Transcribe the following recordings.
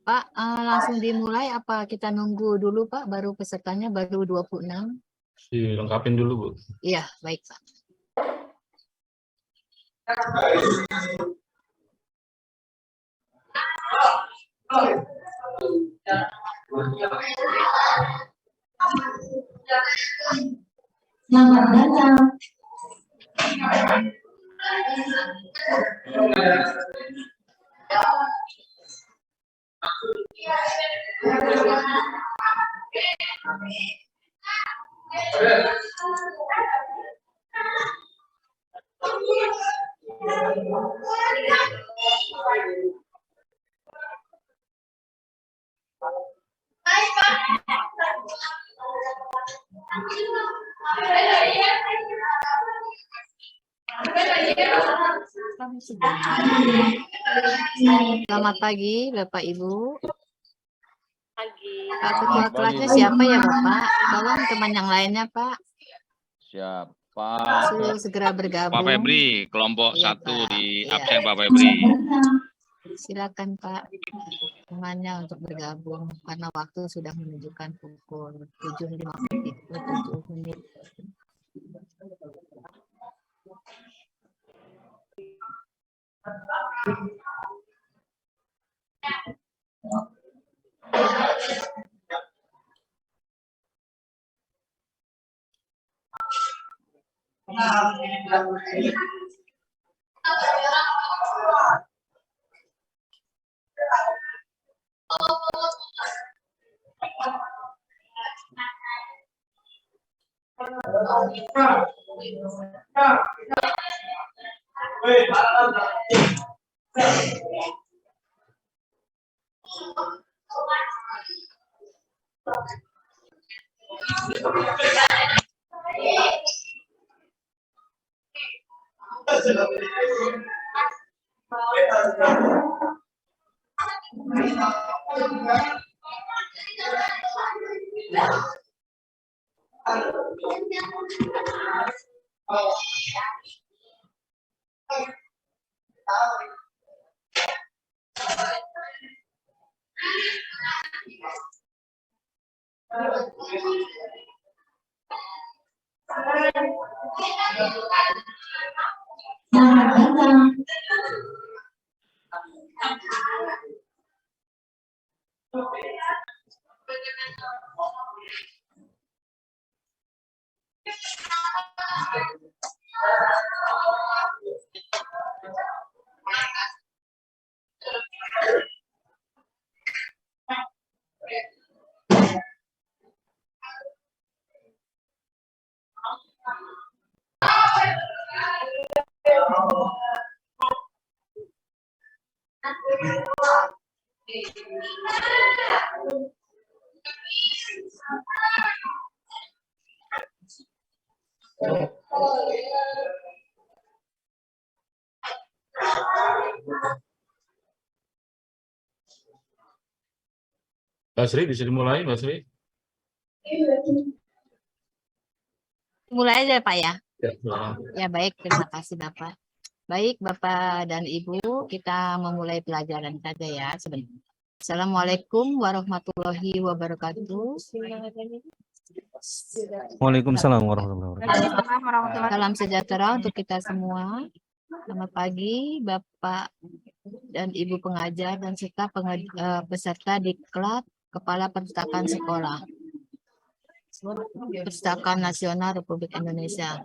Pak, langsung dimulai apa kita nunggu dulu Pak, baru pesertanya baru 26? Dilengkapin dulu Bu. Iya, baik Pak. Selamat datang. Selamat pagi Bapak Ibu. Pagi. Pak Ketua kelasnya siapa ya Bapak? Tolong teman yang lainnya Pak. Siapa? Suruh segera bergabung. Pak Febri, kelompok Iya, 1 Pak. di Iya. absen Pak Febri. Silakan Pak temannya untuk bergabung karena waktu sudah menunjukkan pukul 7.50 menit. Selamat datang. Mbak Sri, bisa dimulai Mbak Sri? Mulai aja Pak ya. Ya, silakan. Ya baik, terima kasih Bapak. Baik Bapak dan Ibu, kita memulai pelajaran saja ya sebentar. Assalamualaikum warahmatullahi wabarakatuh. Waalaikumsalam warahmatullahi wabarakatuh. Salam sejahtera untuk kita semua. Selamat pagi Bapak dan Ibu pengajar dan serta peserta diklat Kepala Perpustakaan Sekolah Perpustakaan Nasional Republik Indonesia.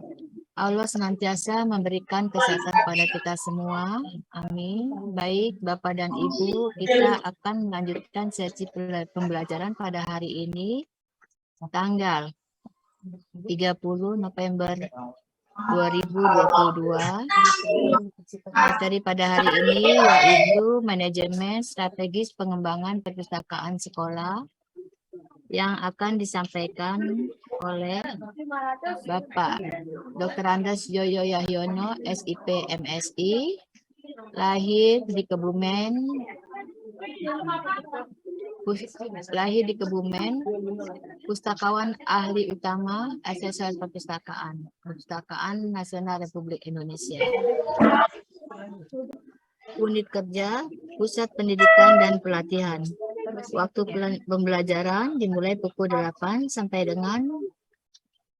Allah senantiasa memberikan kesehatan pada kita semua. Amin. Baik Bapak dan Ibu, kita akan melanjutkan sesi pembelajaran pada hari ini tanggal 30 November 2022. Materi pada hari ini yaitu manajemen strategis pengembangan perpustakaan sekolah yang akan disampaikan oleh Bapak Dr. Andes Yoyo Yahyono, SIP MSI, lahir di Kebumen, pustakawan ahli utama asesor Perpustakaan Nasional Republik Indonesia. unit kerja, pusat pendidikan dan pelatihan. Waktu pembelajaran dimulai pukul 8 sampai dengan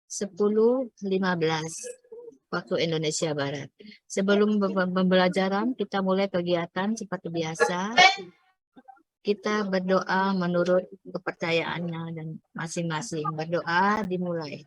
10.15 waktu Indonesia Barat. Sebelum pembelajaran, kita mulai kegiatan seperti biasa. Kita berdoa menurut kepercayaannya dan masing-masing. Berdoa dimulai.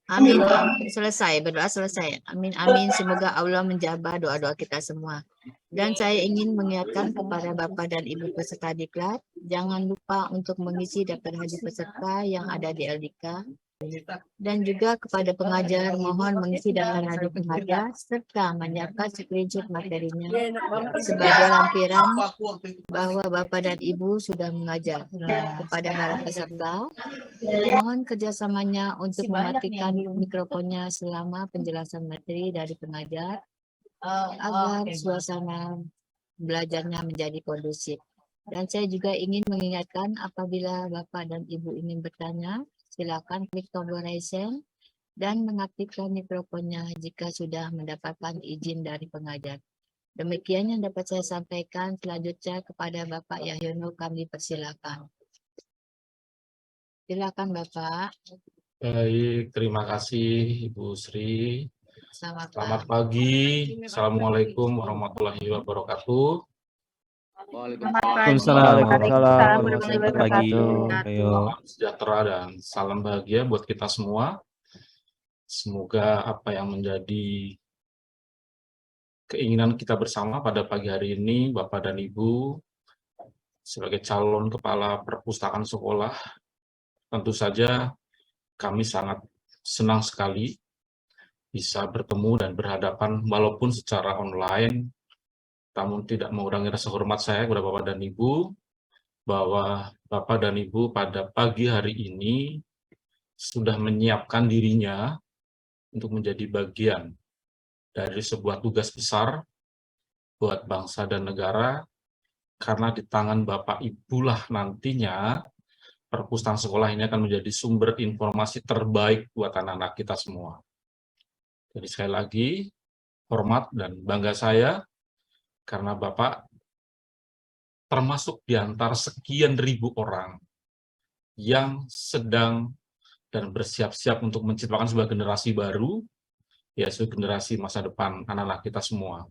Amin. Selesai. Berdoa selesai. Amin. Amin. Semoga Allah menjawab doa-doa kita semua. Dan saya ingin mengingatkan kepada Bapak dan Ibu peserta diklat, jangan lupa untuk mengisi daftar haji peserta yang ada di LDK. Dan juga kepada pengajar, mohon mengisi daftar haji pengajar serta menyiapkan screenshot materinya sebagai lampiran bahwa Bapak dan Ibu sudah mengajar. Kepada para peserta, mohon kerjasamanya untuk mematikan mikrofonnya selama penjelasan materi dari pengajar agar suasana belajarnya menjadi kondusif. Dan saya juga ingin mengingatkan apabila Bapak dan Ibu ingin bertanya, silakan klik tombol raise hand dan mengaktifkan mikrofonnya jika sudah mendapatkan izin dari pengajar. Demikian yang dapat saya sampaikan. Selanjutnya kepada Bapak Yahyono kami persilakan. Silakan Bapak. Baik, terima kasih Ibu Sri. Selamat Selamat pagi. Assalamualaikum warahmatullahi wabarakatuh. Waalaikumsalam warahmatullahi wabarakatuh. Ayo. Salam sejahtera dan salam bahagia buat kita semua. Semoga apa yang menjadi keinginan kita bersama pada pagi hari ini, Bapak dan Ibu, sebagai calon kepala perpustakaan sekolah, tentu saja kami sangat senang sekali bisa bertemu dan berhadapan walaupun secara online, namun tidak mengurangi rasa hormat saya kepada Bapak dan Ibu, bahwa Bapak dan Ibu pada pagi hari ini sudah menyiapkan dirinya untuk menjadi bagian dari sebuah tugas besar buat bangsa dan negara, karena di tangan Bapak Ibulah nantinya perpustakaan sekolah ini akan menjadi sumber informasi terbaik buat anak-anak kita semua. Jadi sekali lagi, hormat dan bangga saya, karena Bapak termasuk di antara sekian ribu orang yang sedang dan bersiap-siap untuk menciptakan sebuah generasi baru, yaitu generasi masa depan anak-anak kita semua.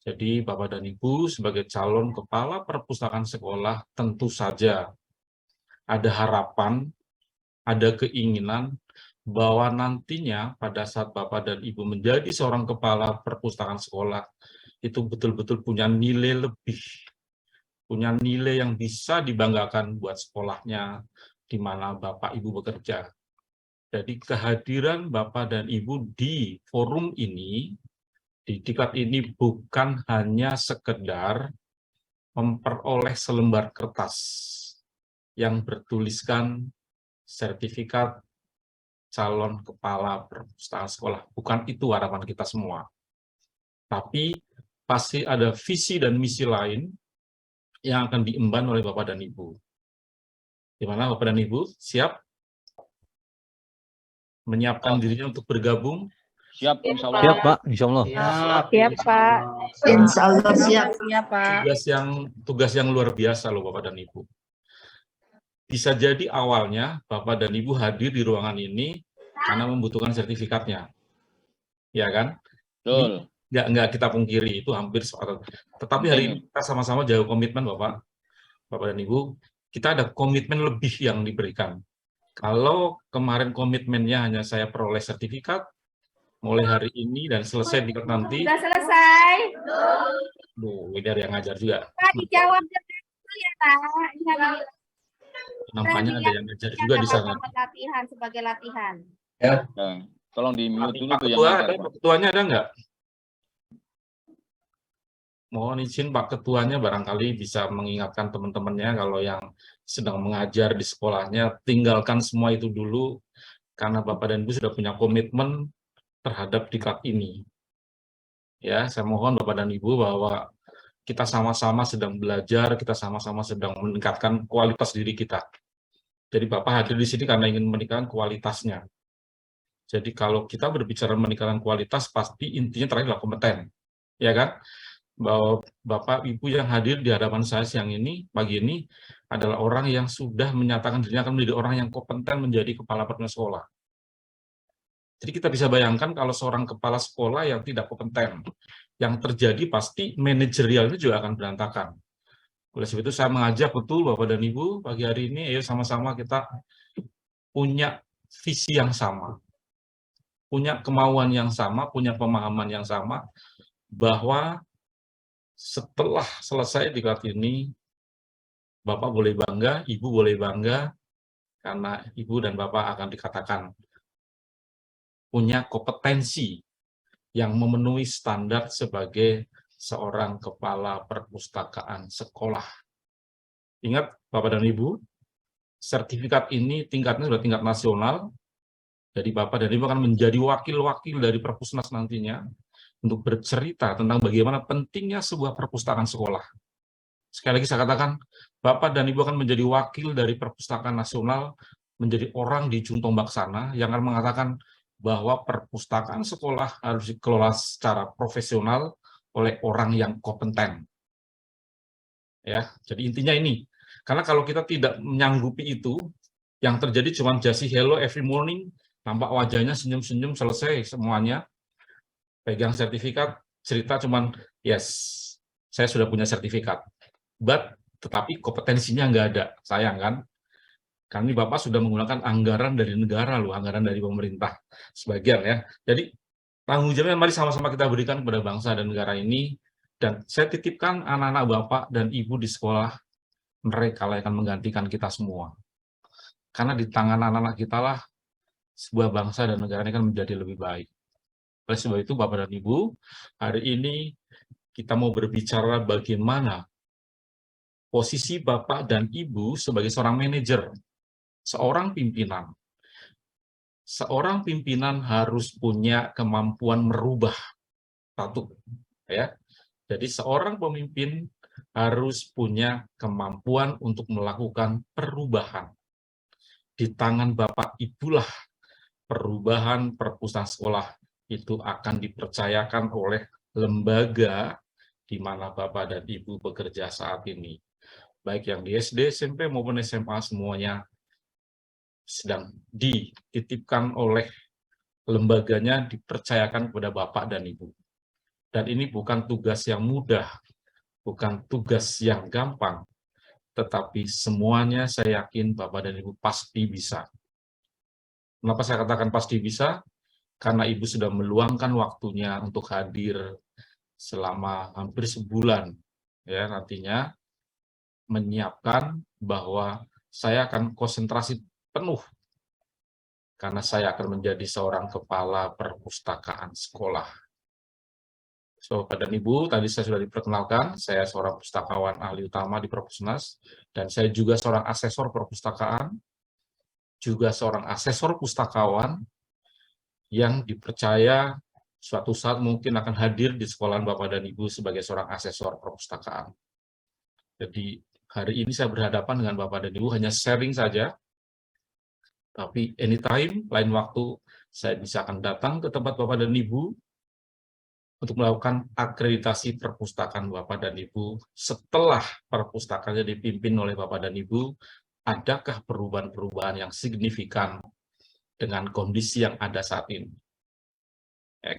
Jadi Bapak dan Ibu sebagai calon kepala perpustakaan sekolah tentu saja ada harapan, ada keinginan bahwa nantinya pada saat Bapak dan Ibu menjadi seorang kepala perpustakaan sekolah, itu betul-betul punya nilai lebih, punya nilai yang bisa dibanggakan buat sekolahnya di mana Bapak Ibu bekerja. Jadi kehadiran Bapak dan Ibu di forum ini, di diklat ini bukan hanya sekedar memperoleh selembar kertas yang bertuliskan sertifikat calon kepala perpustakaan sekolah. Bukan itu harapan kita semua. Tapi pasti ada visi dan misi lain yang akan diemban oleh Bapak dan Ibu. Di mana Bapak dan Ibu siap menyiapkan dirinya untuk bergabung? Siap, insya Allah. Siap, Pak. Insya Allah. Siap, Pak. Insya Allah siap. Siap, Pak. Tugas yang luar biasa loh Bapak dan Ibu. Bisa jadi awalnya Bapak dan Ibu hadir di ruangan ini karena membutuhkan sertifikatnya. Ya kan? Betul. Nggak kita pungkiri, itu hampir sepakat. Tetapi hari ini kita sama-sama jauh komitmen Bapak dan Ibu, kita ada komitmen lebih yang diberikan. Kalau kemarin komitmennya hanya saya peroleh sertifikat, mulai hari ini dan selesai diklat nanti. Sudah selesai. Ini dari yang ngajar juga. Pak, dijawab dulu ya, Pak. Nampaknya ada yang ngajar juga di sana. Latihan sebagai latihan. Nah, tolong di mute dulu Pak tuh yang Ketua, ngajar, ada, Pak. Pak Ketuanya ada nggak? Mohon izin Pak Ketuanya barangkali bisa mengingatkan teman-temannya kalau yang sedang mengajar di sekolahnya, tinggalkan semua itu dulu, karena Bapak dan Ibu sudah punya komitmen terhadap diklat ini. Ya, saya mohon Bapak dan Ibu bahwa kita sama-sama sedang belajar, kita sama-sama sedang meningkatkan kualitas diri kita. Jadi Bapak hadir di sini karena ingin meningkatkan kualitasnya. Jadi kalau kita berbicara meningkatkan kualitas, pasti intinya terakhir adalah kompeten. Ya kan? Bahwa Bapak Ibu yang hadir di hadapan saya siang ini, pagi ini, adalah orang yang sudah menyatakan dirinya akan menjadi orang yang kompeten menjadi kepala perguruan sekolah. Jadi kita bisa bayangkan kalau seorang kepala sekolah yang tidak kompeten, yang terjadi pasti manajerialnya juga akan berantakan. Oleh sebab itu saya mengajak betul Bapak dan Ibu pagi hari ini, ayo sama-sama kita punya visi yang sama, punya kemauan yang sama, punya pemahaman yang sama, bahwa setelah selesai diklat ini, Bapak boleh bangga, Ibu boleh bangga, karena Ibu dan Bapak akan dikatakan punya kompetensi yang memenuhi standar sebagai seorang kepala perpustakaan sekolah. Ingat Bapak dan Ibu, sertifikat ini tingkatnya sudah tingkat nasional, jadi Bapak dan Ibu akan menjadi wakil-wakil dari Perpusnas nantinya untuk bercerita tentang bagaimana pentingnya sebuah perpustakaan sekolah. Sekali lagi saya katakan, Bapak dan Ibu akan menjadi wakil dari Perpustakaan Nasional, menjadi orang di ujung tombak sana yang akan mengatakan bahwa perpustakaan sekolah harus dikelola secara profesional oleh orang yang kompeten. Ya, jadi intinya ini. Karena kalau kita tidak menyanggupi itu, yang terjadi cuma just hello every morning, nampak wajahnya senyum-senyum, selesai semuanya, pegang sertifikat, cerita cuman yes, saya sudah punya sertifikat. Tetapi kompetensinya nggak ada, sayang kan? Karena ini Bapak sudah menggunakan anggaran dari negara loh, anggaran dari pemerintah sebagian ya. Jadi tanggung jawabnya mari sama-sama kita berikan kepada bangsa dan negara ini. Dan saya titipkan anak-anak Bapak dan Ibu di sekolah, mereka lah yang akan menggantikan kita semua. Karena di tangan anak-anak kita lah sebuah bangsa dan negara ini akan menjadi lebih baik. Oleh sebab itu Bapak dan Ibu, hari ini kita mau berbicara bagaimana posisi Bapak dan Ibu sebagai seorang manajer, seorang pimpinan. Seorang pimpinan harus punya kemampuan merubah. Satu, ya. Jadi seorang pemimpin harus punya kemampuan untuk melakukan perubahan. Di tangan Bapak Ibulah perubahan perpustakaan sekolah itu akan dipercayakan oleh lembaga di mana Bapak dan Ibu bekerja saat ini. Baik yang di SD, SMP maupun SMA semuanya sedang dititipkan oleh lembaganya, dipercayakan kepada Bapak dan Ibu. Dan ini bukan tugas yang mudah, bukan tugas yang gampang, tetapi semuanya saya yakin Bapak dan Ibu pasti bisa. Kenapa saya katakan pasti bisa? Karena Ibu sudah meluangkan waktunya untuk hadir selama hampir sebulan, ya nantinya menyiapkan bahwa saya akan konsentrasi penuh karena saya akan menjadi seorang kepala perpustakaan sekolah. So, Bapak dan Ibu, tadi saya sudah diperkenalkan, saya seorang pustakawan ahli utama di Perpusnas, dan saya juga seorang asesor perpustakaan, juga seorang asesor pustakawan yang dipercaya suatu saat mungkin akan hadir di sekolahan Bapak dan Ibu sebagai seorang asesor perpustakaan. Jadi hari ini saya berhadapan dengan Bapak dan Ibu hanya sharing saja, tapi anytime, lain waktu, saya bisa akan datang ke tempat Bapak dan Ibu untuk melakukan akreditasi perpustakaan Bapak dan Ibu. Setelah perpustakaannya dipimpin oleh Bapak dan Ibu, adakah perubahan-perubahan yang signifikan dengan kondisi yang ada saat ini?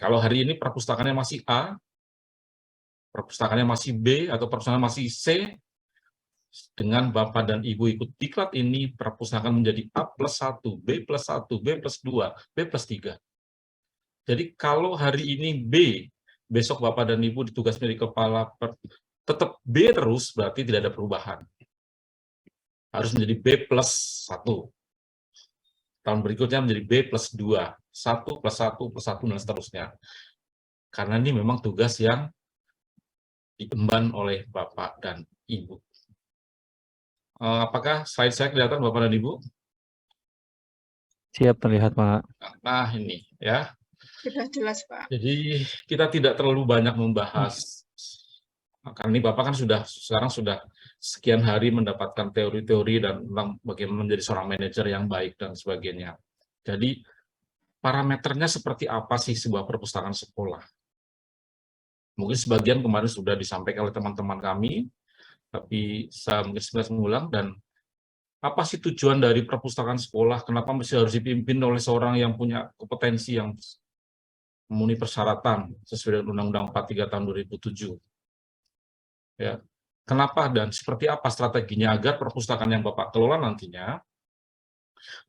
Kalau hari ini perpustakaannya masih A, perpustakaannya masih B, atau perpustakaannya masih C, dengan Bapak dan Ibu ikut diklat ini, perpustakaan menjadi A+1, B+1, B+2, B+3. Jadi kalau hari ini B, besok Bapak dan Ibu ditugas menjadi kepala, tetap B terus, berarti tidak ada perubahan. Harus menjadi B+1. Tahun berikutnya menjadi B+2, 1+1+1, dan seterusnya. Karena ini memang tugas yang diemban oleh Bapak dan Ibu. Apakah slide saya kelihatan Bapak dan Ibu? Siap terlihat, Pak. Nah, ini ya. Sudah jelas, Pak. Jadi kita tidak terlalu banyak membahas, karena ini Bapak kan sekarang sudah sekian hari mendapatkan teori-teori dan tentang bagaimana menjadi seorang manajer yang baik dan sebagainya. Jadi parameternya seperti apa sih sebuah perpustakaan sekolah? Mungkin sebagian kemarin sudah disampaikan oleh teman-teman kami, tapi saya mungkin sekilas mengulang. Dan apa sih tujuan dari perpustakaan sekolah? Kenapa mesti harus dipimpin oleh seorang yang punya kompetensi yang memenuhi persyaratan sesuai dengan Undang-Undang 43 tahun 2007? Ya. Kenapa dan seperti apa strateginya agar perpustakaan yang Bapak kelola nantinya,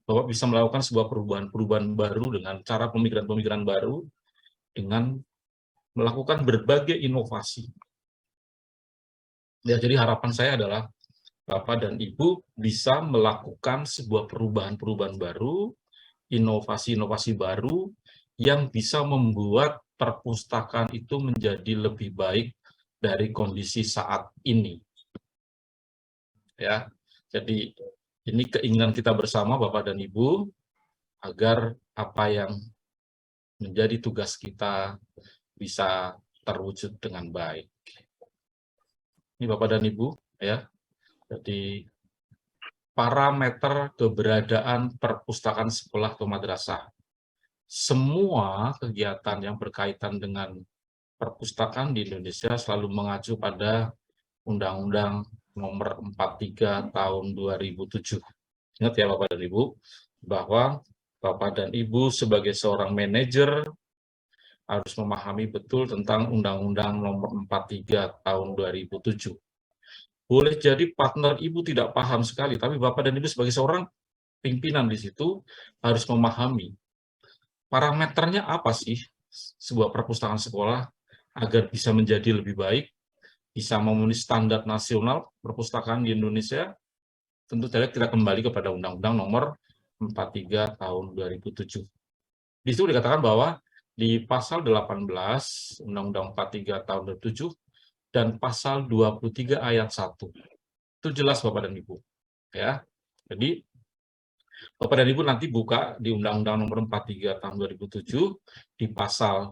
Bapak bisa melakukan sebuah perubahan-perubahan baru dengan cara pemikiran-pemikiran baru, dengan melakukan berbagai inovasi. Ya, jadi harapan saya adalah Bapak dan Ibu bisa melakukan sebuah perubahan-perubahan baru, inovasi-inovasi baru yang bisa membuat perpustakaan itu menjadi lebih baik dari kondisi saat ini. Ya, jadi ini keinginan kita bersama Bapak dan Ibu agar apa yang menjadi tugas kita bisa terwujud dengan baik. Ini Bapak dan Ibu, ya. Jadi parameter keberadaan perpustakaan sekolah atau madrasah. Semua kegiatan yang berkaitan dengan perpustakaan di Indonesia selalu mengacu pada Undang-Undang Nomor 43 Tahun 2007. Ingat ya Bapak dan Ibu, bahwa Bapak dan Ibu sebagai seorang manajer harus memahami betul tentang Undang-Undang Nomor 43 Tahun 2007. Boleh jadi partner Ibu tidak paham sekali, tapi Bapak dan Ibu sebagai seorang pimpinan di situ harus memahami parameternya apa sih sebuah perpustakaan sekolah agar bisa menjadi lebih baik, bisa memenuhi standar nasional perpustakaan di Indonesia. Tentu saja kita kembali kepada Undang-Undang Nomor 43 Tahun 2007. Di situ dikatakan bahwa di pasal 18 Undang-Undang 43 Tahun 2007 dan pasal 23 ayat 1. Itu jelas Bapak dan Ibu. Ya. Jadi Bapak dan Ibu nanti buka di Undang-Undang Nomor 43 Tahun 2007 di pasal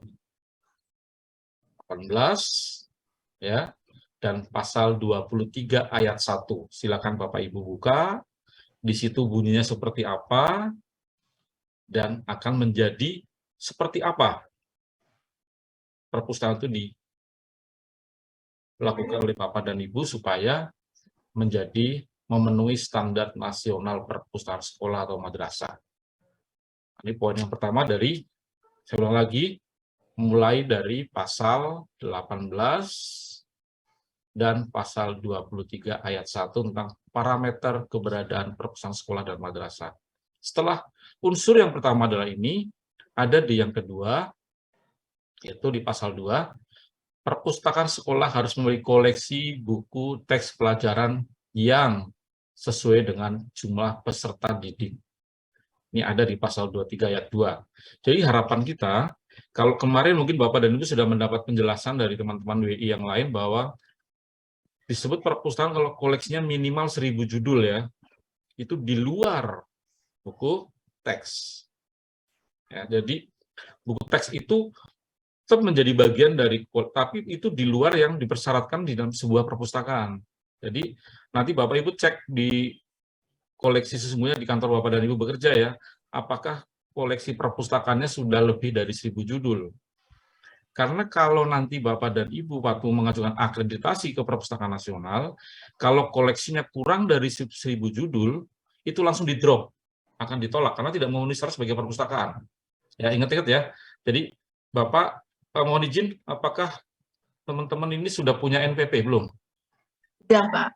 18 ya dan pasal 23 ayat 1. Silakan Bapak Ibu buka. Di situ bunyinya seperti apa dan akan menjadi seperti apa perpustakaan itu dilakukan oleh Bapak dan Ibu supaya menjadi memenuhi standar nasional perpustakaan sekolah atau madrasah. Ini poin yang pertama dari, saya ulang lagi, mulai dari pasal 18 dan pasal 23 ayat 1 tentang parameter keberadaan perpustakaan sekolah dan madrasah. Setelah unsur yang pertama adalah ini, ada di yang kedua, yaitu di pasal 2, perpustakaan sekolah harus memiliki koleksi buku teks pelajaran yang sesuai dengan jumlah peserta didik. Ini ada di pasal 23 ayat 2. Jadi harapan kita, kalau kemarin mungkin Bapak dan Ibu sudah mendapat penjelasan dari teman-teman WI yang lain bahwa disebut perpustakaan kalau koleksinya minimal 1000 judul ya, itu di luar buku teks. Ya, jadi buku teks itu tetap menjadi bagian dari, tapi itu di luar yang dipersyaratkan di dalam sebuah perpustakaan. Jadi nanti Bapak Ibu cek di koleksi sesungguhnya di kantor Bapak dan Ibu bekerja ya, apakah koleksi perpustakaannya sudah lebih dari 1000 judul. Karena kalau nanti Bapak dan Ibu waktu mengajukan akreditasi ke Perpustakaan Nasional, kalau koleksinya kurang dari 1000 judul, itu langsung di-drop, akan ditolak karena tidak memenuhi syarat sebagai perpustakaan. Ya, ingat-ingat ya. Jadi Bapak mohon izin, apakah teman-teman ini sudah punya NPP belum? Sudah, Pak.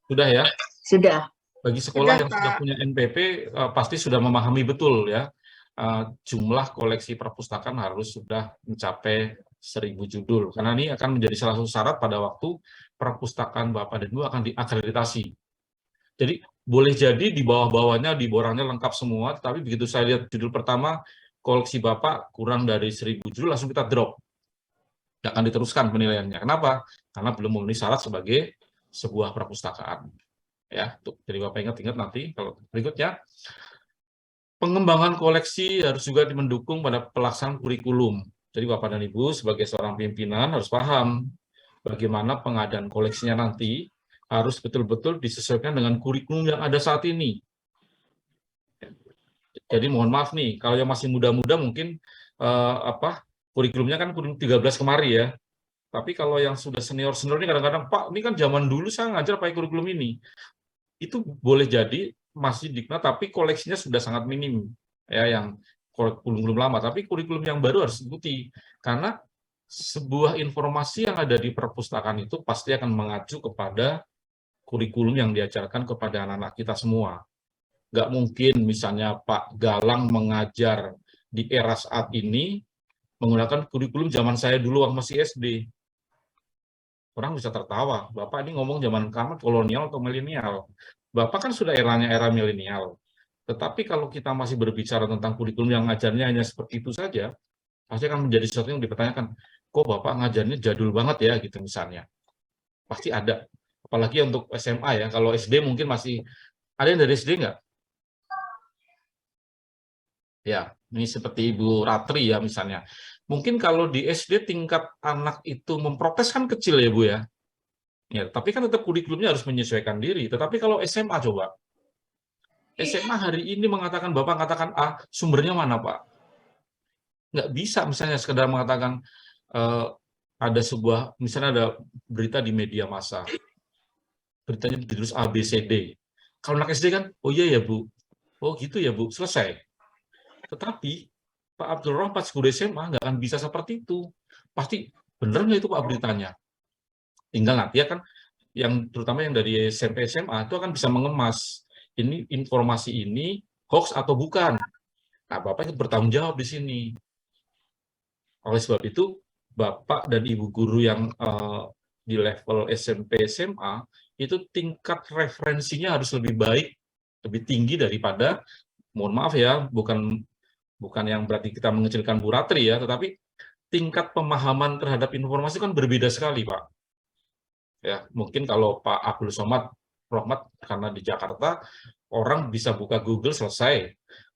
Sudah ya? Sudah. Bagi sekolah yang sudah punya NPP, pasti sudah memahami betul ya, jumlah koleksi perpustakaan harus sudah mencapai 1000 judul. Karena ini akan menjadi salah satu syarat pada waktu perpustakaan Bapak dan Ibu akan diakreditasi. Jadi boleh jadi di bawah-bawahnya, di borangnya lengkap semua, tapi begitu saya lihat judul pertama, koleksi Bapak kurang dari 1000 judul, langsung kita drop. Tidak akan diteruskan penilaiannya. Kenapa? Karena belum memenuhi syarat sebagai sebuah perpustakaan. Ya, jadi Bapak ingat-ingat nanti kalau berikutnya pengembangan koleksi harus juga mendukung pada pelaksanaan kurikulum. Jadi Bapak dan Ibu sebagai seorang pimpinan harus paham bagaimana pengadaan koleksinya nanti harus betul-betul disesuaikan dengan kurikulum yang ada saat ini. Jadi mohon maaf nih, kalau yang masih muda-muda mungkin kurikulumnya kan kurikulum 13 kemari ya. Tapi kalau yang sudah senior-senior ini kadang-kadang, Pak, ini kan zaman dulu saya ngajar pakai kurikulum ini. Itu boleh jadi masih dikna, tapi koleksinya sudah sangat minim. Ya, yang kurikulum lama, tapi kurikulum yang baru harus diikuti. Karena sebuah informasi yang ada di perpustakaan itu pasti akan mengacu kepada kurikulum yang diajarkan kepada anak-anak kita semua. Nggak mungkin misalnya Pak Galang mengajar di era saat ini menggunakan kurikulum zaman saya dulu waktu masih SD. Orang bisa tertawa, Bapak ini ngomong zaman kamu kolonial atau milenial. Bapak kan sudah eranya era milenial. Tetapi kalau kita masih berbicara tentang kurikulum yang ngajarnya hanya seperti itu saja, pasti akan menjadi sesuatu yang dipertanyakan, kok Bapak ngajarnya jadul banget ya, gitu misalnya. Pasti ada. Apalagi untuk SMA ya, kalau SD mungkin masih, ada yang dari SD nggak? Ya, ini seperti Ibu Ratri ya misalnya. Mungkin kalau di SD tingkat anak itu memprotes kan kecil ya Bu ya. Ya, tapi kan tetap kurikulumnya harus menyesuaikan diri. Tetapi kalau SMA coba, SMA hari ini mengatakan, Bapak mengatakan A, sumbernya mana Pak? Nggak bisa misalnya sekedar mengatakan ada sebuah, misalnya ada berita di media massa, beritanya ditulis A, B, C, D. Kalau anak SD kan, oh iya ya Bu, oh gitu ya Bu, selesai. Tetapi Pak Abdul Rahman pas guru SMA nggak akan bisa seperti itu. Pasti bener nggak itu Pak beritanya? Tinggal nanti ya kan, yang terutama yang dari SMP SMA itu akan bisa mengemas ini informasi ini hoax atau bukan. Nah, Bapak itu bertanggung jawab di sini. Oleh sebab itu, Bapak dan Ibu guru yang di level SMP SMA itu tingkat referensinya harus lebih baik, lebih tinggi daripada, mohon maaf ya, bukan yang berarti kita mengecilkan Bu Ratri ya, tetapi tingkat pemahaman terhadap informasi kan berbeda sekali, Pak. Ya, mungkin kalau Pak Abdul Somad Rahmat karena di Jakarta orang bisa buka Google selesai.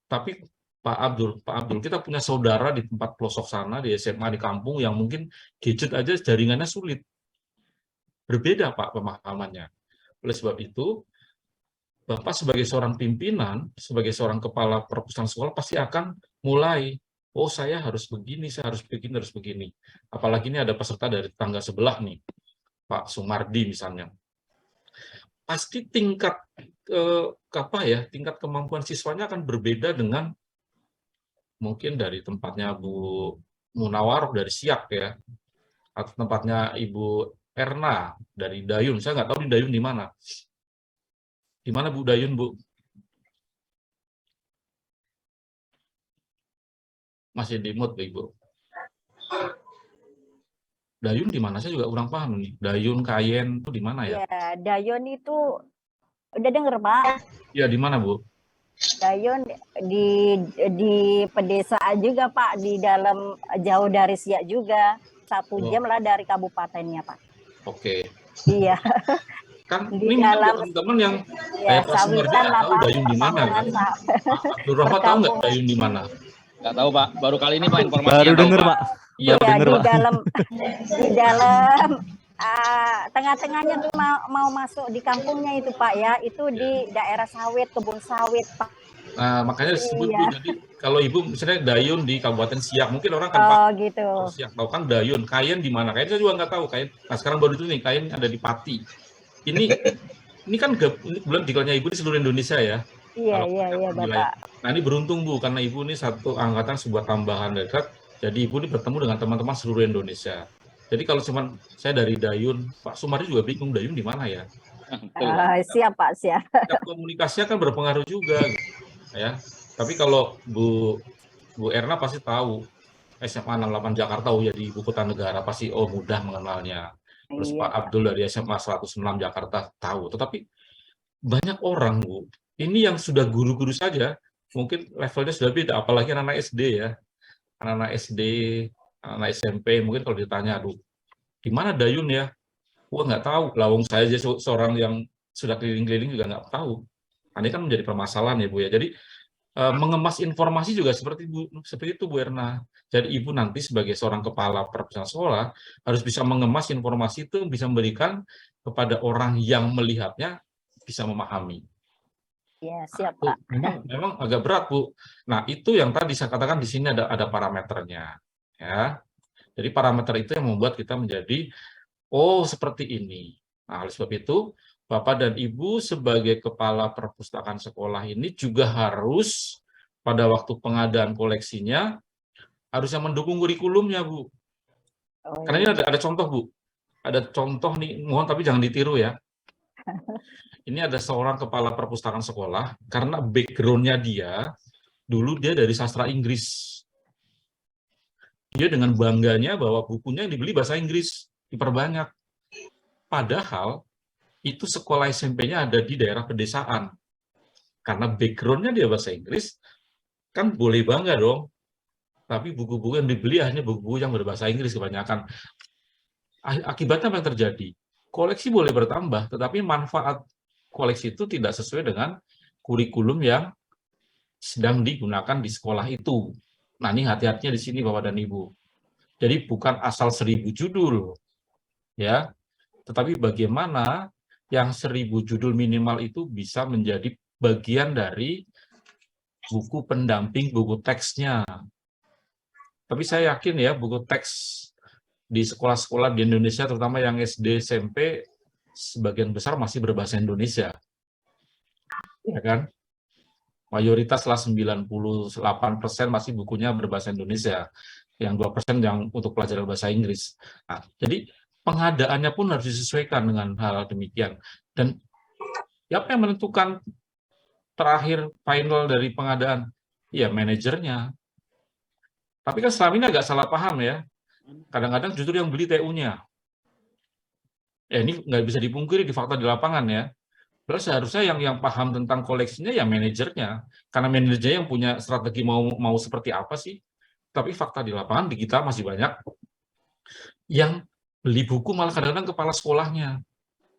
Tapi Pak Abdul, kita punya saudara di tempat pelosok sana di SMA di kampung yang mungkin gadget aja jaringannya sulit. Berbeda Pak pemahamannya. Oleh sebab itu, Bapak sebagai seorang pimpinan, sebagai seorang kepala perpustakaan sekolah pasti akan mulai, oh saya harus begini, saya harus begini, harus begini. Apalagi ini ada peserta dari tetangga sebelah nih, Pak Sumardi misalnya. Pasti tingkat tingkat kemampuan siswanya akan berbeda dengan mungkin dari tempatnya Bu Munawaroh dari Siak ya, atau tempatnya Ibu Erna dari Dayun. Saya nggak tahu di Dayun di mana. Di mana Bu Dayun, Bu? Masih di mood, Ibu. Dayun di mana? Saya juga kurang paham nih. Dayun, Kayen itu di mana ya? Ya, Dayun itu udah denger, Pak. Ya, di mana, Bu? Dayun di pedesaan juga, Pak, di dalam jauh dari Siak juga. 1 jam lah dari kabupatennya, Pak. Oke. Iya. Kan Di ini dalam teman-teman yang ya, kayak Pak Sumardi nggak tahu Dayun di mana kan? Abdul Rahman tahu nggak Dayun di mana? Nggak tahu Pak, baru kali ini Pak informasinya. Baru tahu, denger, Pak. Pak. Iya, Baru denger, di Pak. dalam tengah-tengahnya tuh mau masuk di kampungnya itu, Pak ya. Itu di daerah sawit, kebun sawit, Pak. Nah, makanya disebut Bu, Iya. jadi kalau Ibu misalnya Dayun di Kabupaten Siak, mungkin orang kan Oh, Pak gitu. Siak tahu kan Dayun, Kayen di mana? Kayen saya juga nggak tahu Kayen. Nah, sekarang baru itu nih Kayen ada di Pati. Ini kan ini bulan diklatnya Ibu di seluruh Indonesia ya. Iya, Kalau iya, wilayah. Bapak. Nah, ini beruntung Bu karena Ibu ini satu angkatan sebuah tambahan dekat. Jadi Ibu ini bertemu dengan teman-teman seluruh Indonesia. Jadi kalau cuma saya dari Dayun, Pak Sumardi juga bingung Dayun di mana ya? Betul. Siap, Pak, siap. Komunikasinya kan berpengaruh juga, gitu, ya. Tapi kalau Bu Erna pasti tahu SMA 68 Jakarta, oh ya di Ibu Kota Negara pasti mudah mengenalnya. Terus Iya, Pak Abdul dari SMA 106 Jakarta tahu. Tetapi banyak orang Bu, ini yang sudah guru-guru saja mungkin levelnya sudah beda, apalagi anak-anak SD ya, anak-anak SD, anak SMP mungkin kalau ditanya, aduh, di mana Dayun ya? Wah nggak tahu. Lawang saya aja seorang yang sudah keliling-keliling juga nggak tahu. Ini kan menjadi permasalahan ya Bu ya. Jadi mengemas informasi juga seperti itu Bu Erna. Jadi Ibu nanti sebagai seorang kepala perpustakaan sekolah harus bisa mengemas informasi itu, bisa memberikan kepada orang yang melihatnya bisa memahami. Ya, siap Tuh, Pak. memang agak berat, Bu. Nah, itu yang tadi saya katakan di sini ada parameternya, ya. Jadi parameter itu yang membuat kita menjadi, oh seperti ini. Nah, oleh sebab itu, Bapak dan Ibu sebagai kepala perpustakaan sekolah ini juga harus pada waktu pengadaan koleksinya harusnya mendukung kurikulumnya, Bu. Oh, Karena ini iya. ada contoh, Bu. Ada contoh nih, mohon tapi jangan ditiru ya. Ini ada seorang kepala perpustakaan sekolah, karena background-nya dulu dia dari sastra Inggris. Dia dengan bangganya bahwa bukunya yang dibeli bahasa Inggris, diperbanyak. Padahal, itu sekolah SMP-nya ada di daerah pedesaan. Karena background-nya dia bahasa Inggris, kan boleh bangga dong. Tapi buku-buku yang dibeli hanya buku-buku yang berbahasa Inggris kebanyakan. Akibatnya apa yang terjadi? Koleksi boleh bertambah, tetapi manfaat koleksi itu tidak sesuai dengan kurikulum yang sedang digunakan di sekolah itu. Nah, ini hati-hatinya di sini Bapak dan Ibu. Jadi bukan asal 1000 judul, ya, tetapi bagaimana yang 1000 judul minimal itu bisa menjadi bagian dari buku pendamping buku teksnya. Tapi saya yakin ya, buku teks di sekolah-sekolah di Indonesia, terutama yang SD, SMP, sebagian besar masih berbahasa Indonesia. Ya kan? Mayoritas lah 98% masih bukunya berbahasa Indonesia. Yang 2% yang untuk pelajaran bahasa Inggris. Nah, jadi pengadaannya pun harus disesuaikan dengan hal demikian. Dan siapa yang menentukan terakhir final dari pengadaan? Ya, manajernya. Tapi kan selama ini agak salah paham ya. Kadang-kadang justru yang beli TU-nya. Ya, ini nggak bisa dipungkiri di fakta di lapangan ya. Terus seharusnya yang paham tentang koleksinya ya manajernya. Karena manajernya yang punya strategi mau seperti apa sih. Tapi fakta di lapangan di kita masih banyak yang beli buku malah kadang-kadang kepala sekolahnya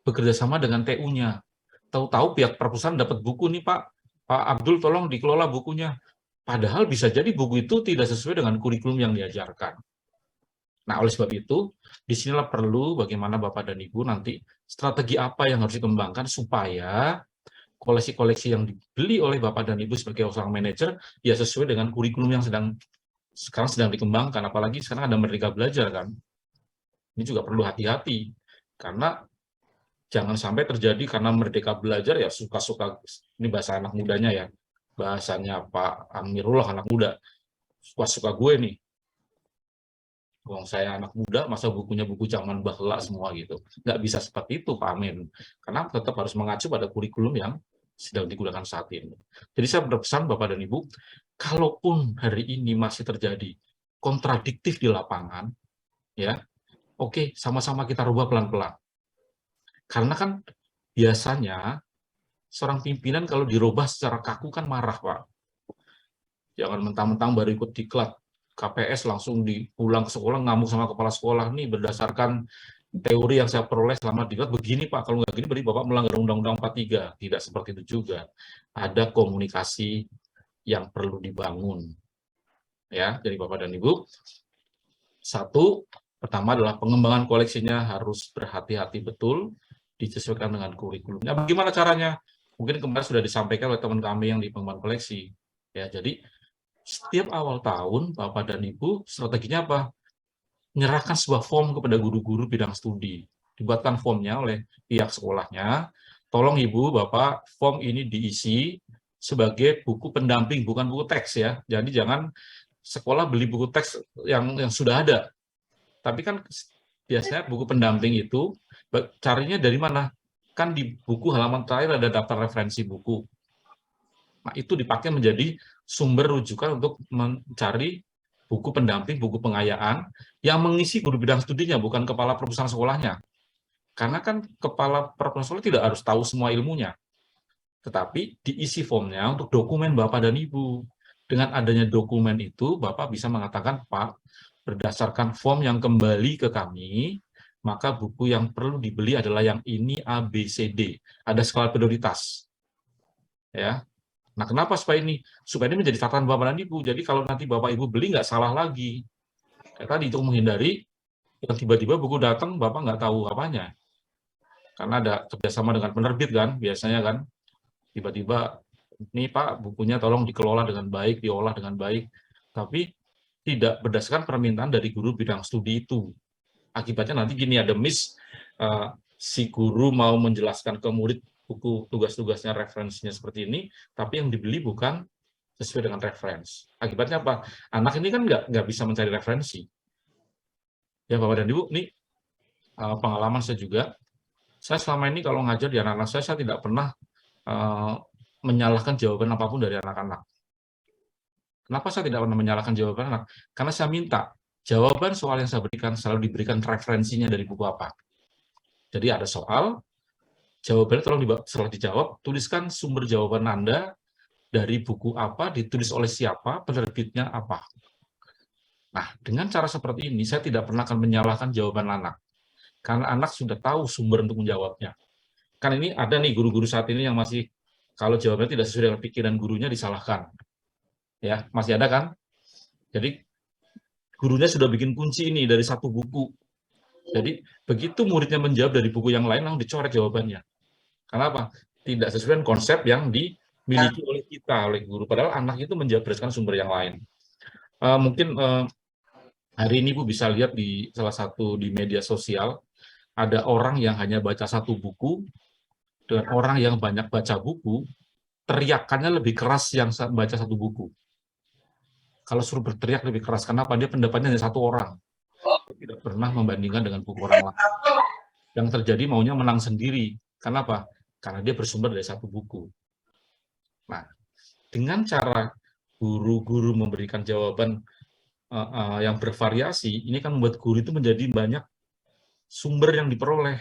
bekerja sama dengan TU-nya. Tahu-tahu pihak perpustakaan dapat buku nih Pak Abdul tolong dikelola bukunya. Padahal bisa jadi buku itu tidak sesuai dengan kurikulum yang diajarkan. Nah, oleh sebab itu, disinilah perlu bagaimana Bapak dan Ibu nanti strategi apa yang harus dikembangkan supaya koleksi-koleksi yang dibeli oleh Bapak dan Ibu sebagai seorang manajer ya sesuai dengan kurikulum yang sekarang sedang dikembangkan. Apalagi sekarang ada Merdeka Belajar kan. Ini juga perlu hati-hati karena jangan sampai terjadi karena Merdeka Belajar ya suka-suka, ini bahasa anak mudanya ya, bahasanya Pak Amirullah anak muda, suka-suka gue nih. Wong saya anak muda, masa bukunya buku zaman baheula semua gitu. Nggak bisa seperti itu, Pak Amin. Karena tetap harus mengacu pada kurikulum yang sedang digunakan saat ini. Jadi saya berpesan Bapak dan Ibu, kalaupun hari ini masih terjadi kontradiktif di lapangan, ya, oke, sama-sama kita rubah pelan-pelan. Karena kan biasanya seorang pimpinan kalau dirubah secara kaku kan marah, Pak. Jangan mentang-mentang baru ikut diklat KPS langsung pulang ke sekolah ngamuk sama kepala sekolah nih berdasarkan teori yang saya peroleh selama diklat begini Pak, kalau nggak gini berarti Bapak melanggar Undang-Undang 43. Tidak seperti itu juga. Ada komunikasi yang perlu dibangun. Ya, jadi Bapak dan Ibu, satu, pertama adalah pengembangan koleksinya harus berhati-hati betul, disesuaikan dengan kurikulumnya. Bagaimana caranya? Mungkin kemarin sudah disampaikan oleh teman kami yang di pengembangan koleksi. Ya, jadi setiap awal tahun, Bapak dan Ibu, strateginya apa? Menyerahkan sebuah form kepada guru-guru bidang studi. Dibuatkan formnya oleh pihak sekolahnya. Tolong Ibu, Bapak, form ini diisi sebagai buku pendamping, bukan buku teks ya. Jadi jangan sekolah beli buku teks yang sudah ada. Tapi kan biasanya buku pendamping itu, carinya dari mana? Kan di buku halaman terakhir ada daftar referensi buku. Nah, itu dipakai menjadi sumber rujukan untuk mencari buku pendamping, buku pengayaan yang mengisi guru bidang studinya, bukan kepala perpustakaan sekolahnya. Karena kan kepala perpustakaan sekolah tidak harus tahu semua ilmunya. Tetapi diisi formnya untuk dokumen Bapak dan Ibu. Dengan adanya dokumen itu, Bapak bisa mengatakan, Pak, berdasarkan form yang kembali ke kami, maka buku yang perlu dibeli adalah yang ini A, B, C, D. Ada skala prioritas. Ya. Nah, kenapa supaya ini menjadi catatan Bapak dan Ibu. Jadi kalau nanti Bapak Ibu beli nggak salah lagi. Kayak tadi untuk menghindari yang tiba-tiba buku datang Bapak nggak tahu apanya. Karena ada kerjasama dengan penerbit kan, biasanya kan tiba-tiba nih Pak, bukunya tolong dikelola dengan baik, diolah dengan baik, tapi tidak berdasarkan permintaan dari guru bidang studi itu. Akibatnya nanti gini, ada miss, si guru mau menjelaskan ke murid buku tugas-tugasnya, referensinya seperti ini, tapi yang dibeli bukan sesuai dengan referensi. Akibatnya apa? Anak ini kan nggak bisa mencari referensi. Ya Bapak dan Ibu, ini pengalaman saya juga. Saya selama ini kalau ngajar di anak-anak saya tidak pernah menyalahkan jawaban apapun dari anak-anak. Kenapa saya tidak pernah menyalahkan jawaban anak? Karena saya minta jawaban soal yang saya berikan selalu diberikan referensinya dari buku apa. Jadi ada soal, jawabannya tolong setelah dijawab, tuliskan sumber jawaban Anda dari buku apa, ditulis oleh siapa, penerbitnya apa. Nah, dengan cara seperti ini, saya tidak pernah akan menyalahkan jawaban anak. Karena anak sudah tahu sumber untuk menjawabnya. Kan ini ada nih guru-guru saat ini yang masih, kalau jawabannya tidak sesuai dengan pikiran gurunya, disalahkan. Ya, masih ada kan? Jadi, gurunya sudah bikin kunci ini dari satu buku. Jadi, begitu muridnya menjawab dari buku yang lain, langsung dicoret jawabannya. Kenapa? Tidak sesuai dengan konsep yang dimiliki oleh kita, oleh guru. Padahal anak itu menjawab berdasarkan sumber yang lain. Mungkin hari ini Bu bisa lihat di salah satu di media sosial, ada orang yang hanya baca satu buku, dengan orang yang banyak baca buku, teriakannya lebih keras yang baca satu buku. Kalau suruh berteriak lebih keras, kenapa? Dia pendapatnya hanya satu orang. Tidak pernah membandingkan dengan buku orang lain. Yang terjadi maunya menang sendiri. Kenapa? Karena dia bersumber dari satu buku. Nah, dengan cara guru-guru memberikan jawaban yang bervariasi, ini kan membuat guru itu menjadi banyak sumber yang diperoleh.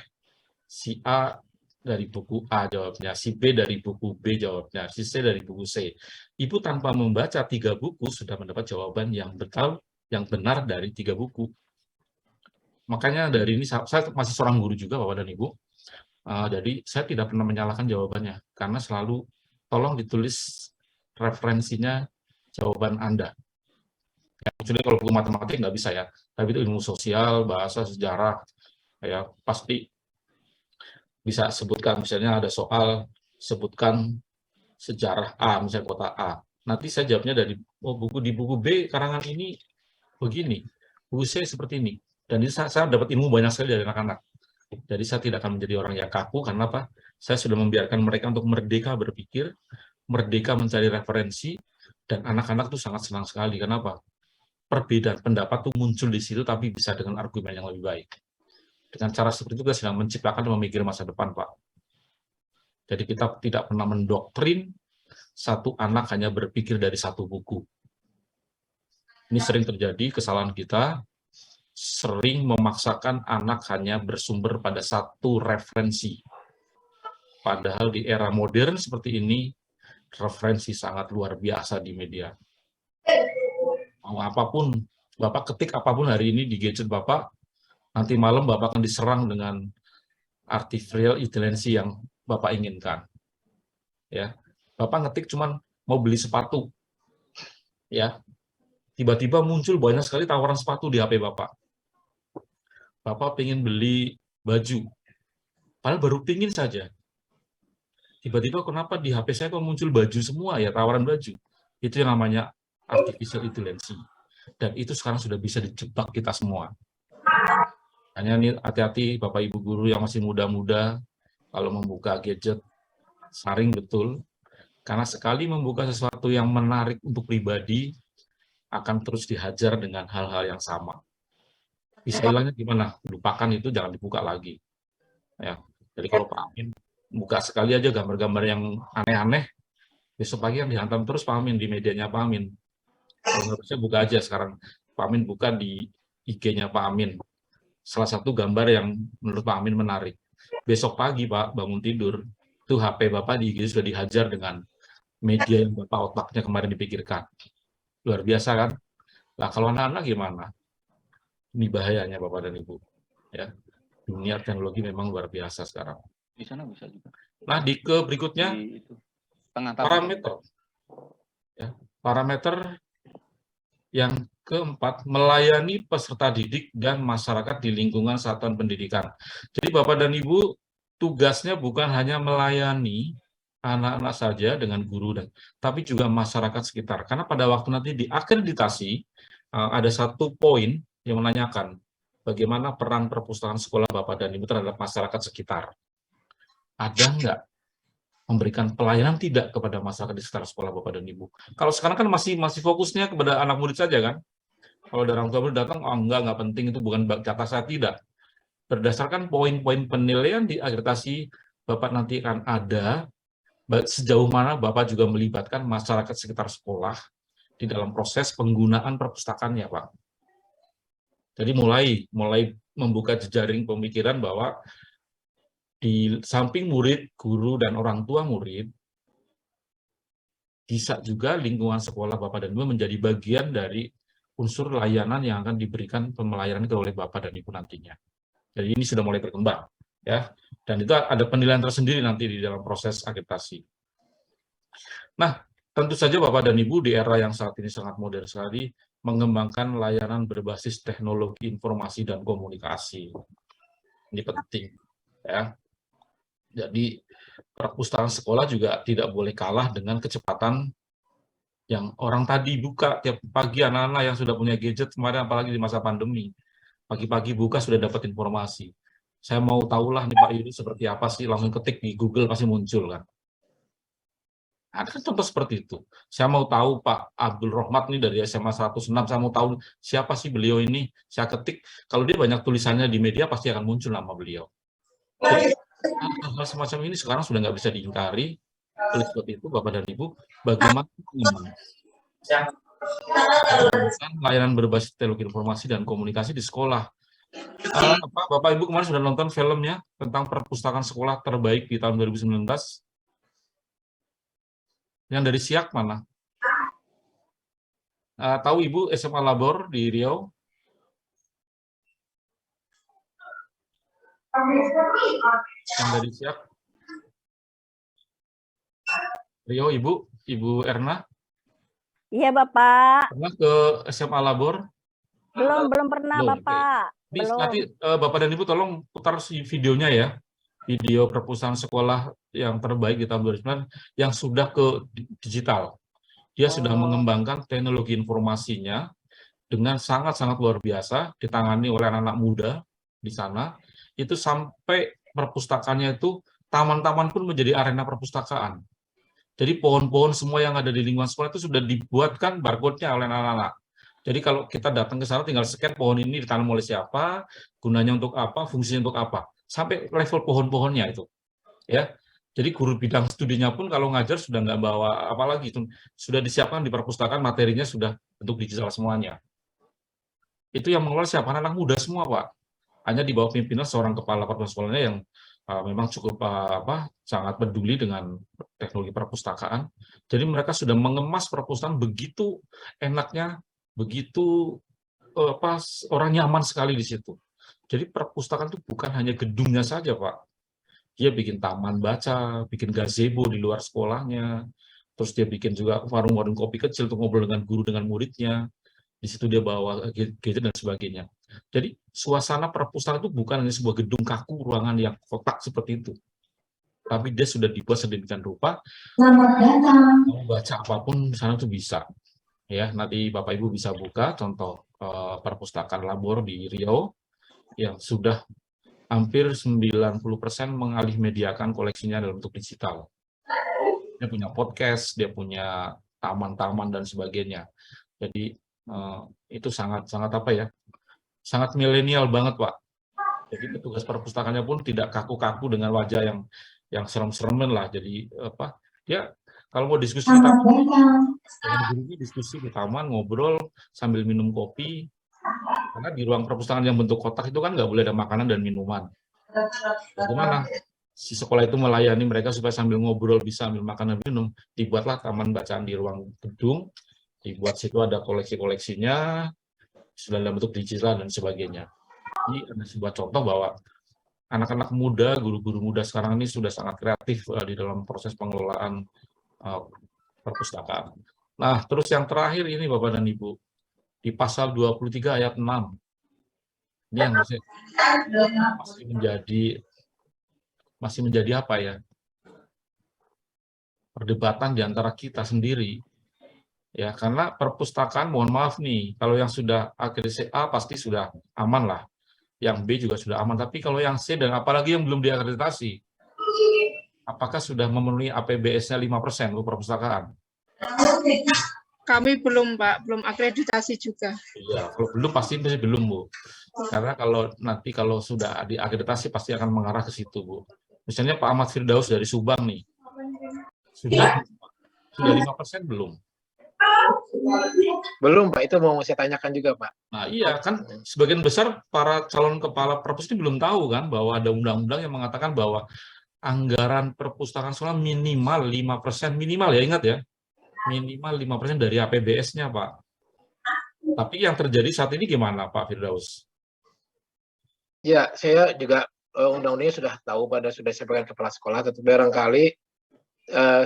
Si A dari buku A jawabnya, si B dari buku B jawabnya, si C dari buku C. Ibu tanpa membaca 3 buku sudah mendapat jawaban yang betul, yang benar dari 3 buku. Makanya dari ini saya masih seorang guru juga Bapak dan Ibu. Jadi saya tidak pernah menyalahkan jawabannya, karena selalu tolong ditulis referensinya jawaban Anda. Ya, kecuali kalau buku matematik nggak bisa ya, tapi itu ilmu sosial, bahasa, sejarah, ya pasti bisa sebutkan, misalnya ada soal, sebutkan sejarah A, misalnya kota A. Nanti saya jawabnya dari, buku di buku B, karangan ini begini, buku C seperti ini. Dan ini saya dapat ilmu banyak sekali dari anak-anak. Jadi saya tidak akan menjadi orang yang kaku, karena apa? Saya sudah membiarkan mereka untuk merdeka berpikir, merdeka mencari referensi, dan anak-anak itu sangat senang sekali. Kenapa? Perbedaan pendapat itu muncul di situ, tapi bisa dengan argumen yang lebih baik. Dengan cara seperti itu kita sedang menciptakan dan memikir masa depan, Pak. Jadi kita tidak pernah mendoktrin satu anak hanya berpikir dari satu buku. Ini sering terjadi, kesalahan kita, sering memaksakan anak hanya bersumber pada satu referensi. Padahal di era modern seperti ini, referensi sangat luar biasa di media. Mau apapun, Bapak ketik apapun hari ini di gadget Bapak, nanti malam Bapak akan diserang dengan artificial intelligence yang Bapak inginkan. Ya, Bapak ngetik cuman mau beli sepatu, ya, tiba-tiba muncul banyak sekali tawaran sepatu di HP Bapak. Bapak pengen beli baju, padahal baru pingin saja. Tiba-tiba kenapa di HP saya kok muncul baju semua ya, tawaran baju. Itu yang namanya artificial intelligence. Dan itu sekarang sudah bisa dijebak kita semua. Hanya nih hati-hati Bapak Ibu guru yang masih muda-muda kalau membuka gadget, saring betul. Karena sekali membuka sesuatu yang menarik untuk pribadi, akan terus dihajar dengan hal-hal yang sama. Bisa hilangnya gimana? Lupakan itu, jangan dibuka lagi. Ya. Jadi kalau Pak Amin buka sekali aja gambar-gambar yang aneh-aneh, besok pagi yang dihantam terus Pak Amin di medianya Pak Amin. Kalau menurut saya buka aja sekarang. Pak Amin buka di IG-nya Pak Amin. Salah satu gambar yang menurut Pak Amin menarik. Besok pagi Pak bangun tidur, itu HP Bapak di IG sudah dihajar dengan media yang Bapak otaknya kemarin dipikirkan. Luar biasa kan? Nah kalau anak-anak gimana? Ini bahayanya Bapak dan Ibu. Ya, dunia teknologi memang luar biasa sekarang. Di sana bisa juga. Nah berikutnya Di itu. Tengah parameter. Ya, parameter yang keempat, melayani peserta didik dan masyarakat di lingkungan satuan pendidikan. Jadi Bapak dan Ibu, tugasnya bukan hanya melayani, anak-anak saja dengan guru tapi juga masyarakat sekitar. Karena pada waktu nanti di akreditasi ada satu poin yang menanyakan bagaimana peran perpustakaan sekolah Bapak dan Ibu terhadap masyarakat sekitar. Ada nggak memberikan pelayanan tidak kepada masyarakat di sekitar sekolah Bapak dan Ibu? Kalau sekarang kan masih fokusnya kepada anak murid saja kan? Kalau dari orang tua murid datang, oh nggak penting, itu bukan jatah saya, tidak. Berdasarkan poin-poin penilaian di akreditasi, Bapak nanti akan ada sejauh mana Bapak juga melibatkan masyarakat sekitar sekolah di dalam proses penggunaan perpustakaannya, Pak. Jadi mulai membuka jejaring pemikiran bahwa di samping murid, guru, dan orang tua murid, bisa juga lingkungan sekolah Bapak dan Ibu menjadi bagian dari unsur layanan yang akan diberikan pemelayanan oleh Bapak dan Ibu nantinya. Jadi ini sudah mulai berkembang, ya. Dan itu ada penilaian tersendiri nanti di dalam proses akreditasi. Nah, tentu saja Bapak dan Ibu di era yang saat ini sangat modern sekali, mengembangkan layanan berbasis teknologi informasi dan komunikasi. Ini penting, ya. Jadi perpustakaan sekolah juga tidak boleh kalah dengan kecepatan yang orang tadi buka tiap pagi, anak-anak yang sudah punya gadget kemarin, apalagi di masa pandemi. Pagi-pagi buka sudah dapat informasi. Saya mau tahulah nih Pak Yudi seperti apa sih, langsung ketik di Google pasti muncul kan. Ada kan contoh seperti itu. Saya mau tahu Pak Abdul Rohmat nih dari SMA 106, saya mau tahu siapa sih beliau ini, saya ketik, kalau dia banyak tulisannya di media pasti akan muncul nama beliau. Jadi, hal semacam ini sekarang sudah nggak bisa diingkari. Oleh sebab itu, Bapak dan Ibu, bagaimana layanan berbasis teknologi informasi dan komunikasi di sekolah. Bapak Ibu kemarin sudah nonton filmnya tentang perpustakaan sekolah terbaik di tahun 2019. Yang dari SIAK mana? Tahu Ibu SMA Labor di Riau? Yang dari SIAK? Riau, Ibu Erna? Iya, Bapak. Pernah ke SMA Labor? Belum pernah, Belum, Bapak. oke. Belum. Nanti Bapak dan Ibu tolong putar videonya ya. Video perpustakaan sekolah yang terbaik di tahun 2009 yang sudah ke digital. Dia sudah mengembangkan teknologi informasinya dengan sangat-sangat luar biasa, ditangani oleh anak-anak muda di sana. Itu sampai perpustakaannya itu, taman-taman pun menjadi arena perpustakaan. Jadi pohon-pohon semua yang ada di lingkungan sekolah itu sudah dibuatkan barcode-nya oleh anak-anak. Jadi kalau kita datang ke sana tinggal scan pohon ini ditanam oleh siapa, gunanya untuk apa, fungsinya untuk apa, sampai level pohon-pohonnya itu. Ya, jadi guru bidang studinya pun kalau ngajar sudah nggak bawa apalagi, itu sudah disiapkan di perpustakaan, materinya sudah bentuk digital semuanya. Itu yang mengelola siapa? Anak-anak muda semua, Pak. Hanya di bawah pimpinan seorang kepala perpustakaan sekolahnya yang memang cukup sangat peduli dengan teknologi perpustakaan. Jadi mereka sudah mengemas perpustakaan begitu enaknya, begitu orang nyaman sekali di situ. Jadi perpustakaan itu bukan hanya gedungnya saja, Pak. Dia bikin taman baca, bikin gazebo di luar sekolahnya, terus dia bikin juga warung-warung kopi kecil untuk ngobrol dengan guru, dengan muridnya. Di situ dia bawa gadget dan sebagainya. Jadi suasana perpustakaan itu bukan hanya sebuah gedung kaku, ruangan yang kotak seperti itu. Tapi dia sudah dibuat sedemikian rupa, mau baca apapun di sana itu bisa. Ya, nanti Bapak Ibu bisa buka contoh perpustakaan Labor di Riau yang sudah hampir 90% mengalih mediakan koleksinya dalam bentuk digital. Dia punya podcast, dia punya taman-taman dan sebagainya. Jadi itu sangat apa ya? Sangat milenial banget, Pak. Jadi petugas perpustakaannya pun tidak kaku-kaku dengan wajah yang serem-seremen lah. Jadi apa? Ya kalau mau diskusi diskusi di taman, ngobrol sambil minum kopi. Karena di ruang perpustakaan yang bentuk kotak itu kan nggak boleh ada makanan dan minuman. Bagaimana si sekolah itu melayani mereka supaya sambil ngobrol bisa ambil makan dan minum? Dibuatlah taman bacaan di ruang gedung, dibuat situ ada koleksi-koleksinya, sudah dalam bentuk digital dan sebagainya. Ini ada sebuah contoh bahwa anak-anak muda, guru-guru muda sekarang ini sudah sangat kreatif di dalam proses pengelolaan perpustakaan. Nah, terus yang terakhir ini Bapak dan Ibu, di pasal 23 ayat 6. Ini yang masih menjadi apa ya? perdebatan di antara kita sendiri. Ya, karena perpustakaan, mohon maaf nih, kalau yang sudah akreditasi A pasti sudah aman lah. Yang B juga sudah aman, tapi kalau yang C dan apalagi yang belum diakreditasi, apakah sudah memenuhi APBS-nya 5% untuk perpustakaan? Kami belum, Pak, belum akreditasi juga. Iya, kalau belum pasti masih belum, Bu. Karena kalau sudah diakreditasi pasti akan mengarah ke situ, Bu. Misalnya Pak Ahmad Firdaus dari Subang nih, sudah 5% belum? Belum, Pak. Itu mau saya tanyakan juga, Pak. Nah, iya kan sebagian besar para calon kepala perpus ini belum tahu kan bahwa ada undang-undang yang mengatakan bahwa anggaran perpustakaan sekolah minimal 5%, minimal ya, ingat ya. Minimal 5% dari APBS-nya, Pak. Tapi yang terjadi saat ini gimana, Pak Firdaus? Ya, saya juga undang-undangnya sudah tahu, sudah sampaikan kepala sekolah, tetapi barangkali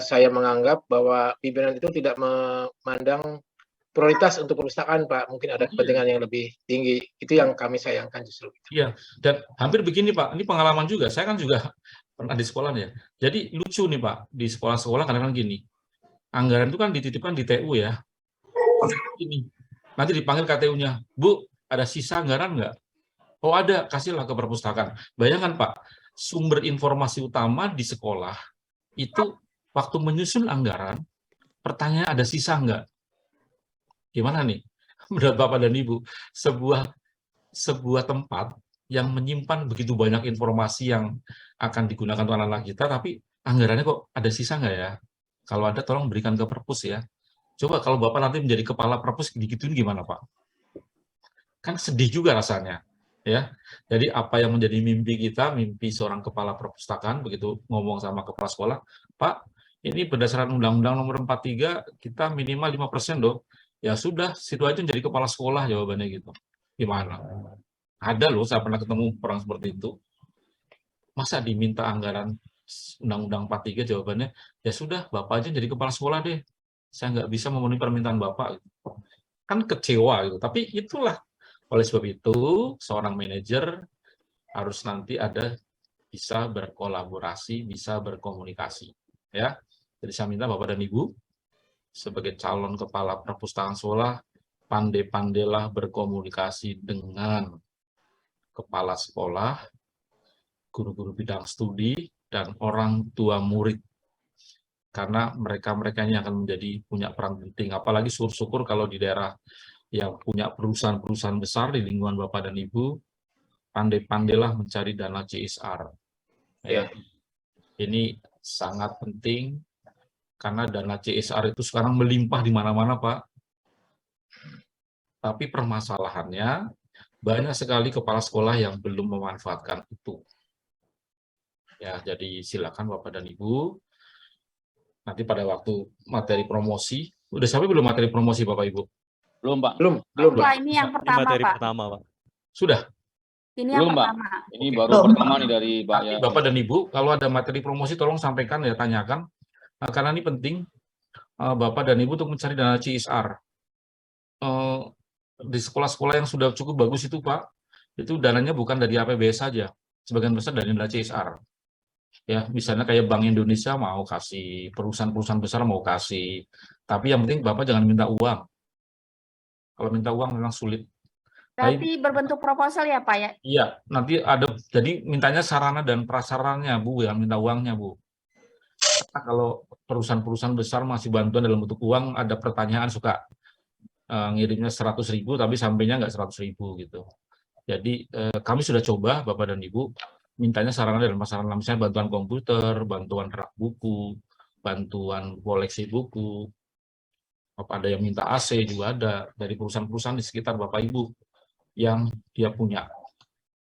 saya menganggap bahwa pimpinan itu tidak memandang prioritas untuk perpustakaan, Pak. Mungkin ada kepentingan yang lebih tinggi. Itu yang kami sayangkan justru. Iya, dan hampir begini, Pak. Ini pengalaman juga. Saya kan juga pernah di sekolah ya. Jadi lucu nih, Pak. Di sekolah-sekolah kadang-kadang gini. Anggaran itu kan dititipkan di TU ya. Ini nanti dipanggil KTU-nya, Bu, ada sisa anggaran nggak? Oh ada, kasihlah ke perpustakaan. Bayangkan Pak, sumber informasi utama di sekolah itu waktu menyusun anggaran, pertanyaan ada sisa nggak? Gimana nih? Menurut Bapak dan Ibu, sebuah tempat yang menyimpan begitu banyak informasi yang akan digunakan untuk anak-anak kita, tapi anggarannya kok ada sisa nggak ya? Kalau ada, tolong berikan ke perpus ya. Coba kalau Bapak nanti menjadi kepala perpus, digituin gimana, Pak? Kan sedih juga rasanya. Ya. Jadi apa yang menjadi mimpi kita, mimpi seorang kepala perpustakaan, begitu ngomong sama kepala sekolah, Pak, ini berdasarkan Undang-Undang Nomor 43, kita minimal 5% dong. Ya sudah, situ aja jadi kepala sekolah jawabannya gitu. Gimana? Ada loh, saya pernah ketemu orang seperti itu. Masa diminta anggaran Undang-Undang 43 jawabannya, ya sudah, Bapak aja jadi kepala sekolah deh. Saya nggak bisa memenuhi permintaan Bapak. Kan kecewa gitu. Tapi itulah, oleh sebab itu, seorang manajer harus nanti bisa berkolaborasi, bisa berkomunikasi. Ya. Jadi saya minta Bapak dan Ibu, sebagai calon kepala perpustakaan sekolah, pandai-pandailah berkomunikasi dengan kepala sekolah, guru-guru bidang studi, dan orang tua murid. Karena mereka-mereka ini akan punya peran penting. Apalagi syukur-syukur kalau di daerah yang punya perusahaan-perusahaan besar di lingkungan Bapak dan Ibu, pandai-pandailah mencari dana CSR. Ya. Ini sangat penting, karena dana CSR itu sekarang melimpah di mana-mana, Pak. Tapi permasalahannya, banyak sekali kepala sekolah yang belum memanfaatkan itu. Ya, jadi silakan Bapak dan Ibu, nanti pada waktu materi promosi, udah sampai belum materi promosi Bapak Ibu? Belum, Pak. Belum. Pak, ini yang Ini pertama, materi Pak. pertama, Pak. Sudah? Ini Belum, yang Pak. pertama. Ini baru Belum. pertama nih dari Pak Nanti ya. Bapak dan Ibu, kalau ada materi promosi tolong sampaikan ya, tanyakan. Karena ini penting, Bapak dan Ibu untuk mencari dana CSR. Di sekolah-sekolah yang sudah cukup bagus itu Pak, itu dananya bukan dari APBS saja, sebagian besar dari dana CSR. Ya, misalnya kayak Bank Indonesia mau kasih, perusahaan-perusahaan besar mau kasih, tapi yang penting Bapak jangan minta uang. Kalau minta uang memang sulit. Berarti berbentuk proposal ya, Pak ya? Iya, nanti ada, jadi mintanya sarana dan prasarannya, Bu, yang minta uangnya, Bu. Karena kalau perusahaan-perusahaan besar masih bantuan dalam bentuk uang, ada pertanyaan suka ngirimnya 100.000, tapi sampainya nggak 100.000 gitu. Jadi kami sudah coba, Bapak dan Ibu, mintanya sarana dan prasarana, misalnya bantuan komputer, bantuan rak buku, bantuan koleksi buku, ada yang minta AC juga ada dari perusahaan-perusahaan di sekitar Bapak Ibu yang dia punya,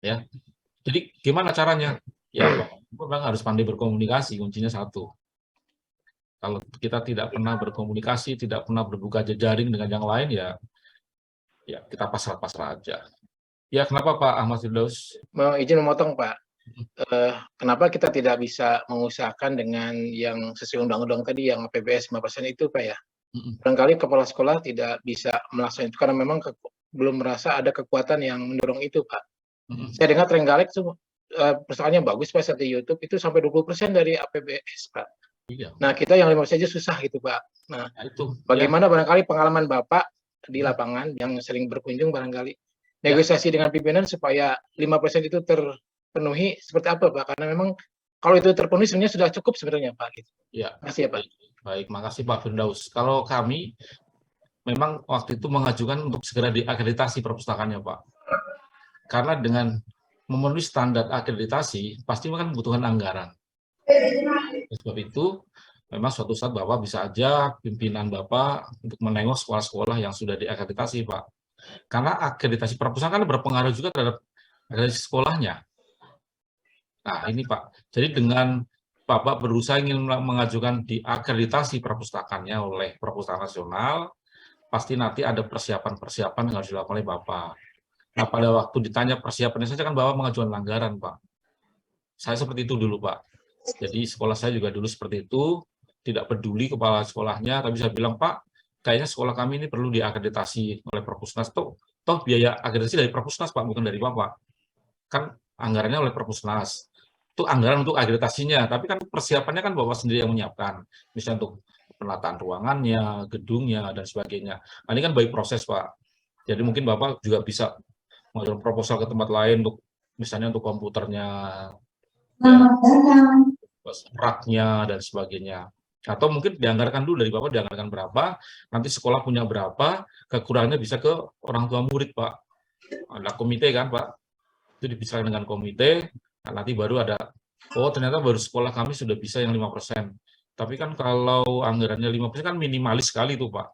ya. Jadi gimana caranya? Ya, Bapak harus pandai berkomunikasi, kuncinya satu. Kalau kita tidak pernah berkomunikasi, tidak pernah berbuka jejaring dengan yang lain, ya kita pasrah-pasrah aja. Ya, kenapa Pak Ahmad Firdaus? Mau izin memotong, Pak. Kenapa kita tidak bisa mengusahakan dengan yang sesuai undang-undang tadi, yang APBS 5% itu, Pak ya? Barangkali kepala sekolah tidak bisa melaksanakan itu, karena memang belum merasa ada kekuatan yang mendorong itu, Pak. Saya dengar Trenggalek itu persoalannya bagus, Pak, di YouTube itu sampai 20% dari APBS, Pak. Iya. Nah, kita yang 5% aja susah gitu, Pak. Nah, Nah, itu. Ya, bagaimana barangkali pengalaman Bapak di lapangan yang sering berkunjung barangkali negosiasi dengan pimpinan supaya 5% itu terpenuhi seperti apa, Pak? Karena memang kalau itu terpenuhi sebenarnya sudah cukup sebenarnya, Pak. Gitu. ya. Makasih ya, Pak. Baik, makasih Pak Firdaus. Kalau kami memang waktu itu mengajukan untuk segera diakreditasi perpustakaannya, Pak. Karena dengan memenuhi standar akreditasi, pasti kan membutuhkan anggaran. Sebab itu, memang suatu saat Bapak bisa ajak pimpinan Bapak untuk menengok sekolah-sekolah yang sudah diakreditasi, Pak. Karena akreditasi perpustakaan berpengaruh juga terhadap akreditasi sekolahnya. Nah, ini Pak. Jadi dengan Bapak berusaha ingin mengajukan diakreditasi perpustakaannya oleh Perpustakaan Nasional, pasti nanti ada persiapan-persiapan yang harus dilakukan oleh Bapak. Nah, pada waktu ditanya persiapannya saja kan Bapak mengajukan anggaran, Pak. Saya seperti itu dulu, Pak. Jadi sekolah saya juga dulu seperti itu, tidak peduli kepala sekolahnya, tapi saya bilang, Pak, kayaknya sekolah kami ini perlu diakreditasi oleh Perpusnas. Toh biaya akreditasi dari Perpusnas, Pak, bukan dari Bapak. Kan anggarannya oleh Perpusnas. Itu anggaran untuk akreditasinya, tapi kan persiapannya kan Bapak sendiri yang menyiapkan. Misalnya untuk penataan ruangannya, gedungnya, dan sebagainya. Nah, ini kan by proses, Pak. Jadi mungkin Bapak juga bisa mengajukan proposal ke tempat lain untuk misalnya untuk komputernya, raknya, dan sebagainya. Atau mungkin dianggarkan dulu dari Bapak, dianggarkan berapa, nanti sekolah punya berapa, kekurangannya bisa ke orang tua murid, Pak. Ada komite kan, Pak. Itu dibicarakan dengan komite, nah, nanti baru ada, oh ternyata baru sekolah kami sudah bisa yang 5%. Tapi kan kalau anggarannya 5% kan minimalis sekali tuh, Pak.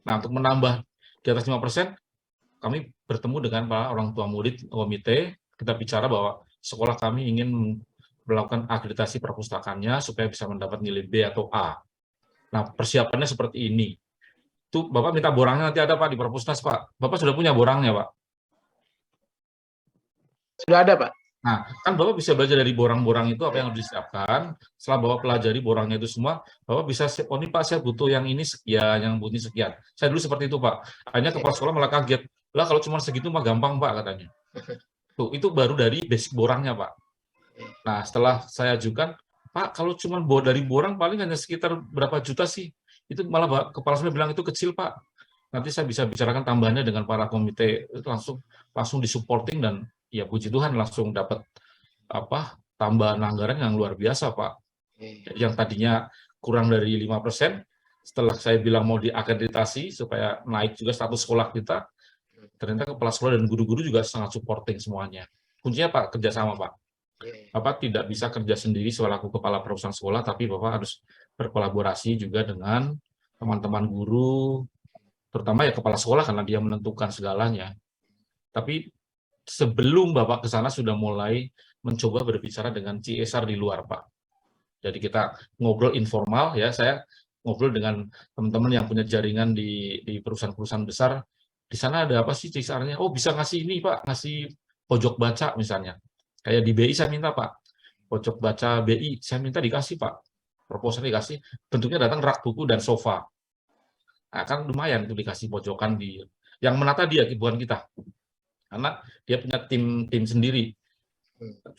Nah, untuk menambah di atas 5%, kami bertemu dengan Pak orang tua murid komite, kita bicara bahwa sekolah kami ingin melakukan akreditasi perpustakaannya supaya bisa mendapat nilai B atau A. Nah, persiapannya seperti ini. Tuh, Bapak minta borangnya nanti ada, Pak, di Perpusnas, Pak. Bapak sudah punya borangnya, Pak? Sudah ada, Pak. Nah, kan Bapak bisa belajar dari borang-borang itu apa yang harus disiapkan. Setelah Bapak pelajari borangnya itu semua, Bapak bisa, oh ini Pak, saya butuh yang ini sekian, yang butuh sekian. Saya dulu seperti itu, Pak. Hanya kepala sekolah malah kaget. Lah, kalau cuma segitu mah gampang, Pak, katanya. Tuh, itu baru dari basic borangnya, Pak. Nah, setelah saya ajukan, Pak, kalau cuma dari borang paling hanya sekitar berapa juta sih? Itu malah Pak, kepala sekolah bilang itu kecil, Pak. Nanti saya bisa bicarakan tambahannya dengan para komite, langsung disupporting dan ya puji Tuhan langsung dapat apa tambahan anggaran yang luar biasa, Pak. Yang tadinya kurang dari 5%, setelah saya bilang mau diakreditasi supaya naik juga status sekolah kita, ternyata kepala sekolah dan guru-guru juga sangat supporting semuanya. Kuncinya Pak, kerjasama, Pak. Bapak tidak bisa kerja sendiri selaku kepala perusahaan sekolah, tapi Bapak harus berkolaborasi juga dengan teman-teman guru, terutama ya kepala sekolah karena dia menentukan segalanya. Tapi sebelum Bapak ke sana sudah mulai mencoba berbicara dengan CSR di luar, Pak. Jadi kita ngobrol informal, ya saya ngobrol dengan teman-teman yang punya jaringan di perusahaan-perusahaan besar. Di sana ada apa sih CSR-nya? Oh bisa ngasih ini, Pak, ngasih pojok baca misalnya. Kayak di BI saya minta, Pak, pojok baca BI, saya minta dikasih, Pak. Proposal dikasih, bentuknya datang rak buku dan sofa. Nah, kan lumayan itu dikasih pojokan di yang menata dia, bukan kita. Karena dia punya tim sendiri.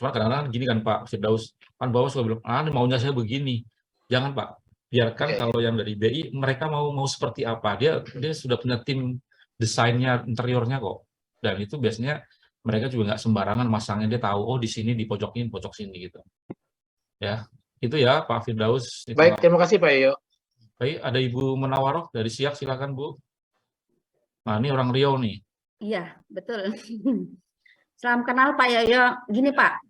Cuma kadang-kadang gini kan Pak Firdaus, kan Bapak suka bilang, ini maunya saya begini. Jangan Pak, biarkan kalau yang dari BI, mereka mau seperti apa. Dia sudah punya tim desainnya, interiornya kok. Dan itu biasanya mereka juga nggak sembarangan masangnya, dia tahu, oh di sini di pojok ini, pojok sini gitu. Ya, itu ya Pak Firdaus. Baik, terima kasih Pak Yoyo. Baik, ada Ibu Menawaroh dari Siak, silakan Bu. Nah, ini orang Riau nih. Iya, betul. Salam kenal Pak Yoyo. Gini Pak,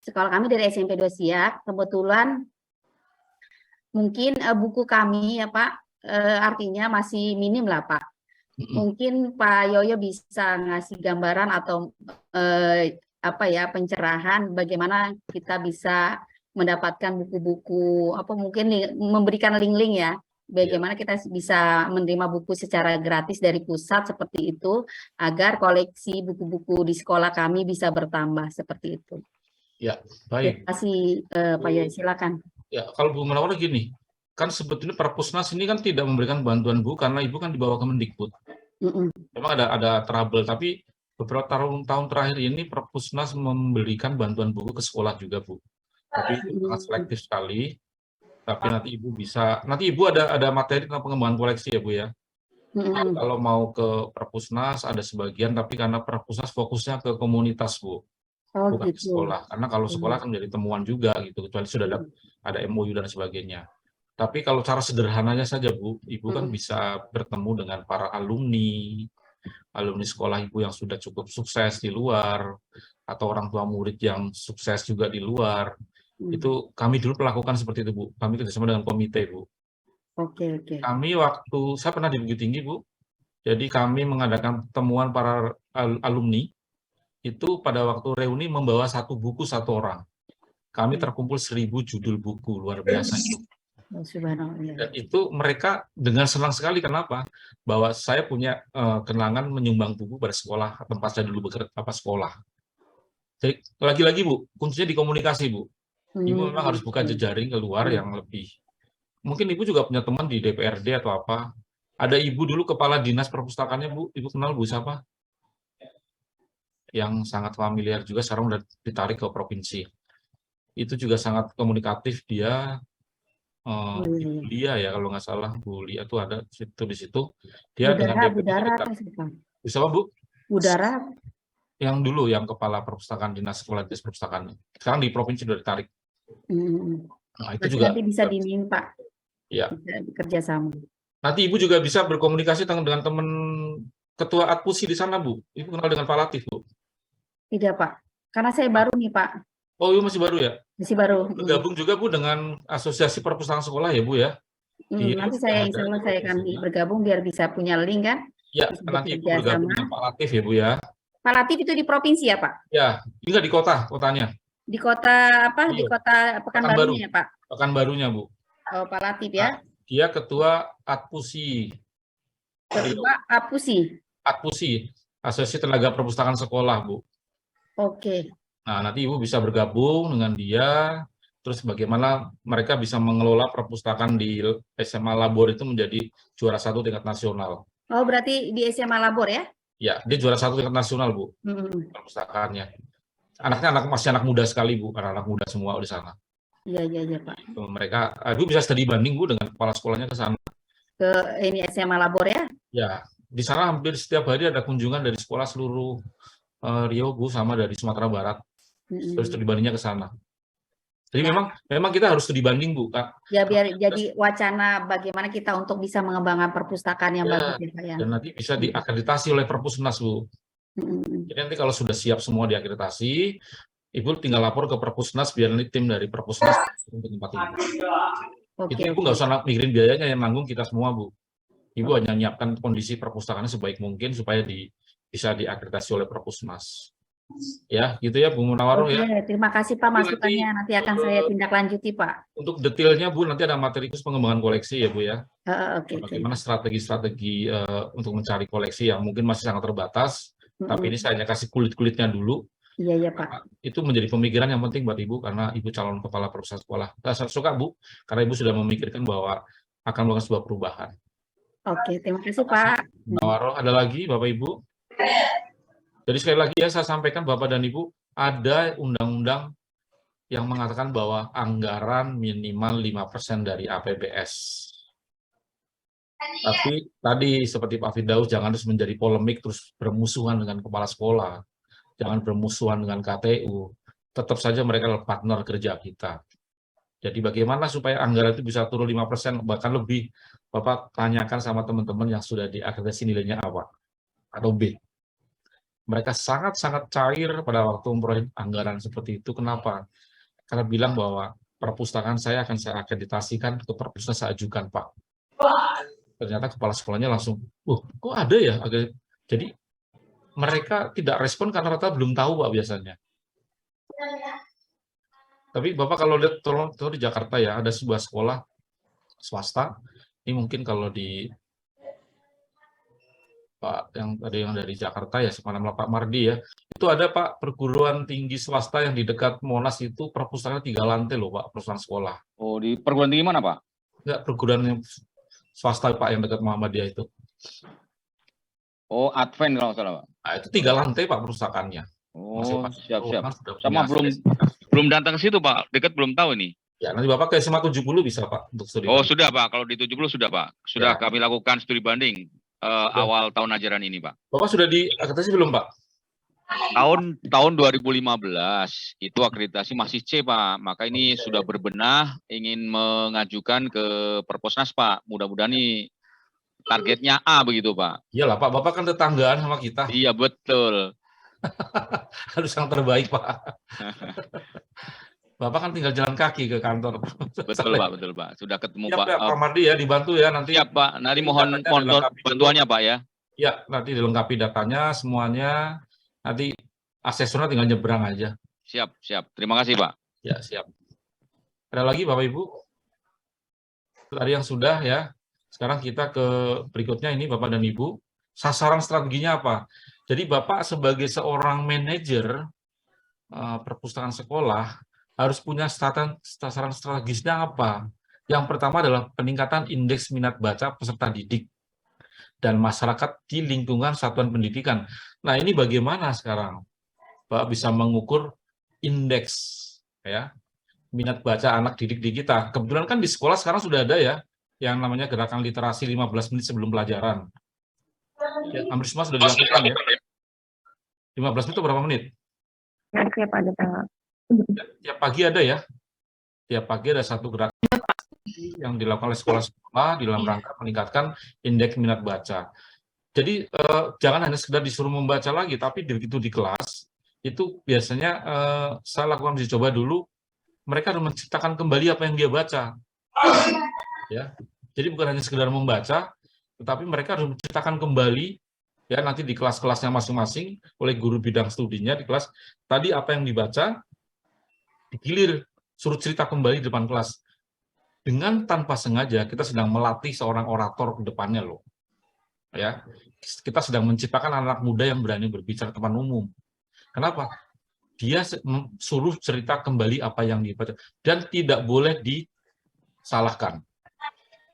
sekolah kami dari SMP 2 Siak, kebetulan mungkin buku kami ya Pak, artinya masih minim lah Pak. Mungkin Pak Yoyo bisa ngasih gambaran atau pencerahan bagaimana kita bisa mendapatkan buku-buku, mungkin memberikan link-link ya, bagaimana kita bisa menerima buku secara gratis dari pusat seperti itu, agar koleksi buku-buku di sekolah kami bisa bertambah seperti itu. Ya, baik. Terima kasih Pak Yoyo, silakan. Ya, kalau Bu Menawaroh gini, kan sebetulnya Perpusnas ini kan tidak memberikan bantuan Bu karena Ibu kan dibawa ke Mendikbud. Memang ada trouble, tapi beberapa tahun terakhir ini Perpusnas memberikan bantuan buku ke sekolah juga Bu. Tapi sangat selektif sekali. Tapi nanti Ibu ada materi tentang pengembangan koleksi ya Bu ya. Kalau mau ke Perpusnas ada sebagian, tapi karena Perpusnas fokusnya ke komunitas Bu, Oh bukan ke gitu. sekolah. Karena kalau sekolah kan menjadi temuan juga gitu, kecuali sudah ada MOU dan sebagainya. Tapi kalau cara sederhananya saja Bu, Ibu kan bisa bertemu dengan para alumni sekolah Ibu yang sudah cukup sukses di luar, atau orang tua murid yang sukses juga di luar. Itu kami dulu melakukan seperti itu Bu. Kami kerjasama dengan komite Bu. Oke. Saya pernah di Bukit Tinggi Bu. Jadi kami mengadakan pertemuan para alumni. Itu pada waktu reuni membawa satu buku satu orang. Kami terkumpul 1000 judul buku, luar biasa itu. Dan itu mereka dengan senang sekali. Kenapa? Bahwa saya punya kenangan menyumbang buku pada sekolah tempat saya dulu bekerja sekolah. Jadi lagi-lagi Bu, kuncinya di komunikasi Bu. Ibu memang harus buka jejaring keluar yang lebih. Mungkin Ibu juga punya teman di DPRD atau apa. Ada Ibu dulu kepala dinas perpustakaannya Bu. Ibu kenal Bu siapa? Yang sangat familiar juga, sekarang udah ditarik ke provinsi. Itu juga sangat komunikatif dia. Ibu Lia ya kalau nggak salah, Bu Lia itu ada di situ. Dia Budara apa sih Pak? Bisa Bu? Budara. Yang dulu yang kepala perpustakaan dinas perpustakaan. Sekarang di provinsi sudah ditarik. Nah, itu juga nanti bisa diminta. Ya. Bisa kerjasama. Nanti Ibu juga bisa berkomunikasi dengan teman ketua Atpusi di sana Bu. Ibu kenal dengan Pak Latif Bu? Tidak Pak, karena saya baru nih Pak. Oh, Ibu masih baru ya? Masih baru. Bergabung juga Bu dengan Asosiasi Perpustakaan Sekolah ya Bu ya? Nanti saya insya Allah saya akan bergabung biar bisa punya link kan? Ya, nanti Ibu bergabung dengan Pak Latif ya Bu ya? Pak Latif itu di provinsi ya Pak? Ya, enggak di kotanya. Di kota apa? Di kota Pekanbarunya ya Pak? Pekanbarunya Bu. Oh Pak Latif ya? Dia ketua Atpusi. Ketua Atpusi. Atpusi, Asosiasi Tenaga Perpustakaan Sekolah Bu. Oke. Nah, nanti Ibu bisa bergabung dengan dia, terus bagaimana mereka bisa mengelola perpustakaan di SMA Labor itu menjadi juara 1 tingkat nasional. Oh, berarti di SMA Labor ya? Ya, dia juara 1 tingkat nasional, Bu, perpustakaannya. Anaknya masih anak muda sekali, Bu, anak muda semua di sana. Iya, Pak. Mereka, Ibu bisa studi banding, Bu, dengan kepala sekolahnya ke sana. Ke ini SMA Labor ya? Ya, di sana hampir setiap hari ada kunjungan dari sekolah seluruh Riau, Bu, sama dari Sumatera Barat. Terus studi bandingnya ke sana. Jadi memang kita harus studi banding, Bu, Kak. Ya, biar jadi wacana bagaimana kita untuk bisa mengembangkan perpustakaan yang bagus ya, Pak ya. Dan nanti bisa diakreditasi oleh Perpusnas, Bu. Jadi nanti kalau sudah siap semua diakreditasi, Ibu tinggal lapor ke Perpusnas biar nanti tim dari Perpusnas untuk tempat Ibu. Itu Ibu nggak usah mikirin biayanya, yang nanggung kita semua, Bu. Ibu hanya menyiapkan kondisi perpustakaannya sebaik mungkin supaya bisa diakreditasi oleh Perpusnas. Ya, gitu ya Bu Munawaroh ya. Terima kasih Pak masukannya. Nanti akan saya tindak lanjuti Pak. Untuk detailnya Bu, nanti ada materi khusus pengembangan koleksi ya Bu ya. Oke. Bagaimana strategi-strategi untuk mencari koleksi yang mungkin masih sangat terbatas. Tapi ini saya hanya kasih kulit-kulitnya dulu. Iya Pak. Itu menjadi pemikiran yang penting buat Ibu karena Ibu calon kepala perpustakaan sekolah. Saya suka Bu, karena Ibu sudah memikirkan bahwa akan melakukan sebuah perubahan. Oke, terima kasih Pak. Munawaroh, ada lagi Bapak Ibu? Jadi sekali lagi ya saya sampaikan Bapak dan Ibu, ada undang-undang yang mengatakan bahwa anggaran minimal 5% dari APBS. Tapi tadi seperti Pak Firdaus, jangan terus menjadi polemik, terus bermusuhan dengan kepala sekolah. Jangan bermusuhan dengan KTU. Tetap saja mereka adalah partner kerja kita. Jadi bagaimana supaya anggaran itu bisa turun 5%, bahkan lebih, Bapak tanyakan sama teman-teman yang sudah diakreditasi nilainya A atau B. Mereka sangat-sangat cair pada waktu memperoleh anggaran seperti itu. Kenapa? Karena bilang bahwa perpustakaan saya akan saya akreditasikan ke Perpusnas, saya ajukan, Pak. Ternyata kepala sekolahnya langsung, kok ada ya? Jadi mereka tidak respon karena rata belum tahu, Pak, biasanya. Tapi Bapak kalau lihat, tolong di Jakarta ya, ada sebuah sekolah swasta, ini mungkin kalau di Pak yang dari Jakarta ya, semana Pak Mardi ya, itu ada Pak perguruan tinggi swasta yang di dekat Monas itu perpustakaannya 3 lantai loh Pak, perusahaan sekolah. Oh, di perguruan tinggi mana Pak? Enggak, perguruan yang swasta Pak yang dekat Muhammadiyah itu. Oh, Advent kalau salah Pak. Nah, itu 3 lantai Pak perpustakaannya. Oh, siap. Kan Sama belum datang ke situ Pak, dekat belum tahu nih. Ya, nanti Bapak ke SMA 70 bisa Pak untuk studi Oh, banding. sudah Pak. Kalau di 70 sudah Pak. Sudah Ya. kami lakukan studi banding awal tahun ajaran ini Pak. Bapak sudah diakreditasi belum Pak? Tahun 2015 itu akreditasi masih C Pak. Maka ini sudah berbenah ingin mengajukan ke Perposnas Pak. Mudah-mudahan ini targetnya A begitu Pak. Iyalah Pak, Bapak kan tetanggaan sama kita. Iya betul. Harus yang terbaik Pak. Bapak kan tinggal jalan kaki ke kantor. Betul Pak. Sudah ketemu Siap, Pak. ya, Pak Mardi ya, dibantu ya nanti. Siap Pak. Nanti mohon Datanya dilengkapi dulu. bantuannya Pak ya. Ya, nanti dilengkapi datanya semuanya. Nanti asesornya tinggal nyebrang aja. Siap. Terima kasih Pak. Ya, siap. Ada lagi Bapak Ibu? Tadi yang sudah ya. Sekarang kita ke berikutnya ini Bapak dan Ibu. Sasaran strateginya apa? Jadi Bapak sebagai seorang manajer perpustakaan sekolah harus punya sasaran strategisnya apa? Yang pertama adalah peningkatan indeks minat baca peserta didik dan masyarakat di lingkungan satuan pendidikan. Nah, ini bagaimana sekarang Pak bisa mengukur indeks ya minat baca anak didik di kita? Kebetulan kan di sekolah sekarang sudah ada ya yang namanya gerakan literasi 15 menit sebelum pelajaran. Ya, hampir semua sudah dilakukan ya. 15 menit itu berapa menit? Tiap pagi ada ya. Tiap pagi ada satu gerakan yang dilakukan oleh sekolah-sekolah di dalam rangka meningkatkan indeks minat baca. Jadi jangan hanya sekedar disuruh membaca lagi, tapi begitu di kelas itu biasanya saya lakukan uji coba dulu. Mereka harus menciptakan kembali apa yang dia baca. Ya, jadi bukan hanya sekedar membaca, tetapi mereka harus menciptakan kembali ya nanti di kelas-kelasnya masing-masing oleh guru bidang studinya di kelas. Tadi apa yang dibaca digilir, suruh cerita kembali di depan kelas. Dengan tanpa sengaja kita sedang melatih seorang orator ke depannya loh. Ya, kita sedang menciptakan anak muda yang berani berbicara di depan umum. Kenapa? Dia suruh cerita kembali apa yang dibaca dan tidak boleh disalahkan.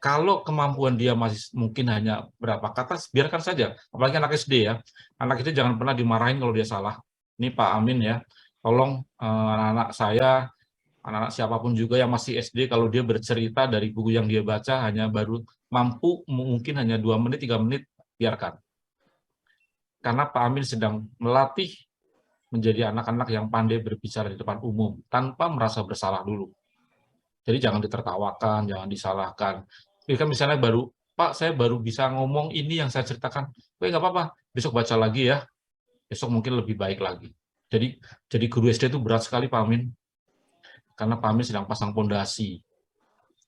Kalau kemampuan dia masih mungkin hanya berapa kata, biarkan saja. Apalagi anak SD ya. Anak itu jangan pernah dimarahin kalau dia salah. Ini Pak Amin ya, tolong anak-anak saya, anak-anak siapapun juga yang masih SD, kalau dia bercerita dari buku yang dia baca hanya baru mampu mungkin hanya 2 menit, 3 menit, biarkan. Karena Pak Amin sedang melatih menjadi anak-anak yang pandai berbicara di depan umum tanpa merasa bersalah dulu. Jadi jangan ditertawakan, jangan disalahkan. Kan misalnya Pak saya baru bisa ngomong ini yang saya ceritakan. Nggak apa-apa, besok baca lagi ya. Besok mungkin lebih baik lagi. Jadi guru SD itu berat sekali Pak Amin. Karena Pak Amin sedang pasang pondasi.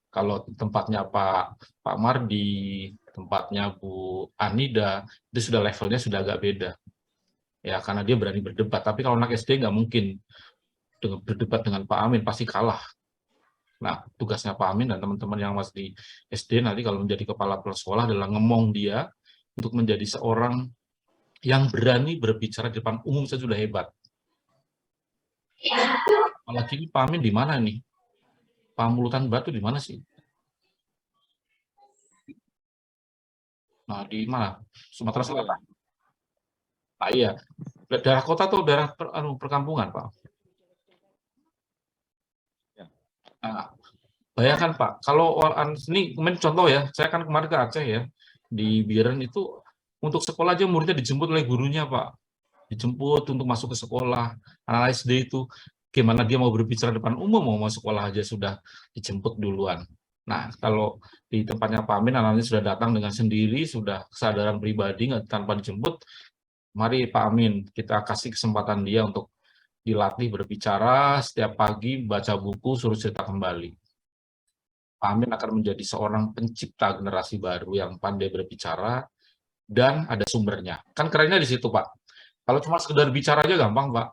Kalau tempatnya Pak Mardi, tempatnya Bu Anida, itu sudah levelnya sudah agak beda. Ya, karena dia berani berdebat. Tapi kalau anak SD nggak mungkin berdebat dengan Pak Amin, pasti kalah. Nah, tugasnya Pak Amin dan teman-teman yang masih di SD nanti kalau menjadi kepala sekolah adalah ngemong dia untuk menjadi seorang yang berani berbicara di depan umum saja sudah hebat. Apalagi ini Pak Amin di mana nih? Pamulutan Batu di mana sih? Nah, di mana? Sumatera Selatan. Nah, iya. Daerah kota atau daerah perkampungan, Pak? Nah, bayangkan Pak, kalau ini contoh ya, saya kan kemarin ke Aceh ya, di Biren itu untuk sekolah aja muridnya dijemput oleh gurunya Pak, dijemput untuk masuk ke sekolah. Anak SD itu gimana dia mau berbicara depan umum, mau sekolah aja sudah dijemput duluan. Nah, kalau di tempatnya Pak Amin, anak-anaknya sudah datang dengan sendiri, sudah kesadaran pribadi tanpa dijemput. Mari Pak Amin, kita kasih kesempatan dia untuk dilatih berbicara setiap pagi, baca buku, suruh cerita kembali. Pak Amin akan menjadi seorang pencipta generasi baru yang pandai berbicara dan ada sumbernya. Kan kerennya di situ, Pak. Kalau cuma sekedar bicara aja gampang, Pak.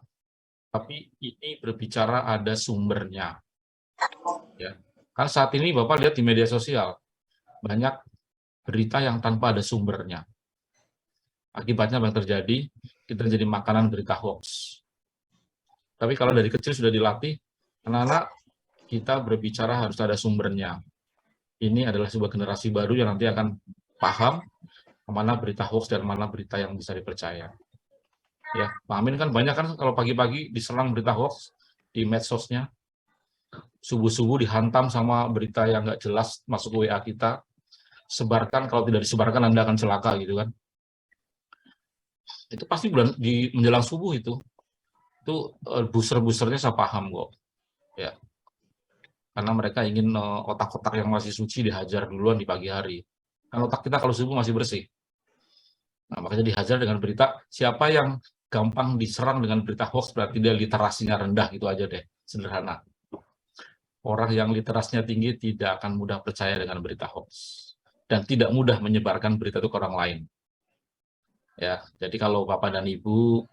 Tapi ini berbicara ada sumbernya. Ya. Kan saat ini Bapak lihat di media sosial, banyak berita yang tanpa ada sumbernya. Akibatnya apa yang terjadi? Kita jadi makanan berita hoax. Tapi kalau dari kecil sudah dilatih, anak-anak kita berbicara harus ada sumbernya. Ini adalah sebuah generasi baru yang nanti akan paham mana berita hoax dan mana berita yang bisa dipercaya. Ya, Pak Amin kan banyak kan kalau pagi-pagi diserang berita hoax di medsosnya. subuh-subuh dihantam sama berita yang nggak jelas masuk ke WA kita, sebarkan, kalau tidak disebarkan Anda akan celaka gitu kan. Itu pasti di menjelang subuh itu booster-boosternya saya paham kok. Ya. Karena mereka ingin otak-otak yang masih suci dihajar duluan di pagi hari. Kan otak kita kalau subuh masih bersih. Nah, makanya dihajar dengan berita, siapa yang gampang diserang dengan berita hoax berarti dia literasinya rendah, gitu aja deh, sederhana. Orang yang literasinya tinggi tidak akan mudah percaya dengan berita hoax dan tidak mudah menyebarkan berita itu ke orang lain. Ya, jadi kalau Bapak dan Ibu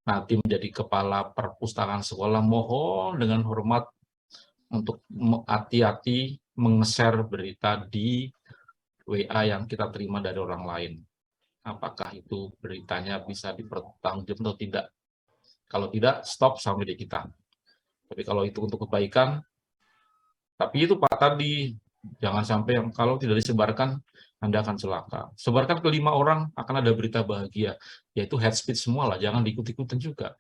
nanti menjadi kepala perpustakaan sekolah, mohon dengan hormat untuk hati-hati meng-share berita di WA yang kita terima dari orang lain. Apakah itu beritanya bisa dipertanggungjawabkan atau tidak? Kalau tidak, stop sampai di kita. Tapi kalau itu untuk kebaikan, tapi itu Pak tadi, jangan sampai yang kalau tidak disebarkan, Anda akan celaka. Sebarkan ke 5 orang, akan ada berita bahagia. Yaitu head speech semua lah, jangan diikut-ikutan juga.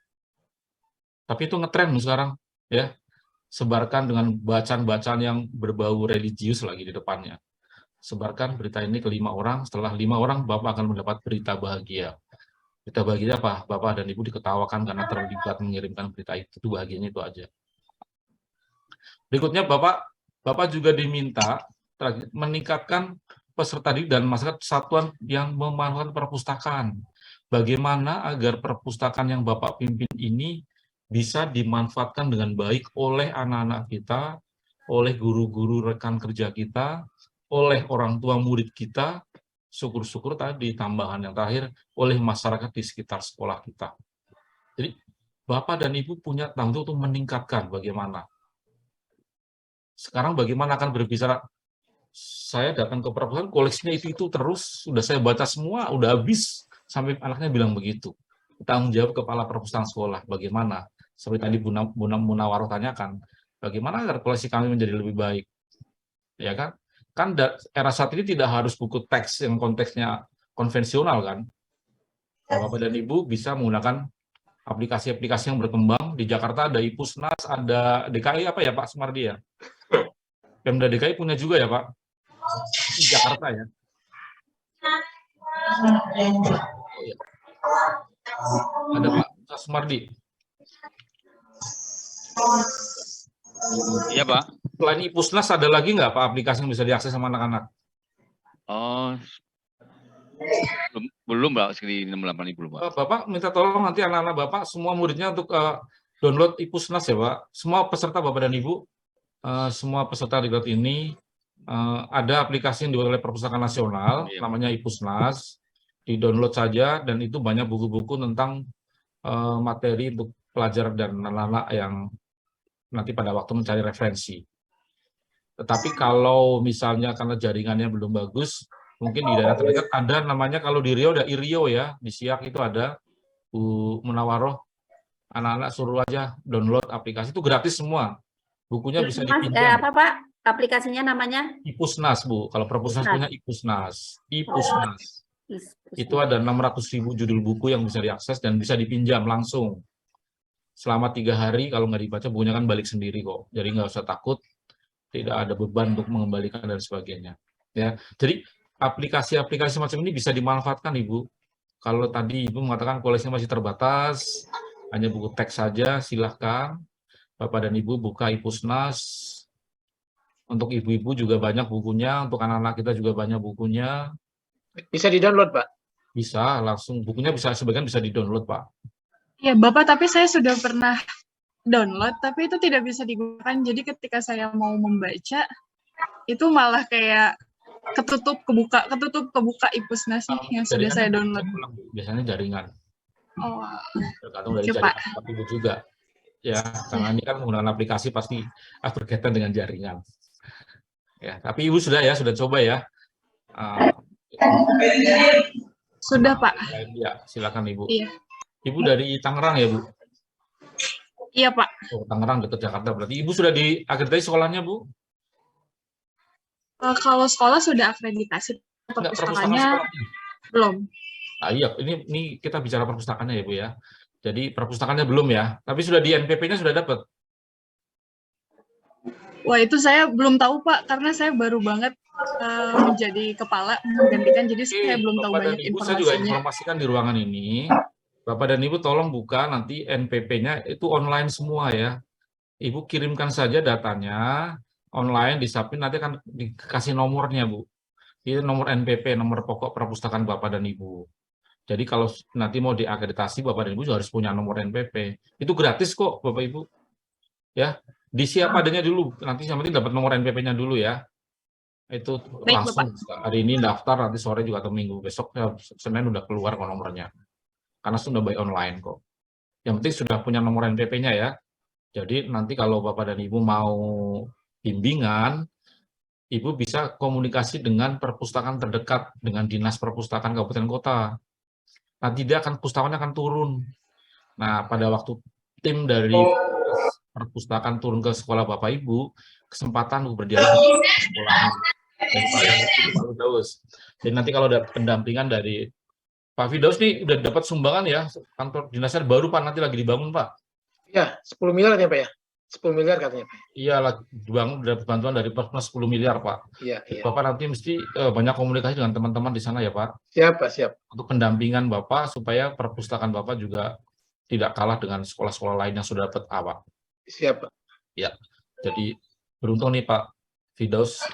Tapi itu ngetren sekarang. Ya, sebarkan dengan bacaan-bacaan yang berbau religius lagi di depannya. Sebarkan berita ini ke 5 orang, setelah 5 orang, Bapak akan mendapat berita bahagia. Berita bahagia apa? Bapak dan Ibu diketawakan karena terlibat mengirimkan berita itu bahagianya itu aja. Berikutnya Bapak juga diminta meningkatkan peserta didik dan masyarakat kesatuan yang memanfaatkan perpustakaan. Bagaimana agar perpustakaan yang Bapak pimpin ini bisa dimanfaatkan dengan baik oleh anak-anak kita, oleh guru-guru rekan kerja kita, oleh orang tua murid kita, syukur-syukur tadi tambahan yang terakhir, oleh masyarakat di sekitar sekolah kita. Jadi Bapak dan Ibu punya tanggung jawab untuk meningkatkan bagaimana. Sekarang bagaimana akan berbicara, saya datang ke perpustakaan, koleksinya itu terus, sudah saya baca semua, udah habis, sampai anaknya bilang begitu. Tanggung jawab kepala perpustakaan sekolah, bagaimana? Seperti tadi Bu Munawaroh tanyakan, bagaimana agar koleksi kami menjadi lebih baik? Ya kan? Kan era saat ini tidak harus buku teks yang konteksnya konvensional kan? Bapak dan Ibu bisa menggunakan aplikasi-aplikasi yang berkembang. Di Jakarta ada IPUSNAS, ada DKI apa ya Pak Sumardi ya? Pemda DKI punya juga ya Pak? Di Jakarta ya? Oh, ya. Ada Pak Sumardi? Iya Pak. Selain IPUSNAS ada lagi nggak Pak aplikasi yang bisa diakses sama anak-anak? Oh, belum Pak, sekitar 68 belum Pak. Bapak minta tolong nanti anak-anak Bapak, semua muridnya untuk download IPUSNAS ya Pak. Semua peserta Bapak dan Ibu, semua peserta diklat ini ada aplikasi yang dibuat oleh Perpustakaan Nasional, namanya IPUSNAS. Di-download saja, dan itu banyak buku-buku tentang materi untuk pelajar dan anak-anak yang nanti pada waktu mencari referensi. Tetapi kalau misalnya karena jaringannya belum bagus, mungkin di daerah terdekat ada namanya, kalau di Riau ada IRIO ya, di Siak itu ada, Bu Munawaroh, anak-anak suruh aja download aplikasi, itu gratis semua. Bukunya bisa dipinjam. Apa Pak? Aplikasinya namanya? IPUSNAS Bu, kalau perpustakaan punya IPUSNAS. IPUSNAS. Itu ada 600.000 judul buku yang bisa diakses dan bisa dipinjam langsung. Selama 3 hari, kalau nggak dibaca, bukunya kan balik sendiri kok. Jadi nggak usah takut, tidak ada beban untuk mengembalikan dan sebagainya. Ya, jadi aplikasi-aplikasi semacam ini bisa dimanfaatkan Ibu. Kalau tadi Ibu mengatakan koleksinya masih terbatas, hanya buku teks saja, silahkan Bapak dan Ibu buka IPUSNAS. Untuk ibu-ibu juga banyak bukunya, untuk anak-anak kita juga banyak bukunya. Bisa di-download, Pak? Bisa, langsung. Bukunya bisa sebagian bisa di-download, Pak. Ya, Bapak, tapi saya sudah pernah download, tapi itu tidak bisa digunakan. Jadi ketika saya mau membaca, itu malah kayak ketutup kebuka IPUSNAS yang sudah saya download. Biasanya jaringan. Oh, tergantung dari jaringan Ibu juga. Ya, karena ini kan menggunakan aplikasi pasti berkaitan dengan jaringan. Ya, tapi Ibu sudah coba ya. Sudah, Pak. Ya, silakan Ibu. Iya. Ibu dari Tangerang ya, Bu? Iya, Pak. Oh, Tangerang dekat Jakarta. Berarti Ibu sudah diakreditasi sekolahnya, Bu? Kalau sekolah sudah akreditasi, perpustakaannya belum. Nah, iya, ini kita bicara perpustakaannya ya, Bu ya. Jadi perpustakaannya belum ya, tapi sudah di NPP-nya sudah dapat. Wah, itu saya belum tahu Pak, karena saya baru banget menjadi kepala menggantikan, jadi saya belum tahu Bapak dan banyak Ibu, saya juga informasinya. informasikan di ruangan ini, Bapak dan Ibu tolong buka nanti NPP-nya itu online semua ya. Ibu kirimkan saja datanya online, disapin, nanti akan dikasih nomornya Bu. Itu nomor NPP, nomor pokok perpustakaan Bapak dan Ibu. Jadi kalau nanti mau diakreditasi, Bapak dan Ibu juga harus punya nomor NPP. Itu gratis kok, Bapak Ibu. Ya, diisi apa adanya dulu. Nanti yang penting dapat nomor NPP-nya dulu ya. Itu Baik, langsung hari ini daftar, nanti sore juga atau minggu besok Senin udah keluar kok nomornya. Karena sudah by online kok. Yang penting sudah punya nomor NPP-nya ya. Jadi nanti kalau Bapak dan Ibu mau bimbingan, Ibu bisa komunikasi dengan perpustakaan terdekat, dengan Dinas Perpustakaan Kabupaten Kota. Nanti dia pustakaannya akan turun. Nah, pada waktu tim dari perpustakaan turun ke sekolah Bapak Ibu, kesempatan untuk berdialog dengan sekolahnya. Dan Pak Firdaus. Jadi nanti kalau ada pendampingan dari Pak Firdaus nih udah dapat sumbangan ya, kantor dinasnya baru Pak, nanti lagi dibangun Pak. Ya, 10 miliar katanya Pak ya? 10 miliar katanya Pak. Iya, lagi dibangun, dapat bantuan dari Perpres 10 miliar Pak. Iya, iya. Bapak nanti mesti banyak komunikasi dengan teman-teman di sana ya Pak. Siap Pak, siap. Untuk pendampingan Bapak supaya perpustakaan Bapak juga tidak kalah dengan sekolah-sekolah lain yang sudah dapat A Pak. Siap Pak. Ya, jadi beruntung nih Pak Firdaus,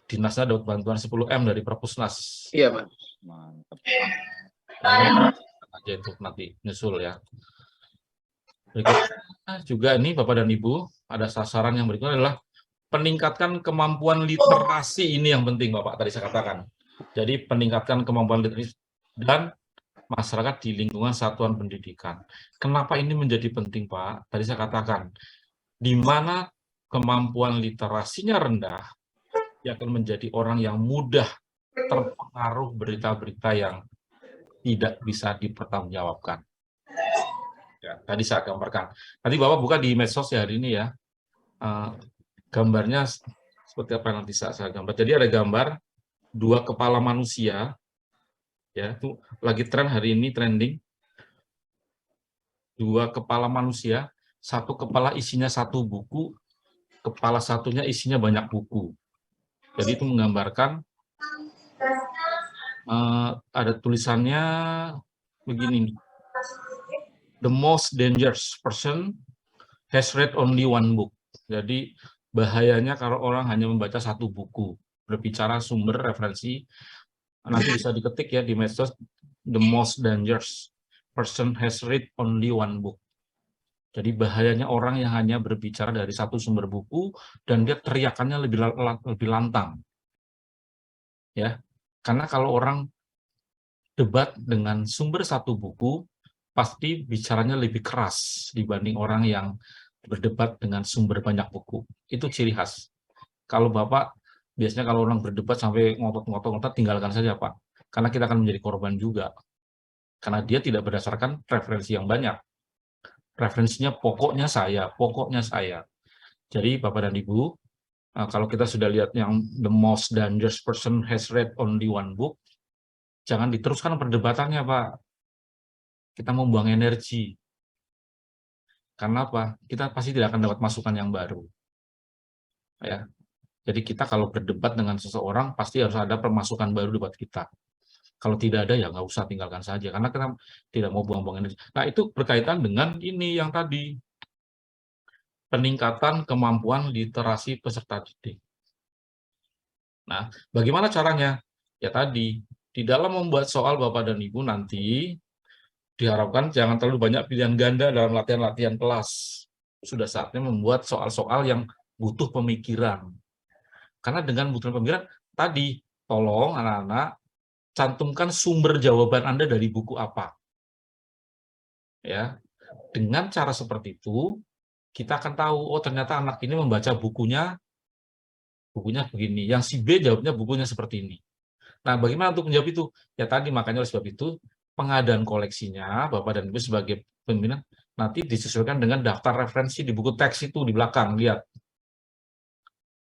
dinasnya dapat bantuan 10M dari Perpusnas. Iya Pak. Mantap. Aja itu nanti nyusul ya. Berikutnya juga ini Bapak dan Ibu, ada sasaran yang berikutnya adalah peningkatkan kemampuan literasi, ini yang penting Bapak tadi saya katakan. Jadi peningkatkan kemampuan literasi dan masyarakat di lingkungan satuan pendidikan. Kenapa ini menjadi penting Pak? Tadi saya katakan, di mana kemampuan literasinya rendah, dia akan menjadi orang yang mudah terpengaruh berita-berita yang tidak bisa dipertanggungjawabkan. Ya, tadi saya gambarkan. Nanti Bapak buka di medsos ya hari ini ya. Gambarnya seperti apa yang nanti saya gambar. Jadi ada gambar 2 kepala manusia. Ya, itu lagi tren hari ini, trending. 2 kepala manusia, 1 kepala isinya 1 buku, kepala satunya isinya banyak buku. Jadi itu menggambarkan ada tulisannya begini. The most dangerous person has read only one book. Jadi bahayanya kalau orang hanya membaca 1 buku. Berbicara sumber referensi, nanti bisa diketik ya di medsos, the most dangerous person has read only one book. Jadi bahayanya orang yang hanya berbicara dari 1 sumber buku dan dia teriakannya lebih lantang. Ya. Karena kalau orang debat dengan sumber 1 buku, pasti bicaranya lebih keras dibanding orang yang berdebat dengan sumber banyak buku. Itu ciri khas. Kalau Bapak, biasanya kalau orang berdebat sampai ngotot-ngotot, tinggalkan saja Pak. Karena kita akan menjadi korban juga. Karena dia tidak berdasarkan referensi yang banyak. Referensinya pokoknya saya, pokoknya saya. Jadi Bapak dan Ibu, kalau kita sudah lihat yang the most dangerous person has read only one book, jangan diteruskan perdebatannya Pak. Kita membuang energi. Karena apa? Kita pasti tidak akan dapat masukan yang baru. Ya. Jadi kita kalau berdebat dengan seseorang, pasti harus ada pemasukan baru buat kita. Kalau tidak ada, ya nggak usah, tinggalkan saja. Karena kita tidak mau buang-buang energi. Nah, itu berkaitan dengan ini yang tadi. Peningkatan kemampuan literasi peserta didik. Nah, bagaimana caranya? Ya tadi, di dalam membuat soal Bapak dan Ibu nanti, diharapkan jangan terlalu banyak pilihan ganda dalam latihan-latihan kelas. Sudah saatnya membuat soal-soal yang butuh pemikiran. Karena dengan butuh pemikiran, tadi tolong anak-anak cantumkan sumber jawaban Anda dari buku apa. Ya, dengan cara seperti itu, kita akan tahu, oh ternyata anak ini membaca bukunya begini. Yang si B jawabnya bukunya seperti ini. Nah, bagaimana untuk menjawab itu? Ya tadi, makanya oleh sebab itu, pengadaan koleksinya, Bapak dan Ibu sebagai pembina, nanti disesuaikan dengan daftar referensi di buku teks itu di belakang, lihat.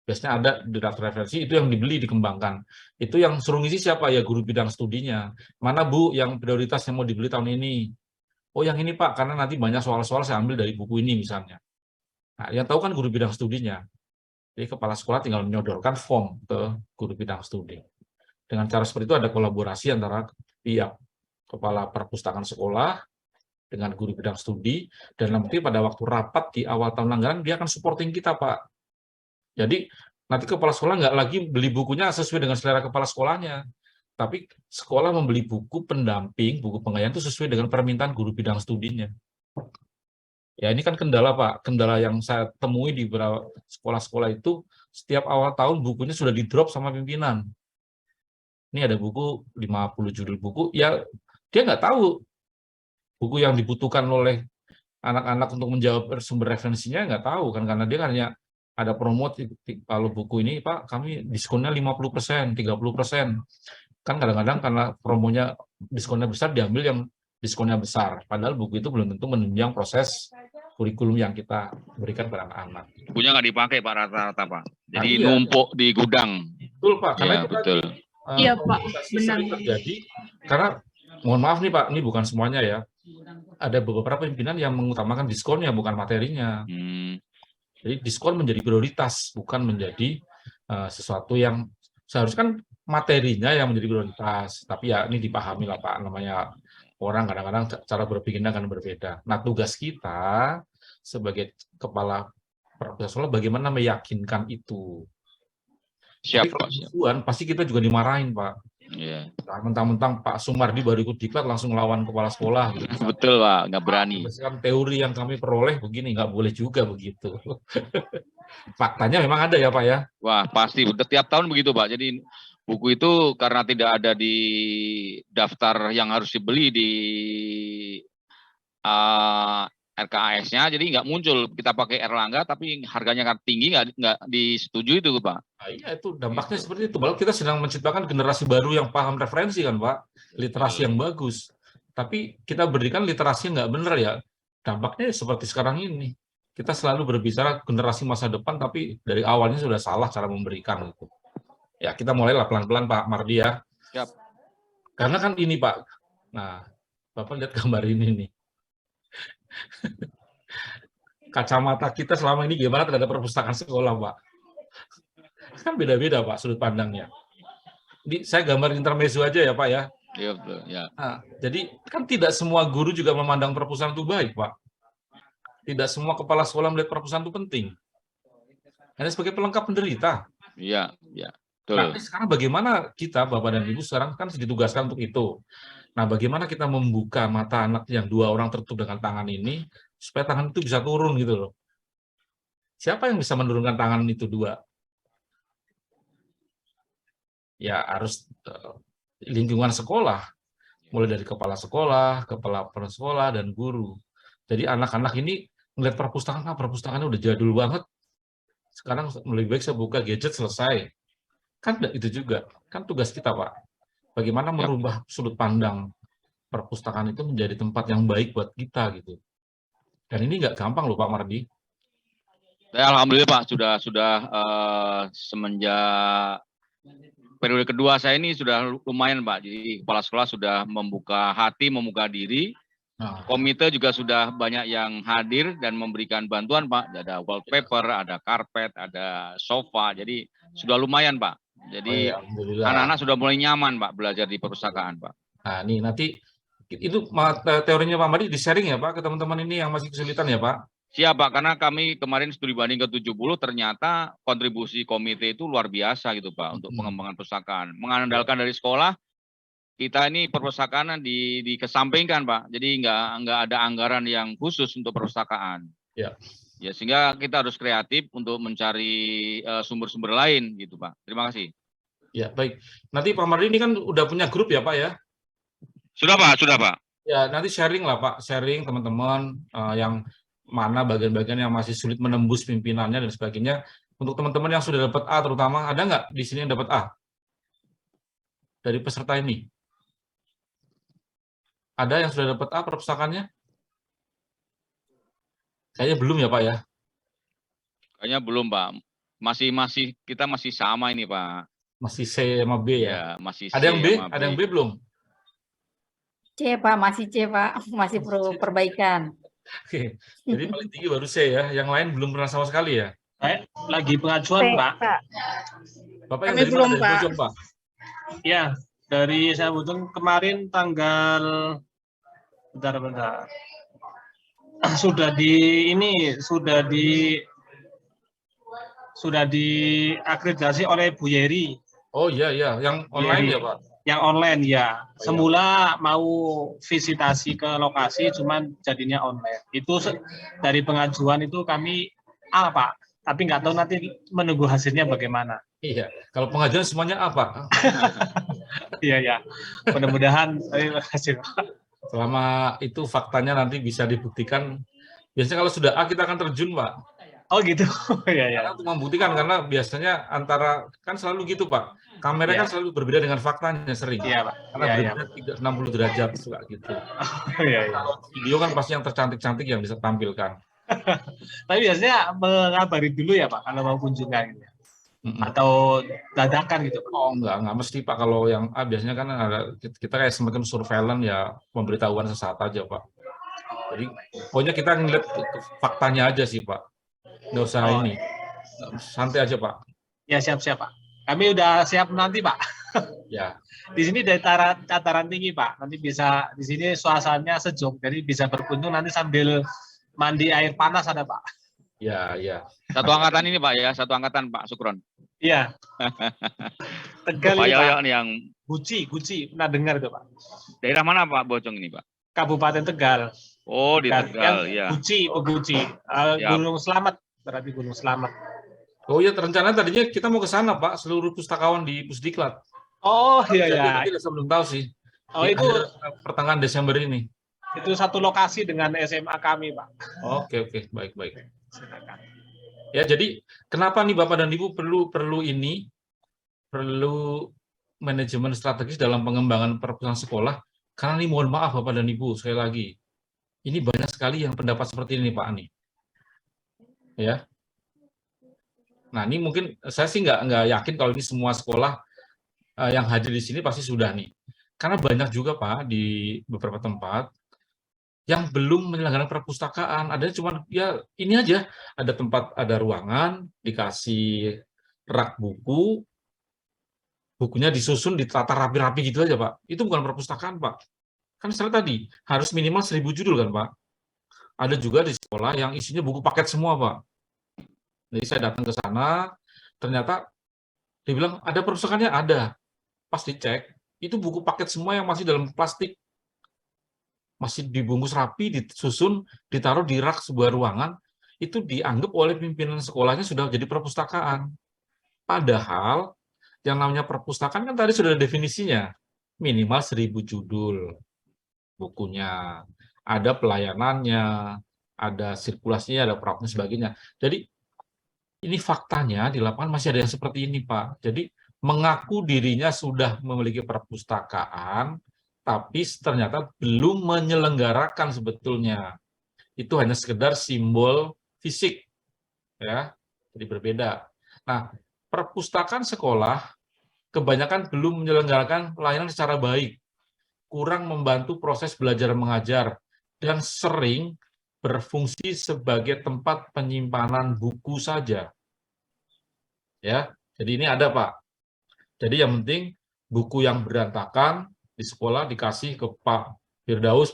Biasanya ada di daftar referensi, itu yang dibeli, dikembangkan. Itu yang suruh ngisi siapa? Ya guru bidang studinya. Mana Bu yang prioritas yang mau dibeli tahun ini? Oh yang ini Pak, karena nanti banyak soal-soal saya ambil dari buku ini misalnya. Nah, yang tahu kan guru bidang studinya. Jadi kepala sekolah tinggal menyodorkan form ke guru bidang studi. Dengan cara seperti itu ada kolaborasi antara pihak kepala perpustakaan sekolah dengan guru bidang studi, dan nanti pada waktu rapat di awal tahun anggaran dia akan supporting kita, Pak. Jadi nanti kepala sekolah nggak lagi beli bukunya sesuai dengan selera kepala sekolahnya, tapi sekolah membeli buku pendamping, buku pengayaan itu sesuai dengan permintaan guru bidang studinya. Ya ini kan kendala, Pak. Kendala yang saya temui di beberapa sekolah-sekolah itu, setiap awal tahun bukunya sudah di-drop sama pimpinan. Ini ada buku 50 judul buku, ya dia nggak tahu buku yang dibutuhkan oleh anak-anak untuk menjawab sumber referensinya, nggak tahu kan, karena dia hanya ada promo, kalau buku ini Pak kami diskonnya 50%, 30%. Kan kadang-kadang karena promonya diskonnya besar diambil yang diskonnya besar, padahal buku itu belum tentu menunjang proses kurikulum yang kita berikan kepada anak-anak. Bukunya nggak dipakai Pak rata-rata Pak. Jadi iya. numpuk di gudang. Betul Pak, karena Ya, itu betul. Iya, Pak, komunikasi benar. sering terjadi, karena mohon maaf nih Pak, ini bukan semuanya ya. Ada beberapa pimpinan yang mengutamakan diskonnya bukan materinya. Jadi diskon menjadi prioritas, bukan menjadi sesuatu yang seharusnya kan materinya yang menjadi prioritas. Tapi ya ini dipahami lah Pak, namanya orang kadang-kadang cara berpikirnya akan berbeda. Nah tugas kita sebagai kepala perpustakaan bagaimana meyakinkan itu. Siap Tapi kalau Pak. Siap. musuhan, pasti kita juga dimarahin Pak. Iya. Nah, mentang-mentang Pak Sumardi baru ikut diklat langsung lawan kepala sekolah. Gitu. Betul Pak, nggak berani. Berdasarkan teori yang kami peroleh begini, nggak boleh juga begitu. Faktanya memang ada ya Pak ya? Wah pasti, tiap tahun begitu Pak. Jadi buku itu karena tidak ada di daftar yang harus dibeli di RKAS-nya, jadi nggak muncul. Kita pakai Erlangga, tapi harganya kan tinggi, nggak disetujui itu Pak. Nah, iya itu dampaknya seperti itu. Padahal kita sedang menciptakan generasi baru yang paham referensi kan Pak, literasi yang bagus. Tapi kita berikan literasi yang nggak benar ya. Dampaknya seperti sekarang ini. Kita selalu berbicara generasi masa depan, tapi dari awalnya sudah salah cara memberikan itu. Ya kita mulailah pelan-pelan Pak Mardi ya. Siap. Karena kan ini Pak. Nah, Bapak lihat gambar ini nih. Kacamata kita selama ini gimana terhadap perpustakaan sekolah Pak? Kan beda-beda Pak sudut pandangnya. Ini saya gambar intermezzo aja ya Pak ya. Iya betul. Ya. Nah, jadi kan tidak semua guru juga memandang perpustakaan itu baik Pak. Tidak semua kepala sekolah melihat perpustakaan itu penting. Hanya sebagai pelengkap penderita. Iya, ya. Nah, Betul. sekarang bagaimana kita Bapak dan Ibu sekarang kan ditugaskan untuk itu. Nah, bagaimana kita membuka mata anak yang 2 orang tertutup dengan tangan ini supaya tangan itu bisa turun gitu loh. Siapa yang bisa menurunkan tangan itu 2? Ya harus lingkungan sekolah, mulai dari kepala sekolah, kepala sekolah, dan guru. Jadi anak-anak ini melihat perpustakaan, perpustakaannya udah jadul banget. Sekarang lebih baik saya buka gadget selesai. Kan itu juga, kan tugas kita Pak. Bagaimana merubah sudut pandang perpustakaan itu menjadi tempat yang baik buat kita gitu. Dan ini nggak gampang loh Pak Mardi. Alhamdulillah Pak, sudah semenjak periode kedua saya ini sudah lumayan Pak. Jadi kepala sekolah sudah membuka hati, membuka diri. Komite juga sudah banyak yang hadir dan memberikan bantuan Pak. Ada wallpaper, ada karpet, ada sofa. Jadi sudah lumayan Pak. Jadi anak-anak sudah mulai nyaman Pak belajar di perpustakaan Pak. Nah nih nanti itu teorinya Pak Mardi di-sharing ya Pak ke teman-teman ini yang masih kesulitan ya Pak? Siap Pak, karena kami kemarin studi banding ke-70 ternyata kontribusi komite itu luar biasa gitu Pak untuk pengembangan perpustakaan. Mengandalkan dari sekolah, kita ini perpustakaan dikesampingkan Pak. Jadi nggak ada anggaran yang khusus untuk perpustakaan. Ya. Ya sehingga kita harus kreatif untuk mencari sumber-sumber lain gitu Pak. Terima kasih. Ya baik. Nanti Pak Mardi ini kan udah punya grup ya Pak ya? Sudah Pak, sudah Pak. Ya nanti sharing lah Pak, sharing teman-teman yang mana bagian-bagian yang masih sulit menembus pimpinannya dan sebagainya. Untuk teman-teman yang sudah dapat A terutama, ada nggak di sini yang dapat A? Dari peserta ini? Ada yang sudah dapat A perpustakaannya? Kayaknya belum ya Pak ya? Kayaknya belum Pak. Kita masih sama ini Pak. Masih C sama B ya? Ya masih C ada yang B? sama Ada yang B belum? C Pak, masih C Pak, masih perlu perbaikan. Oke, jadi paling tinggi baru C ya, yang lain belum pernah sama sekali ya? Lagi pengajuan, Pak. Bapak yang Kami dari belum, mana? Dari Pak. Bojong, Pak? Ya, dari saya Bojong kemarin tanggal bentar. Sudah diakreditasi oleh Bu Yeri. Oh iya, yang online ya Pak? Yang online ya. iya. Semula mau visitasi ke lokasi, cuman jadinya online. Itu dari pengajuan itu kami A, Pak. Tapi nggak tahu nanti menunggu hasilnya bagaimana. Iya, kalau pengajuan semuanya apa? Iya. Mudah-mudahan terima kasih, Pak. Selama itu faktanya nanti bisa dibuktikan. Biasanya kalau sudah A kita akan terjun, Pak. Oh gitu. Iya. Karena untuk membuktikan, karena biasanya antara, kan selalu gitu Pak. Kamera kan selalu berbeda dengan faktanya sering. Iya, Pak. Karena berbeda 60 derajat suka gitu. Iya. Kalau video kan pasti yang tercantik-cantik yang bisa tampilkan. Tapi biasanya mengabari dulu ya Pak kalau mau kunjungan gitu. Atau dadakan gitu Pak. Oh enggak mesti Pak. Kalau yang A biasanya kan ada, kita kayak semacam surveillance ya, pemberitahuan sesaat aja Pak. Jadi pokoknya kita ngeliat faktanya aja sih Pak. Nggak usah ini. Santai aja Pak. Ya siap-siap Pak. Kami udah siap nanti Pak. Ya. Di sini dataran tinggi Pak. Nanti bisa di sini suasananya sejuk. Jadi bisa berkunjung nanti sambil mandi air panas ada Pak. Ya. Satu angkatan ini Pak ya, satu angkatan Pak Sukron. Iya. Tegal Pak ini Pak. Yoyo nih yang Guci, pernah dengar itu Pak. daerah mana Pak Bojong ini Pak? Kabupaten Tegal. Oh di Tegal ya. Guci. Gunung Slamet, berarti Gunung Slamet. Oh iya, rencana tadinya kita mau ke sana Pak, seluruh pustakawan di Pusdiklat. Oh iya. Tapi saya belum tahu sih. Oh itu pertengahan Desember ini. Itu satu lokasi dengan SMA kami, Pak. Oke, baik. Ya, jadi kenapa nih Bapak dan Ibu perlu manajemen strategis dalam pengembangan perpustakaan sekolah? Karena ini mohon maaf Bapak dan Ibu, sekali lagi, ini banyak sekali yang pendapat seperti ini Pak Ani. Ya. Nah, ini mungkin saya sih nggak yakin kalau ini semua sekolah yang hadir di sini pasti sudah nih. Karena banyak juga Pak di beberapa tempat yang belum menyelenggarakan perpustakaan. Ada cuma ya ini aja, ada tempat, ada ruangan, dikasih rak buku, bukunya disusun, ditata rapi-rapi gitu aja Pak. Itu bukan perpustakaan Pak. Kan setelah tadi harus minimal 1000 judul kan Pak. Ada juga di sekolah yang isinya buku paket semua Pak. Jadi saya datang ke sana, ternyata dia bilang ada perpustakaannya, ada. Pas dicek, itu buku paket semua yang masih dalam plastik. Masih dibungkus rapi, disusun, ditaruh di rak sebuah ruangan, itu dianggap oleh pimpinan sekolahnya sudah jadi perpustakaan. Padahal, yang namanya perpustakaan kan tadi sudah ada definisinya. Minimal 1000 judul bukunya. Ada pelayanannya, ada sirkulasinya, ada perawatnya, sebagainya. Jadi, ini faktanya di lapangan masih ada yang seperti ini, Pak. Jadi, mengaku dirinya sudah memiliki perpustakaan, tapi ternyata belum menyelenggarakan sebetulnya. Itu hanya sekedar simbol fisik, ya. Jadi berbeda. Nah, perpustakaan sekolah kebanyakan belum menyelenggarakan pelayanan secara baik, kurang membantu proses belajar mengajar, dan sering berfungsi sebagai tempat penyimpanan buku saja. Ya, jadi ini ada Pak. Jadi yang penting buku yang berantakan di sekolah dikasih ke Pak Firdaus,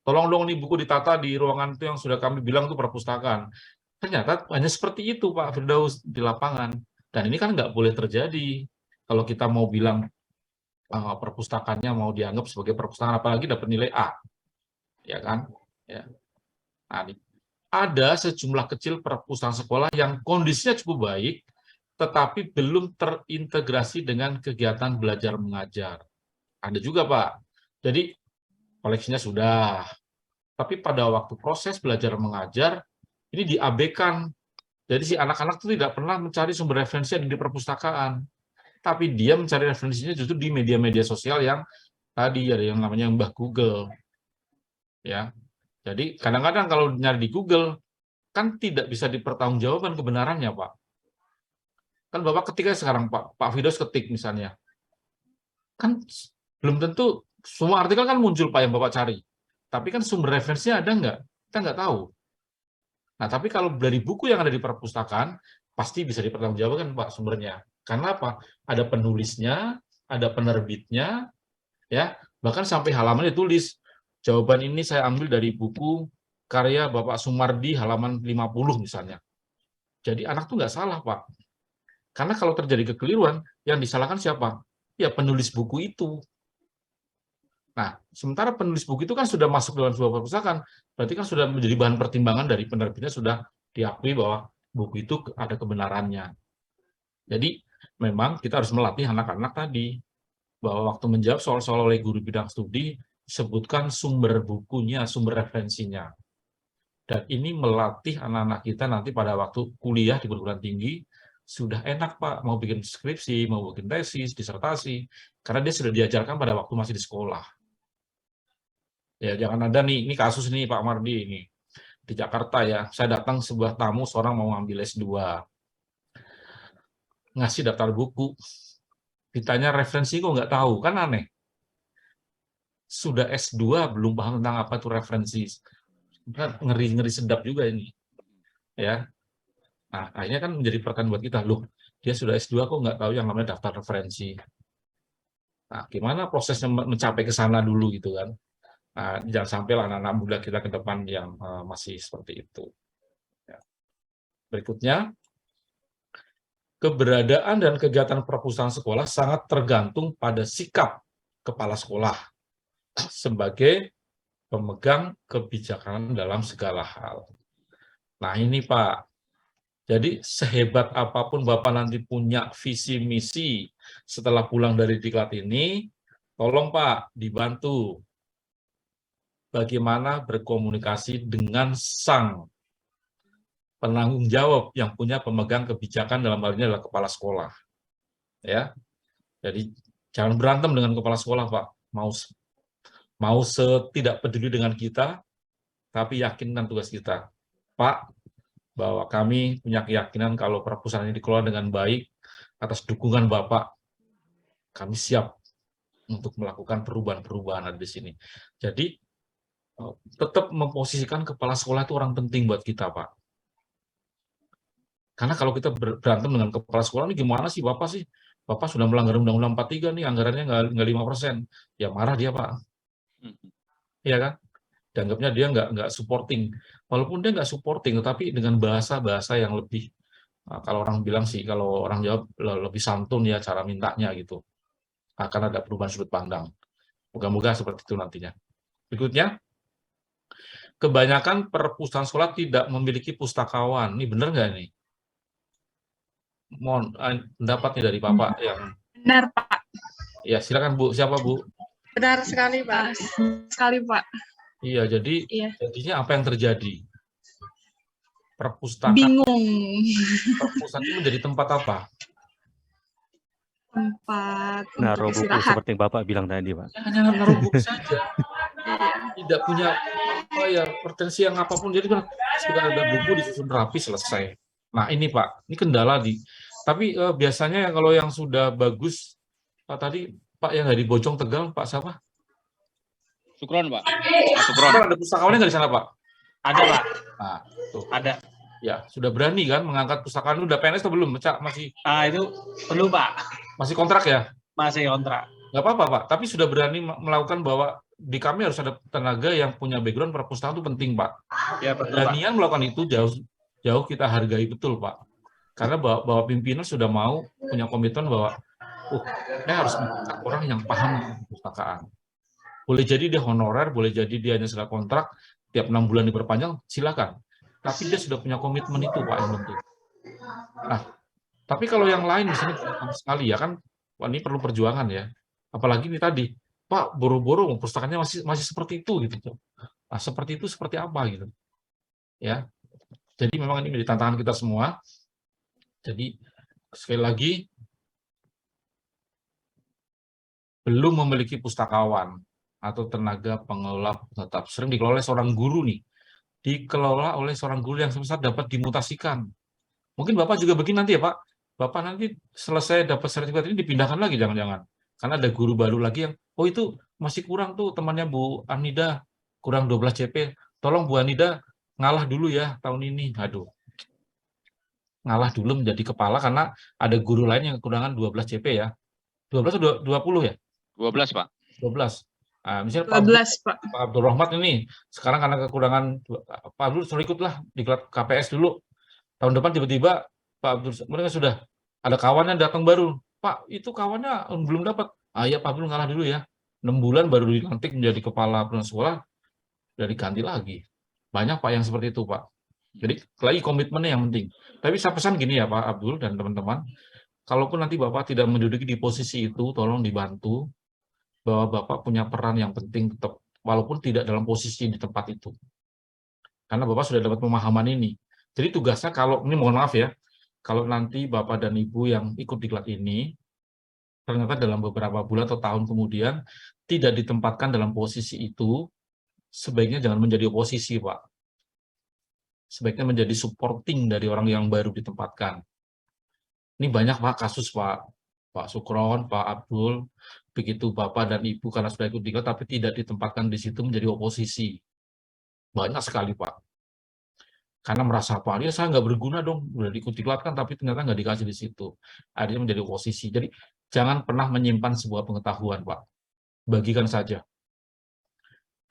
tolong dong nih buku ditata di ruangan itu yang sudah kami bilang itu perpustakaan. Ternyata hanya seperti itu Pak Firdaus di lapangan. Dan ini kan nggak boleh terjadi. Kalau kita mau bilang perpustakaannya mau dianggap sebagai perpustakaan, apalagi dapat nilai A. Ya kan? Ya. Nah, ada sejumlah kecil perpustakaan sekolah yang kondisinya cukup baik, tetapi belum terintegrasi dengan kegiatan belajar mengajar. Ada juga, Pak. Jadi, koleksinya sudah. Tapi pada waktu proses belajar mengajar, ini diabaikan. Jadi, si anak-anak itu tidak pernah mencari sumber referensi di perpustakaan. Tapi dia mencari referensinya justru di media-media sosial yang tadi, ada yang namanya Mbah Google. Ya. Jadi, kadang-kadang kalau nyari di Google, kan tidak bisa dipertanggungjawabkan kebenarannya, Pak. Kan Bapak ketika sekarang, Pak Firdaus ketik misalnya. Kan belum tentu semua artikel kan muncul Pak yang Bapak cari. Tapi kan sumber referensinya ada nggak? Kita nggak tahu. Nah, tapi kalau dari buku yang ada di perpustakaan, pasti bisa dipertanggungjawabkan, Pak, sumbernya. Karena apa? Ada penulisnya, ada penerbitnya, ya, bahkan sampai halaman ditulis. Jawaban ini saya ambil dari buku karya Bapak Sumardi halaman 50 misalnya. Jadi anak tuh nggak salah, Pak. Karena kalau terjadi kekeliruan, yang disalahkan siapa? Ya penulis buku itu. Nah, sementara penulis buku itu kan sudah masuk dalam sebuah perpustakaan, berarti kan sudah menjadi bahan pertimbangan dari penerbitnya, sudah diakui bahwa buku itu ada kebenarannya. Jadi memang kita harus melatih anak-anak tadi, bahwa waktu menjawab soal-soal oleh guru bidang studi, sebutkan sumber bukunya, sumber referensinya. Dan ini melatih anak-anak kita nanti pada waktu kuliah di perguruan tinggi, sudah enak, Pak, mau bikin skripsi, mau bikin tesis, disertasi, karena dia sudah diajarkan pada waktu masih di sekolah. Ya, jangan ada nih, ini kasus nih Pak Mardi ini, di Jakarta ya, saya datang sebuah tamu, seorang mau ngambil S2, ngasih daftar buku, ditanya referensi kok nggak tahu, kan aneh. Sudah S2 belum paham tentang apa itu referensi, kan ngeri-ngeri sedap juga ini, ya. Nah, akhirnya kan menjadi pertanyaan buat kita, loh, dia sudah S2 kok nggak tahu yang namanya daftar referensi. Nah, gimana prosesnya mencapai ke sana dulu gitu kan. Nah, jangan sampai anak-anak muda kita ke depan yang masih seperti itu. Ya. Berikutnya, keberadaan dan kegiatan perpustakaan sekolah sangat tergantung pada sikap kepala sekolah sebagai pemegang kebijakan dalam segala hal. Nah ini Pak, jadi sehebat apapun Bapak nanti punya visi misi setelah pulang dari diklat ini, tolong Pak dibantu bagaimana berkomunikasi dengan sang penanggung jawab yang punya pemegang kebijakan, dalam hal ini adalah kepala sekolah. Ya, jadi jangan berantem dengan kepala sekolah, Pak. Mau setidak peduli dengan kita, tapi yakinkan tugas kita, Pak, bahwa kami punya keyakinan kalau perpustakaan ini dikelola dengan baik atas dukungan Bapak, kami siap untuk melakukan perubahan-perubahan di sini. Jadi tetap memposisikan kepala sekolah itu orang penting buat kita, Pak. Karena kalau kita berantem dengan kepala sekolah, ini gimana sih Bapak sih? Bapak sudah melanggar Undang-Undang 43 nih, anggarannya nggak 5%. Ya marah dia, Pak. Iya kan? Dianggapnya dia nggak supporting. Walaupun dia nggak supporting, tetapi dengan bahasa-bahasa yang lebih, kalau orang bilang sih, kalau orang jawab lebih santun ya cara mintanya gitu. Akan ada perubahan sudut pandang. Moga-moga seperti itu nantinya. Berikutnya, kebanyakan perpustakaan sekolah tidak memiliki pustakawan. Ini benar nggak nih? Mohon pendapatnya dari Bapak yang... Benar, Pak. Ya, silakan Bu. Siapa Bu? Benar sekali, Pak. Sekali, Pak. Iya, jadi jadinya apa yang terjadi? Perpustakaan. Bingung. Perpustakaan itu menjadi tempat apa? Tempat naruh untuk buku istirahat. seperti yang Bapak bilang tadi, Pak. Hanya naruh buku saja. Tidak punya apa ya pretensi yang apapun. Jadi kan sudah ada buku disusun rapi selesai. Nah ini Pak, ini kendala di. Tapi biasanya kalau yang sudah bagus, Pak tadi Pak yang dari Bojong Tegal, Pak siapa? Sukron, Pak. Sukron. Ada pustakawannya nggak di sana, Pak? Ada, Pak. Nah, tuh. Ada. Ya, sudah berani kan mengangkat pustakaan. Udah PNS atau belum? Masih? Itu perlu, Pak. Masih kontrak ya? Masih kontrak. Nggak apa-apa, Pak. Tapi sudah berani melakukan bahwa di kami harus ada tenaga yang punya background perpustakaan itu penting, Pak. Ya, betul, Beranian melakukan itu jauh kita hargai betul, Pak. Karena bahwa pimpinan sudah mau punya komitmen bahwa saya harus mengangkat orang yang paham perpustakaan. Boleh jadi dia honorer, boleh jadi dia hanya sudah kontrak, tiap 6 bulan diperpanjang, silakan. Tapi dia sudah punya komitmen itu, Pak, yang penting. Nah, tapi kalau yang lain misalnya sama sekali ya kan, wah, ini perlu perjuangan ya. Apalagi ini tadi, Pak, boro-boro perpustakaannya masih seperti itu gitu. Nah, seperti itu seperti apa gitu. Ya. Jadi memang ini menjadi tantangan kita semua. Jadi sekali lagi belum memiliki pustakawan atau tenaga pengelola tetap sering dikelola oleh seorang guru nih. Dikelola oleh seorang guru yang semesta dapat dimutasikan. Mungkin Bapak juga begini nanti ya Pak. Bapak nanti selesai dapat sertifikat ini dipindahkan lagi jangan-jangan. Karena ada guru baru lagi yang, oh itu masih kurang tuh temannya Bu Anida, kurang 12 CP. Tolong Bu Anida ngalah dulu ya tahun ini. Aduh, ngalah dulu menjadi kepala karena ada guru lain yang kekurangan 12 CP ya. 12 atau 20 ya? 12, Pak. 12. Misalnya 12, Pak. Pak Abdul Rahmat ini sekarang karena kekurangan Pak Abdul suruh ikutlah diklat KPS dulu. Tahun depan tiba-tiba Pak Abdul mereka sudah ada kawannya datang baru. Pak, itu kawannya belum dapat. Ya Pak Abdul ngalah dulu ya. 6 bulan baru dilantik menjadi kepala perguruan sekolah, udah diganti lagi. Banyak Pak yang seperti itu Pak. Jadi lagi komitmennya yang penting. Tapi saya pesan gini ya Pak Abdul dan teman-teman, kalaupun nanti Bapak tidak menduduki di posisi itu, tolong dibantu bahwa Bapak punya peran yang penting tetap, walaupun tidak dalam posisi di tempat itu. Karena Bapak sudah dapat pemahaman ini. Jadi tugasnya kalau, ini mohon maaf ya, kalau nanti Bapak dan Ibu yang ikut diklat ini, ternyata dalam beberapa bulan atau tahun kemudian tidak ditempatkan dalam posisi itu, sebaiknya jangan menjadi oposisi, Pak. Sebaiknya menjadi supporting dari orang yang baru ditempatkan. Ini banyak Pak kasus Pak Sukron, Pak Abdul, begitu Bapak dan Ibu karena sudah ikut diklat tapi tidak ditempatkan di situ menjadi oposisi. Banyak sekali Pak. Karena merasa Pak, ya saya nggak berguna dong, udah ikut diklat kan tapi ternyata nggak dikasih di situ. Akhirnya menjadi oposisi. Jadi jangan pernah menyimpan sebuah pengetahuan Pak. Bagikan saja.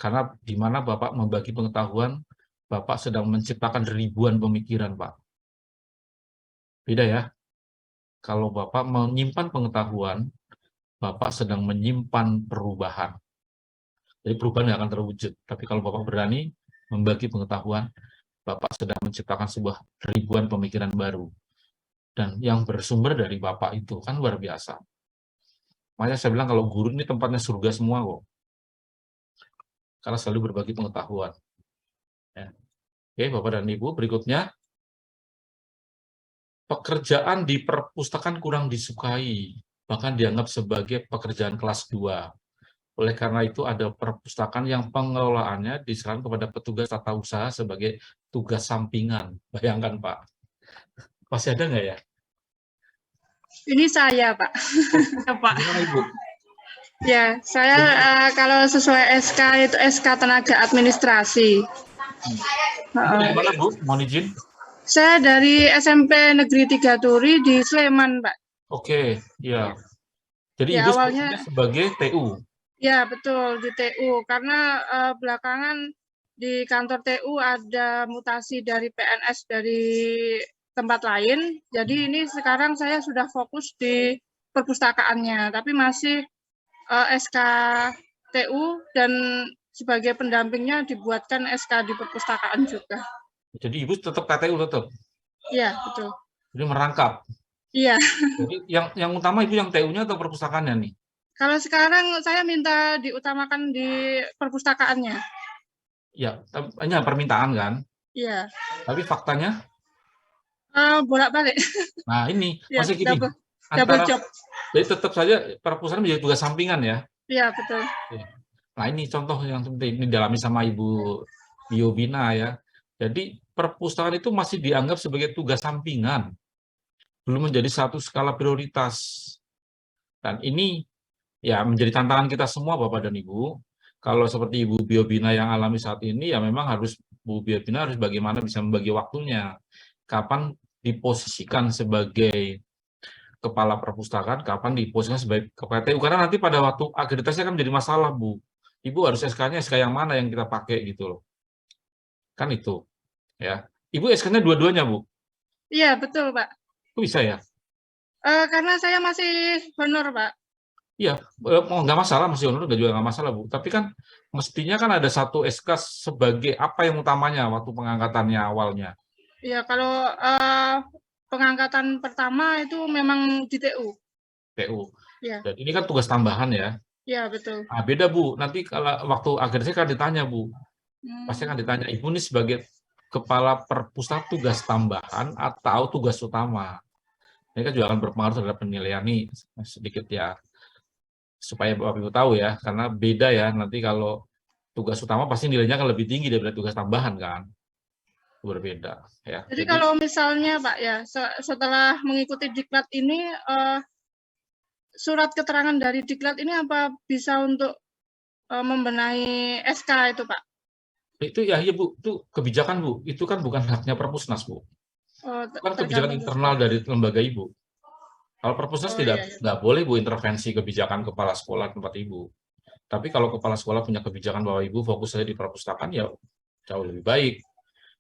Karena di mana Bapak membagi pengetahuan, Bapak sedang menciptakan ribuan pemikiran Pak. Beda ya. Kalau Bapak menyimpan pengetahuan, Bapak sedang menyimpan perubahan. Jadi perubahan nggak akan terwujud. Tapi kalau Bapak berani membagi pengetahuan, Bapak sedang menciptakan sebuah ribuan pemikiran baru. Dan yang bersumber dari Bapak itu kan luar biasa. Makanya saya bilang kalau guru ini tempatnya surga semua kok. Karena selalu berbagi pengetahuan. Ya. Oke, Bapak dan Ibu, berikutnya. Pekerjaan di perpustakaan kurang disukai, bahkan dianggap sebagai pekerjaan kelas 2. Oleh karena itu ada perpustakaan yang pengelolaannya diserahkan kepada petugas tata usaha sebagai tugas sampingan. Bayangkan Pak. Masih ada nggak ya? Ini saya, Pak. Pak. Gimana Ibu? Ya, saya kalau sesuai SK itu SK tenaga administrasi. Dari mana Bu? Mohon izin. Saya dari SMP Negeri 3 Turi di Sleman, Pak. Oke, ya. Jadi Ya, Ibu awalnya sebagai TU. Ya, betul, di TU. Karena belakangan di kantor TU ada mutasi dari PNS dari tempat lain. Jadi ini sekarang saya sudah fokus di perpustakaannya, tapi masih SK TU dan sebagai pendampingnya dibuatkan SK di perpustakaan juga. Jadi Ibu tetap KTU tetap? Iya, betul. Jadi merangkap? Iya. Jadi yang utama Ibu yang TU-nya atau perpustakaannya nih? Kalau sekarang saya minta diutamakan di perpustakaannya. Ya, hanya permintaan kan? Iya. Tapi faktanya? Bolak-balik. Nah ini, Ya, masih gini. double job. Jadi tetap saja perpustakaan menjadi tugas sampingan ya? Iya, betul. Nah ini contoh yang penting, ini dialami sama Ibu Biobina ya. Jadi perpustakaan itu masih dianggap sebagai tugas sampingan. Belum menjadi satu skala prioritas. Dan ini ya menjadi tantangan kita semua Bapak dan Ibu. Kalau seperti Ibu Biobina yang alami saat ini, ya memang harus Bu Biobina harus bagaimana bisa membagi waktunya. Kapan diposisikan sebagai kepala perpustakaan, kapan diposisikan sebagai kepala TU. Karena nanti pada waktu akreditasi akan menjadi masalah, Bu. Ibu harus SK-nya SK yang mana yang kita pakai gitu loh. Kan itu. Ya. Ibu SK-nya dua-duanya, Bu? Iya, betul, Pak. Kok bisa ya? Karena saya masih honor, Pak. Iya, nggak masalah, masih honor juga nggak masalah, Bu. Tapi kan mestinya kan ada satu SK sebagai apa yang utamanya waktu pengangkatannya awalnya. Iya, kalau pengangkatan pertama itu memang di TU. TU. Iya. Dan ini kan tugas tambahan ya. Iya, betul. Nah, beda, Bu. Nanti kalau waktu akreditasi kan ditanya, Bu. Pasti akan ditanya, Ibu ini sebagai kepala perpustakaan tugas tambahan atau tugas utama. Ini kan juga akan berpengaruh terhadap penilaian nih sedikit ya. Supaya Bapak Ibu tahu ya, karena beda ya, nanti kalau tugas utama pasti nilainya akan lebih tinggi daripada tugas tambahan kan. Berbeda ya. Jadi kalau misalnya Pak ya, setelah mengikuti diklat ini, surat keterangan dari diklat ini apa bisa untuk membenahi SK itu Pak? Itu ya, iya Bu, itu kebijakan Bu, itu kan bukan haknya Perpusnas Bu, Oh, kan kebijakan tergantung internal sekolah. dari lembaga Ibu. Kalau Perpusnas Oh, iya, iya. nggak boleh Bu intervensi kebijakan kepala sekolah tempat Ibu. Tapi kalau kepala sekolah punya kebijakan bahwa Ibu fokus saja di perpustakaan, ya jauh lebih baik.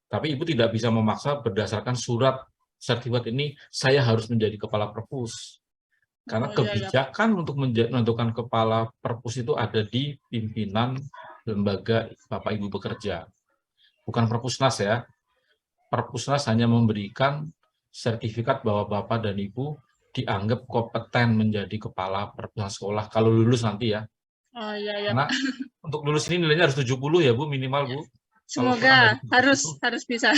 Tapi Ibu tidak bisa memaksa berdasarkan surat sertifikat ini, saya harus menjadi kepala perpus. Karena Oh, iya, iya. kebijakan untuk menentukan kepala perpus itu ada di pimpinan lembaga Bapak Ibu bekerja. Bukan Perpusnas ya. Perpusnas hanya memberikan sertifikat bahwa Bapak dan Ibu dianggap kompeten menjadi kepala perpustakaan sekolah kalau lulus nanti ya. Oh, iya, iya. Karena untuk lulus ini nilainya harus 70 ya Bu, minimal Bu. Kalau kurang Semoga dari 70, harus bisa.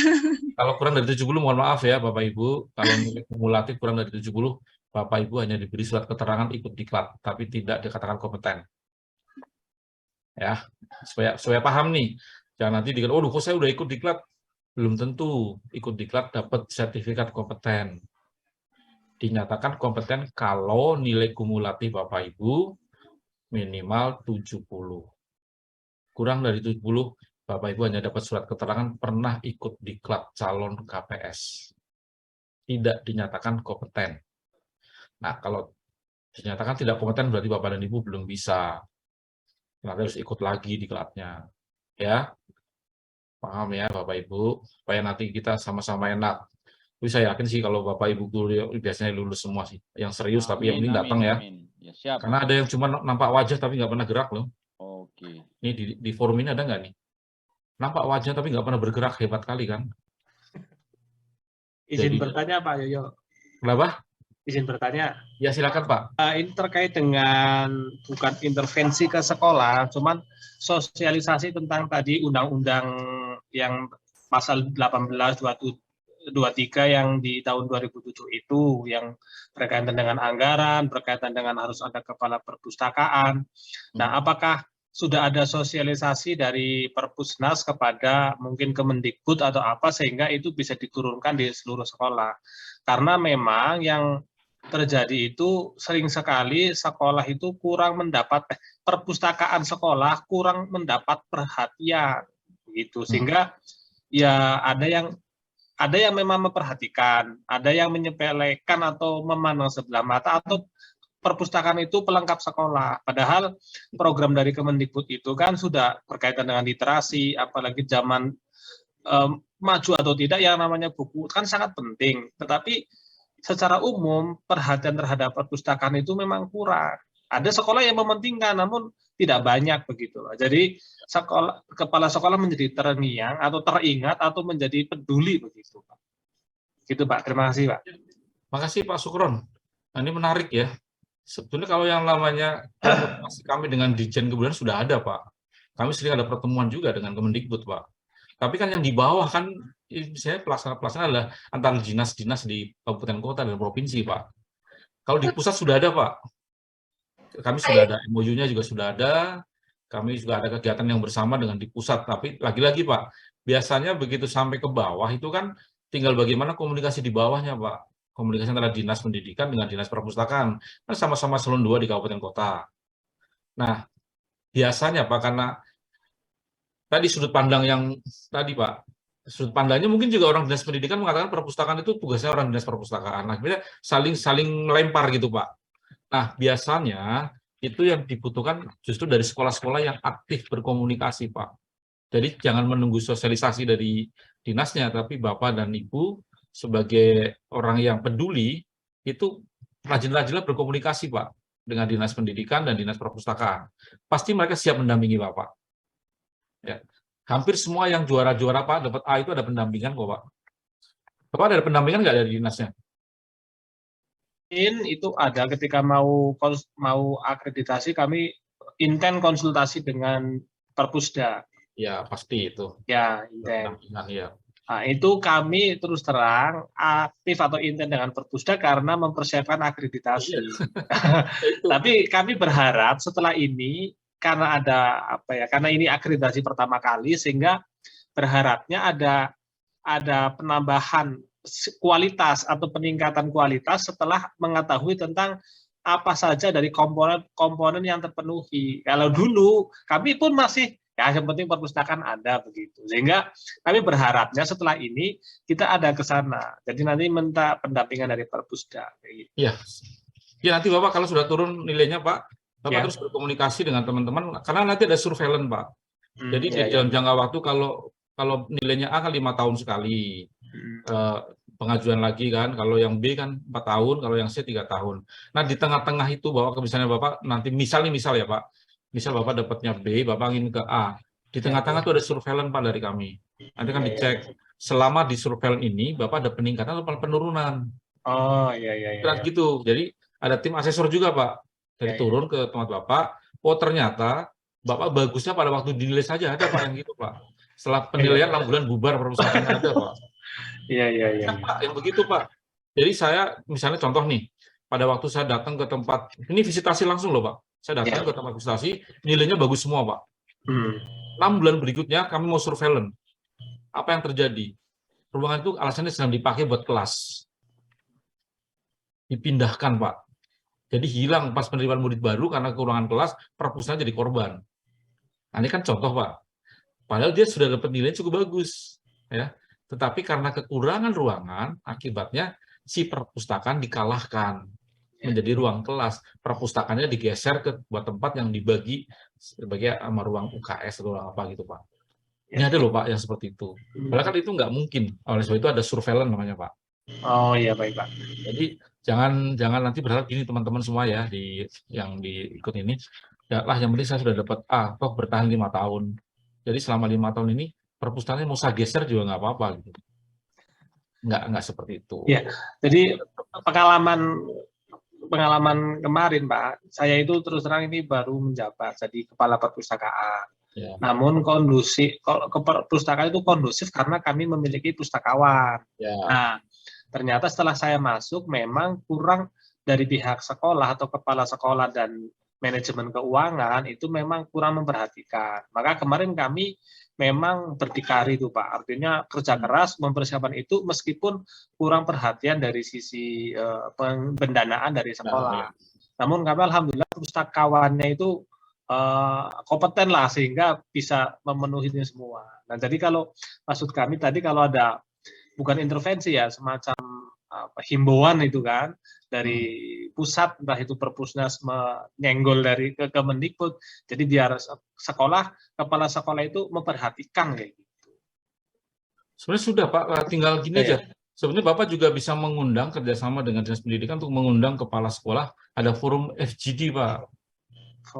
kalau kurang dari 70 mohon maaf ya Bapak Ibu, kalau nilai kumulatif kurang dari 70, Bapak Ibu hanya diberi surat keterangan ikut diklat, tapi tidak dikatakan kompeten. Ya, supaya paham nih. Jangan nanti dikatakan, oh kok saya udah ikut diklat, belum tentu ikut diklat dapat sertifikat kompeten. Dinyatakan kompeten kalau nilai kumulatif Bapak Ibu minimal 70. Kurang dari 70, Bapak Ibu hanya dapat surat keterangan pernah ikut diklat calon KPS. Tidak dinyatakan kompeten. Nah, kalau dinyatakan tidak kompeten berarti Bapak dan Ibu belum bisa. Nanti harus ikut lagi diklatnya. Ya. Paham ya Bapak Ibu, supaya nanti kita sama-sama enak. Tapi saya yakin sih kalau Bapak Ibu guru biasanya lulus semua sih. Yang serius tapi yang ini datang ya. Ya, siap. Karena ada yang cuma nampak wajah tapi nggak pernah gerak loh. Oke. Ini di forum ini ada nggak nih? Nampak wajah tapi nggak pernah bergerak, hebat kali kan? Izin Jadi- bertanya Pak Yoyo. Kenapa? Izin bertanya. Ya silakan Pak. Ini terkait dengan bukan intervensi ke sekolah, cuman sosialisasi tentang tadi undang-undang yang pasal 1823 yang di tahun 2007 itu yang berkaitan dengan anggaran, berkaitan dengan harus ada kepala perpustakaan. Nah, apakah sudah ada sosialisasi dari Perpusnas kepada mungkin Kemendikbud atau apa sehingga itu bisa diturunkan di seluruh sekolah? Karena memang yang terjadi itu sering sekali sekolah itu kurang mendapat perpustakaan sekolah kurang mendapat perhatian gitu sehingga ya ada yang memang memperhatikan, ada yang menyepelekan atau memandang sebelah mata atau perpustakaan itu pelengkap sekolah. Padahal program dari Kemendikbud itu kan sudah berkaitan dengan literasi, apalagi zaman maju atau tidak yang namanya buku kan sangat penting. Tetapi secara umum perhatian terhadap perpustakaan itu memang kurang. Ada sekolah yang mementingkan, namun tidak banyak begitu. Jadi kepala sekolah menjadi terngiang atau teringat atau menjadi peduli begitu, Pak. Gitu Pak. Terima kasih Pak. Makasih Pak Sukron. Nah, ini menarik ya. Sebetulnya kalau yang namanya komunikasi kami dengan Ditjen Kebudayaan sudah ada Pak. Kami sering ada pertemuan juga dengan Kemendikbud Pak. Tapi kan yang di bawah kan misalnya pelaksana adalah antar dinas-dinas di kabupaten kota dan provinsi Pak. Kalau di pusat sudah ada Pak. Kami sudah ada MOU-nya juga sudah ada. Kami juga ada kegiatan yang bersama dengan di pusat. Tapi lagi-lagi Pak, biasanya begitu sampai ke bawah itu kan tinggal bagaimana komunikasi di bawahnya Pak. Komunikasi antara dinas pendidikan dengan dinas perpustakaan. Kan sama-sama eselon 2 di kabupaten kota. Nah, biasanya Pak karena tadi sudut pandang yang tadi Pak, sudut pandangnya mungkin juga orang dinas pendidikan mengatakan perpustakaan itu tugasnya orang dinas perpustakaan. Nah, akhirnya saling melempar gitu Pak. Nah, biasanya itu yang dibutuhkan justru dari sekolah-sekolah yang aktif berkomunikasi Pak. Jadi jangan menunggu sosialisasi dari dinasnya, tapi Bapak dan Ibu sebagai orang yang peduli itu rajin-rajinlah berkomunikasi Pak dengan dinas pendidikan dan dinas perpustakaan. Pasti mereka siap mendampingi Bapak. Ya. Hampir semua yang juara-juara Pak dapat A itu ada pendampingan kok Pak. Bapak ada pendampingan nggak dari dinasnya? Itu ada ketika mau akreditasi kami intent konsultasi dengan Perpusda. Ya pasti itu. Ya intent. Ya. Nah, itu kami terus terang aktif atau intent dengan Perpusda karena mempersiapkan akreditasi. Tapi kami berharap setelah ini karena karena ini akreditasi pertama kali sehingga berharapnya ada penambahan kualitas atau peningkatan kualitas setelah mengetahui tentang apa saja dari komponen yang terpenuhi. Kalau dulu kami pun masih Ya, yang penting perpustakaan ada begitu. Sehingga kami berharapnya setelah ini kita ada ke sana. Jadi nanti minta pendampingan dari Perpusda. Gitu. Iya. Ya nanti Bapak kalau sudah turun nilainya Pak, Bapak Ya. terus berkomunikasi dengan teman-teman karena nanti ada surveillance Pak. Jadi Ya, dalam jangka waktu kalau nilainya A kan 5 tahun sekali pengajuan lagi kan, kalau yang B kan 4 tahun, kalau yang C 3 tahun. Nah di tengah-tengah itu Bapak misalnya Bapak nanti misal ya Pak, misal Bapak dapatnya B, Bapak ingin ke A, di tengah-tengah itu ada surveillance Pak dari kami. Nanti kan dicek selama di surveillance ini Bapak ada peningkatan atau penurunan. Oh iya. Gitu. Jadi ada tim asesor juga Pak. Jadi turun ke tempat Bapak, oh ternyata Bapak bagusnya pada waktu dinilai saja ada Pak yang gitu Pak. Setelah penilaian 6 bulan bubar perpustakaan ada Pak. Iya. Pak, yang begitu Pak. Jadi saya misalnya contoh nih, pada waktu saya datang ke tempat, ini visitasi langsung loh Pak. Saya datang ke tempat visitasi, nilainya bagus semua Pak. 6 bulan berikutnya kami mau surveillance. Apa yang terjadi? Ruangan itu alasannya sedang dipakai buat kelas. Dipindahkan Pak. Jadi hilang pas penerimaan murid baru karena kekurangan kelas, perpustakaan jadi korban. Nah, ini kan contoh Pak. Padahal dia sudah dapat nilai cukup bagus, ya. Tetapi karena kekurangan ruangan, akibatnya si perpustakaan dikalahkan menjadi ruang kelas. Perpustakaannya digeser ke buat tempat yang dibagi sebagai sama ruang UKS atau apa gitu Pak. Ini ada loh Pak yang seperti itu. Padahal kan itu nggak mungkin. Oleh sebab itu ada surveillance namanya Pak. Oh iya baik Pak. Jadi jangan nanti berharap gini teman-teman semua ya yang diikut ini. Ya lah yang penting saya sudah dapat A, toh bertahan 5 tahun. Jadi selama 5 tahun ini perpustakaannya mau saya geser juga nggak apa-apa gitu. Nggak seperti itu. Ya, jadi pengalaman kemarin Pak, saya itu terus terang ini baru menjabat jadi kepala perpustakaan. Ya. Namun perpustakaan itu kondusif karena kami memiliki pustakawan. Ya. Nah, ternyata setelah saya masuk memang kurang dari pihak sekolah atau kepala sekolah dan manajemen keuangan itu memang kurang memperhatikan. Maka kemarin kami memang berdikari itu Pak, artinya kerja keras mempersiapkan itu meskipun kurang perhatian dari sisi pendanaan dari sekolah. Namun kami alhamdulillah pustakawannya itu kompeten lah sehingga bisa memenuhi ini semua. Nah jadi kalau maksud kami tadi kalau ada bukan intervensi ya semacam himbauan itu kan dari pusat entah itu Perpusnas menyenggol dari ke Kemendikbud jadi biar kepala sekolah itu memperhatikan kayak gitu. Sebenarnya sudah Pak, tinggal gini aja. Sebenarnya Bapak juga bisa mengundang kerjasama dengan Dinas Pendidikan untuk mengundang kepala sekolah ada forum FGD Pak.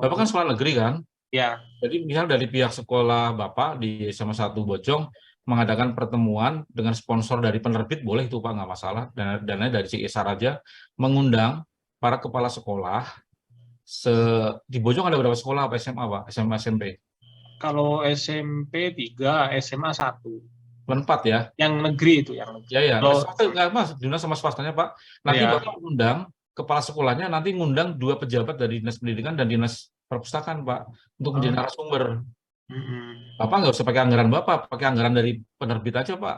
Bapak kan sekolah negeri kan? Ya. Jadi misal dari pihak sekolah Bapak di SMA 1 Bojong mengadakan pertemuan dengan sponsor dari penerbit boleh itu Pak, nggak masalah, dananya dari CSR aja, mengundang para kepala sekolah di Bojong ada berapa sekolah apa SMA Pak? SMA SMP? Kalau SMP 3, SMA 1. 4 ya? Yang negeri itu yang negeri. Ya. Nggak Mas, dinas sama swastanya Pak. Nanti Bapak mengundang kepala sekolahnya, nanti ngundang 2 pejabat dari Dinas Pendidikan dan Dinas Perpustakaan Pak untuk menjadi narasumber. Bapak nggak usah pakai anggaran Bapak, pakai anggaran dari penerbit aja Pak.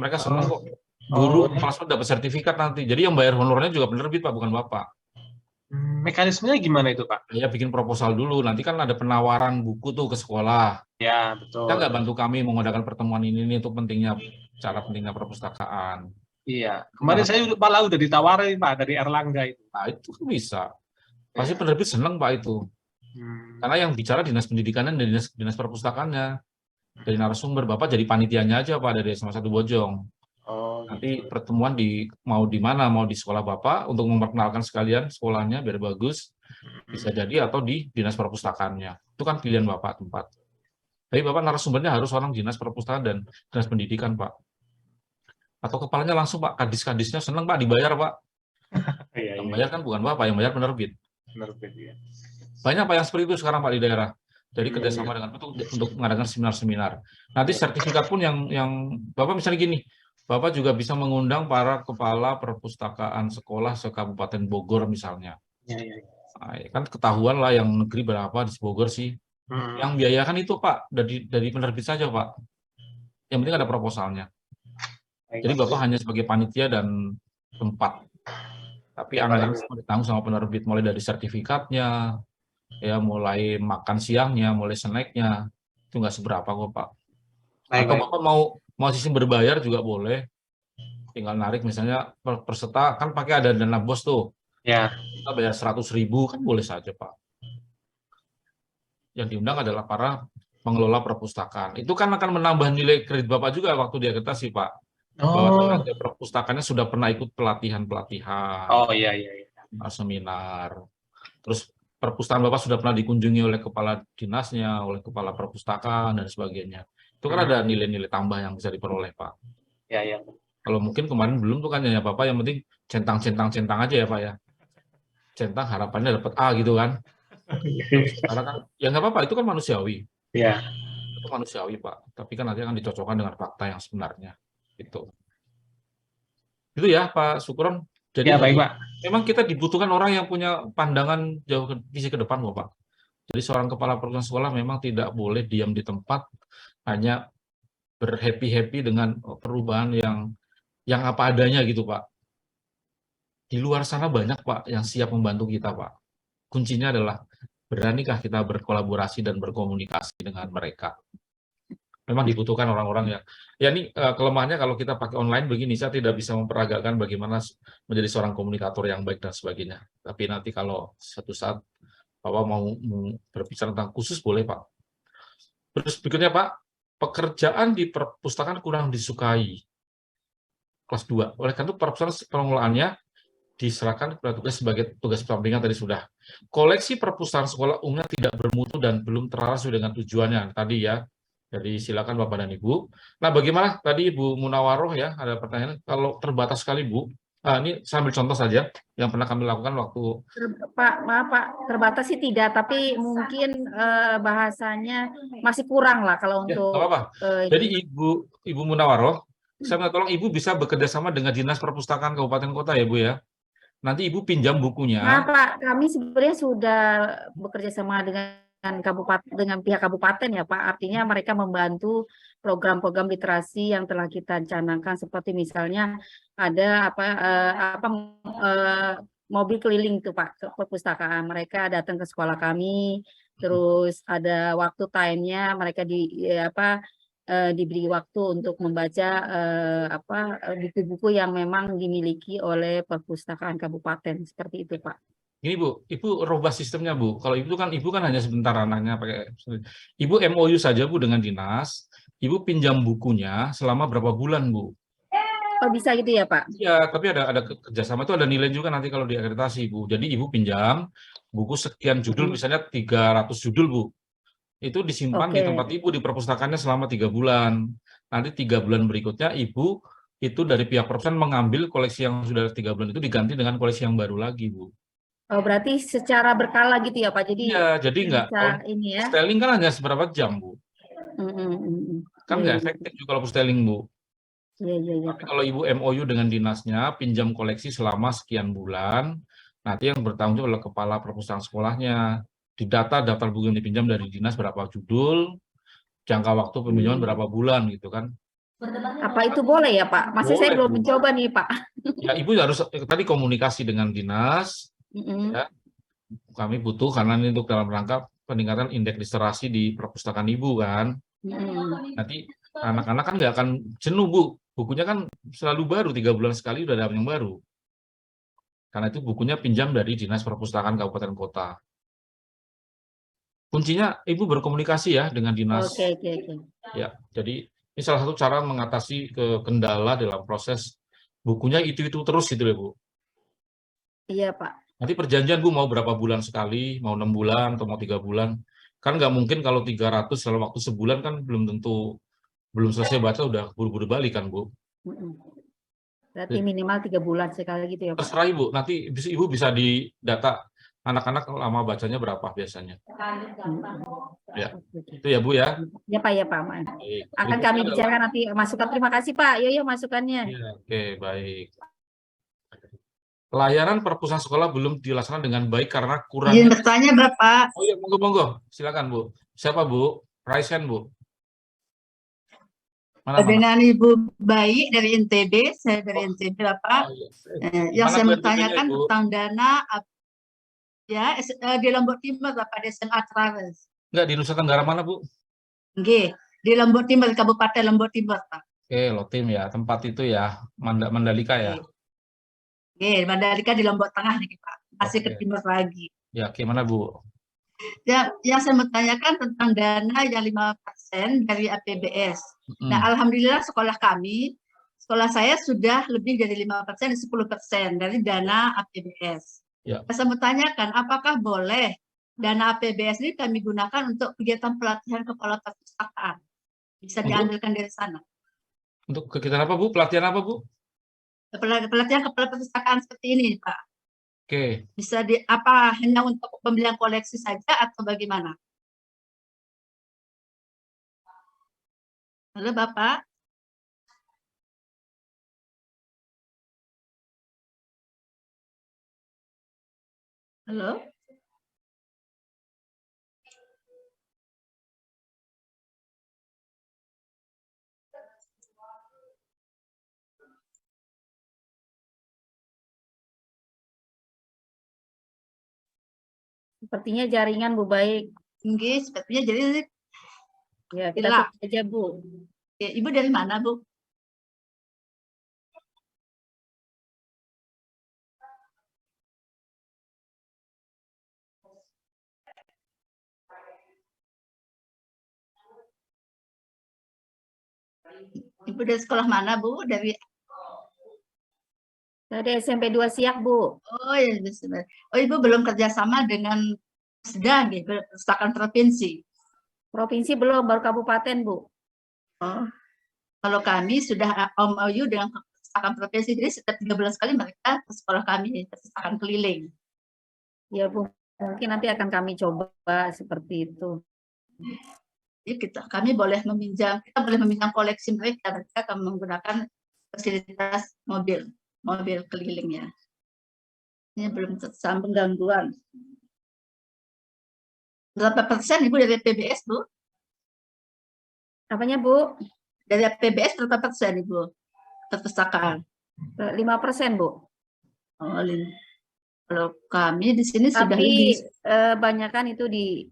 Mereka senang kok. Guru kelas dapat sertifikat nanti. Jadi yang bayar honornya juga penerbit Pak, bukan Bapak. Mekanismenya gimana itu Pak? Ya bikin proposal dulu. Nanti kan ada penawaran buku tuh ke sekolah. Ya betul. Kita nggak bantu kami mengadakan pertemuan ini untuk cara pentingnya perpustakaan. Iya. Kemarin saya malah udah ditawarin Pak dari Erlangga itu. Nah itu kan bisa. Pasti penerbit senang Pak itu. Karena yang bicara Dinas Pendidikan dan Dinas Perpustakaannya. Dari narasumber, Bapak jadi panitianya aja Pak dari SMA 1 Bojong. Nanti pertemuan mau di mana, mau di sekolah Bapak untuk memperkenalkan sekalian sekolahnya biar bagus. Bisa jadi atau di Dinas Perpustakaannya. Itu kan pilihan Bapak tempat. Tapi Bapak narasumbernya harus orang Dinas Perpustakaan dan Dinas Pendidikan Pak. Atau kepalanya langsung Pak, kadis-kadisnya senang Pak dibayar Pak. Yang bayar kan bukan Bapak, yang bayar penerbit. Ya. Banyak Pak yang seperti itu sekarang Pak di daerah. Jadi kerjasama dengan itu untuk mengadakan seminar-seminar. Nanti sertifikat pun yang Bapak misalnya gini, Bapak juga bisa mengundang para kepala perpustakaan sekolah se-Kabupaten Bogor misalnya. Nah, kan ketahuan lah yang negeri berapa di Bogor sih. Yang biayakan itu Pak dari penerbit saja Pak. Yang penting ada proposalnya. Jadi Bapak hanya sebagai panitia dan tempat. Tapi anggaran ditanggung sama penerbit mulai dari sertifikatnya, ya mulai makan siangnya, mulai snacknya, Itu nggak seberapa kok, Pak. Baik, Atau baik. Bapak mau sistem berbayar juga boleh. Tinggal narik misalnya peserta kan pakai ada dana bos tuh. Ya, Kita bayar 100.000 kan boleh saja, Pak. Yang diundang adalah para pengelola perpustakaan. Itu kan akan menambah nilai kredit Bapak juga waktu diakreditasi, Pak. Bahwa oh, tenaga perpustakaannya sudah pernah ikut pelatihan-pelatihan, oh iya, iya, iya. seminar. Terus perpustakaan Bapak sudah pernah dikunjungi oleh kepala dinasnya, oleh kepala perpustakaan, dan sebagainya. Itu kan ada nilai-nilai tambah yang bisa diperoleh, Pak. Ya, ya. Kalau mungkin kemarin belum tuh kan ya Bapak, yang penting centang aja ya Pak ya. Centang harapannya dapat A gitu kan. Sekarang kan, ya nggak apa-apa, itu kan manusiawi. Ya, Itu manusiawi, Pak. Tapi kan nanti akan dicocokkan dengan fakta yang sebenarnya. Itu ya, Pak Sukron. Jadi ya baik, Pak. memang kita dibutuhkan orang yang punya pandangan jauh visi ke depan, Pak. Jadi seorang kepala perguruan sekolah memang tidak boleh diam di tempat, hanya berhappy-happy dengan perubahan yang apa adanya gitu, Pak. Di luar sana banyak, Pak, yang siap membantu kita, Pak. Kuncinya adalah beranikah kita berkolaborasi dan berkomunikasi dengan mereka. Memang dibutuhkan orang-orang ya ini kelemahannya kalau kita pakai online begini, saya tidak bisa memperagakan bagaimana menjadi seorang komunikator yang baik dan sebagainya. Tapi nanti kalau suatu saat Bapak mau berbicara tentang khusus boleh, Pak. Terus berikutnya, Pak, pekerjaan di perpustakaan kurang disukai. Kelas 2. Oleh karena itu perpustakaan pengelolaannya diserahkan kepada tugas sebagai tugas sampingan tadi sudah. Koleksi perpustakaan sekolah umumnya tidak bermutu dan belum terarah sesuai dengan tujuannya. Tadi ya. Jadi silakan Bapak dan Ibu. Nah, bagaimana tadi Ibu Munawaroh ya, ada pertanyaan. Kalau terbatas sekali, Bu. Ini sambil contoh saja yang pernah kami lakukan waktu. Pak, maaf Pak, terbatas sih tidak, tapi mungkin bahasanya masih kurang lah kalau Ya, untuk. nggak apa-apa. Jadi Ibu Munawaroh, saya minta tolong Ibu bisa bekerja sama dengan Dinas Perpustakaan Kabupaten Kota ya, Bu ya. Nanti Ibu pinjam bukunya. Nah, Pak, kami sebenarnya sudah bekerja sama dengan pihak kabupaten ya, Pak. Artinya mereka membantu program-program literasi yang telah kita canangkan, seperti misalnya ada mobil keliling tuh Pak ke perpustakaan. Mereka datang ke sekolah kami, terus ada waktu time-nya mereka diberi waktu untuk membaca buku-buku yang memang dimiliki oleh perpustakaan kabupaten, seperti itu Pak. Ini Bu, Ibu rubah sistemnya Bu. Kalau Ibu kan hanya sebentar anaknya pakai. Ibu MOU saja Bu dengan dinas. Ibu pinjam bukunya selama berapa bulan Bu? Oh bisa gitu ya Pak? Iya, tapi ada kerjasama itu ada nilai juga nanti kalau diakreditasi Bu. Jadi Ibu pinjam buku sekian judul, misalnya 300 judul Bu. Itu disimpan di tempat Ibu di perpustakaannya selama 3 bulan. Nanti 3 bulan berikutnya Ibu itu dari pihak perpustakaan mengambil koleksi yang sudah 3 bulan itu diganti dengan koleksi yang baru lagi Bu. Oh, berarti secara berkala gitu ya Pak? Jadi iya, jadi enggak. Ini ya. Styling kan hanya seberapa jam Bu. Kan nggak efektif juga kalau styling Bu. Iya. Tapi kalau Ibu MOU dengan dinasnya, pinjam koleksi selama sekian bulan, nanti yang bertanggung jawab adalah kepala perpustakaan sekolahnya. Di daftar buku yang dipinjam dari dinas berapa judul, jangka waktu peminjaman berapa bulan gitu kan. Apa itu boleh ya Pak? Masih saya belum mencoba nih Pak. Ya Ibu harus tadi komunikasi dengan dinas. Ya, kami butuh karena ini untuk dalam rangka peningkatan indeks literasi di perpustakaan Ibu kan. Nanti anak-anak kan nggak akan jenuh Bu. Bukunya kan selalu baru, 3 bulan sekali udah ada yang baru. Karena itu bukunya pinjam dari Dinas Perpustakaan Kabupaten Kota. Kuncinya Ibu berkomunikasi ya dengan dinas. Oke. Ya, jadi ini salah satu cara mengatasi kendala dalam proses bukunya itu terus gitu ya Bu. Iya Pak. Nanti perjanjian Bu mau berapa bulan sekali, mau 6 bulan atau mau 3 bulan. Kan nggak mungkin kalau 300 dalam waktu sebulan kan belum tentu, belum selesai baca udah buru-buru balik kan Bu. Berarti minimal 3 bulan sekali gitu ya Pak. Terserah Ibu, nanti Ibu bisa didata anak-anak lama bacanya berapa biasanya. Ya, itu ya Bu ya. Ya Pak, ya Pak. Akan kami bicarakan nanti masukan. Terima kasih Pak. Yo masukannya. Ya, oke, baik. Pelayanan perpustakaan sekolah belum dilaksanakan dengan baik karena kurang. Izin bertanya Bapak. Oh iya, monggo. Silakan Bu. Siapa Bu? Raisen Bu. Dengan Ibu Bayi dari NTB, saya dari NTB Bapak. Yang saya bertanyakan tentang dana ya di Lombok Timur Bapak, di SMA Traves. Enggak, di Nusa Tenggara mana Bu? Nggih, di Lombok Timur, Kabupaten Lombok Timur, Pak. Oke, Lotim ya, tempat itu ya, Mandalika ya. Nggih, Mandalika di Lombok Tengah nih, Pak. Masih ke Oke. timur lagi. Ya, gimana Bu? Ya, yang saya mau tanyakan tentang dana yang 5% dari APBS. Nah, Mm. alhamdulillah sekolah saya sudah lebih dari 5%, 10% dari dana APBS. Ya. Saya mau tanyakan, apakah boleh dana APBS ini kami gunakan untuk kegiatan pelatihan kepala perpustakaan? Bisa diambilkan dari sana. Untuk kegiatan apa Bu? Pelatihan apa Bu? Pelatihan kepala perpustakaan seperti ini, Pak. Oke. Bisa hanya untuk pembelian koleksi saja atau bagaimana? Halo Bapak. Halo. Sepertinya jaringan Bu baik. Nggih, sepertinya jadi Ya, kita hilang. tutup aja Bu. Ya, Ibu dari mana, Bu? Ibu dari sekolah mana, Bu? Dari SMP 2 Siak, Bu. Oh, ya, oh, Ibu belum kerjasama dengan Pusda, gitu, Perpustakaan Provinsi. Provinsi belum, baru kabupaten, Bu. Oh, kalau kami sudah MOU dengan Perpustakaan Provinsi, jadi setiap 3 bulan sekali mereka ke sekolah kami, perpustakaan keliling. Ya, Bu. Mungkin nanti akan kami coba seperti itu. Jadi kami boleh meminjam, kita boleh meminjam koleksi mereka akan menggunakan fasilitas mobil kelilingnya. Ini belum tersambung gangguan. Berapa persen Ibu dari PBS, Bu? Apanya, Bu? Dari PBS berapa persen, Ibu? Perpustakaan. 5%, Bu. Oh, kalau kami di sini sudah lebih. Tapi banyakan itu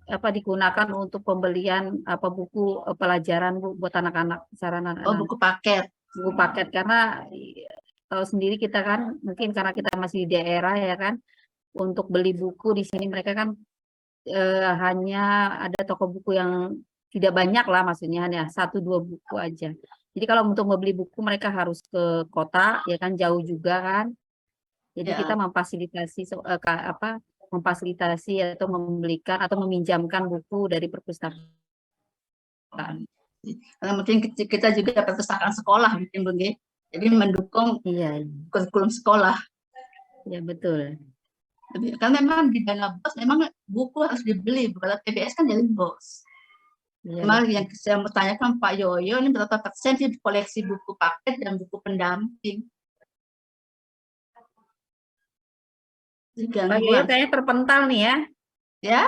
digunakan untuk pembelian buku pelajaran Bu buat anak-anak, sarana anak-anak. Oh, buku paket. Buku paket, karena tahu sendiri kita kan, mungkin karena kita masih di daerah ya kan, untuk beli buku di sini mereka kan hanya ada toko buku yang tidak banyak lah, maksudnya hanya 1-2 buku aja. Jadi kalau untuk membeli buku mereka harus ke kota ya kan, jauh juga kan. Jadi Ya. kita memfasilitasi atau membelikan atau meminjamkan buku dari perpustakaan. Karena mungkin kita juga perpustakaan sekolah mungkin begitu. Jadi mendukung kurikulum sekolah. Ya betul. Karena memang di dana BOS memang buku harus dibeli, kalau PBS kan dari BOS. Ya, Memang yang saya mau tanyakan Pak Yoyo, ini berapa persen sih koleksi buku paket dan buku pendamping? Pak Yoyo kayaknya terpental nih ya. Ya?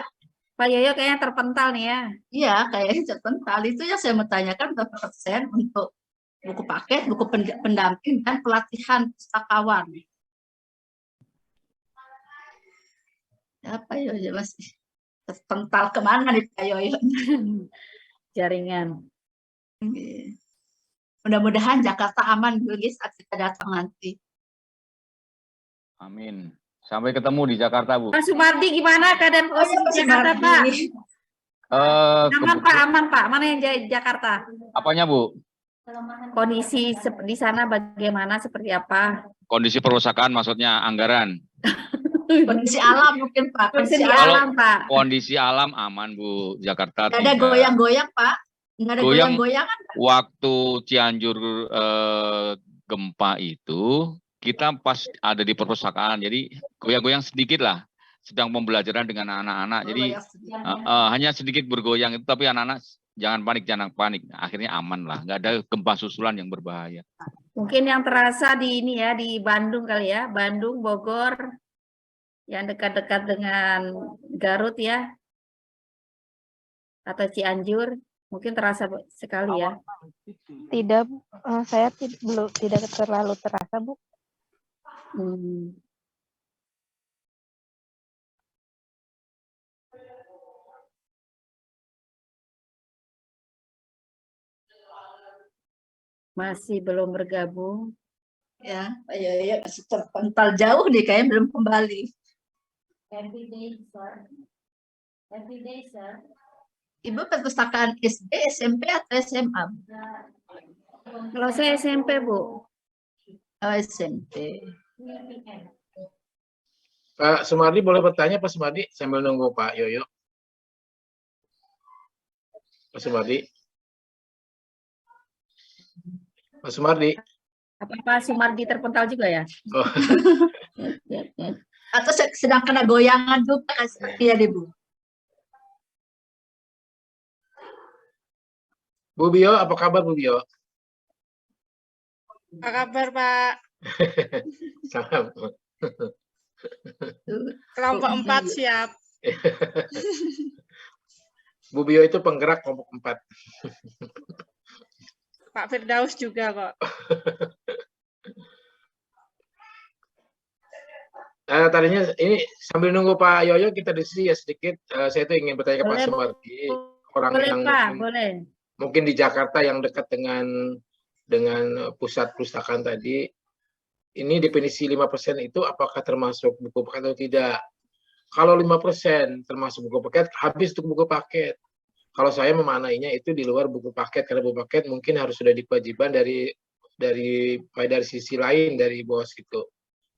Pak Yoyo kayaknya terpental nih ya. Iya, kayaknya terpental. Itu yang saya mau tanyakan berapa persen untuk buku paket, buku pendamping, dan pelatihan pustakawan. Ya, Pak Yoyo masih terpental kemana nih Pak Yoyo? Jaringan. Mudah-mudahan Jakarta aman guys saat kita datang nanti. Amin. Sampai ketemu di Jakarta, Bu. Pak Sumardi gimana keadaan posisi Jakarta, Pak? Aman, Pak, aman, Pak. Mana yang Jakarta? Apanya, Bu? Kondisi di sana bagaimana, seperti apa? Kondisi perpustakaan maksudnya anggaran. Kondisi alam mungkin Pak. Kondisi alam, Pak. Kondisi alam aman, Bu. Jakarta tidak ada goyang-goyang, Pak. Nggak ada goyang-goyangan. Waktu Cianjur gempa itu, kita pas ada di perpustakaan, jadi goyang-goyang sedikit lah, sedang pembelajaran dengan anak-anak, jadi hanya sedikit bergoyang itu, tapi anak-anak jangan panik, akhirnya aman lah, nggak ada gempa susulan yang berbahaya. Mungkin yang terasa di ini ya, di Bandung kali ya, Bandung, Bogor, yang dekat-dekat dengan Garut ya, atau Cianjur, mungkin terasa sekali ya. Tidak, saya tidak terlalu terasa, Bu. Masih belum bergabung. Ya, ya masih terpental jauh nih, kayaknya belum kembali. Ibu perpustakaan SD, SMP atau SMA? Kalau saya SMP, Bu. Oh, SMP. Pak Sumardi boleh bertanya Pak Sumardi sambil nunggu Pak Yoyo. Pak Sumardi. Pak Sumardi. Apa Pak Sumardi terpental juga ya? Oh. Atau sedang kena goyangan juga seperti ya, Bu? Bu Bio, apa kabar Bu Bio? Apa kabar Pak? Salam. Kelompok 4 siap. Bu Bio itu penggerak kelompok 4. Pak Firdaus juga kok. Tadinya ini sambil nunggu Pak Yoyo kita diskusi ya sedikit. Saya tuh ingin bertanya ke Pak Sumardi, orang boleh, yang Pak, boleh. Mungkin di Jakarta yang dekat dengan pusat perpustakaan tadi. Ini definisi 5% itu apakah termasuk buku paket atau tidak? Kalau 5% termasuk buku paket, habis untuk buku paket. Kalau saya memaknainya itu di luar buku paket, karena buku paket mungkin harus sudah kewajiban dari sisi lain dari bos gitu.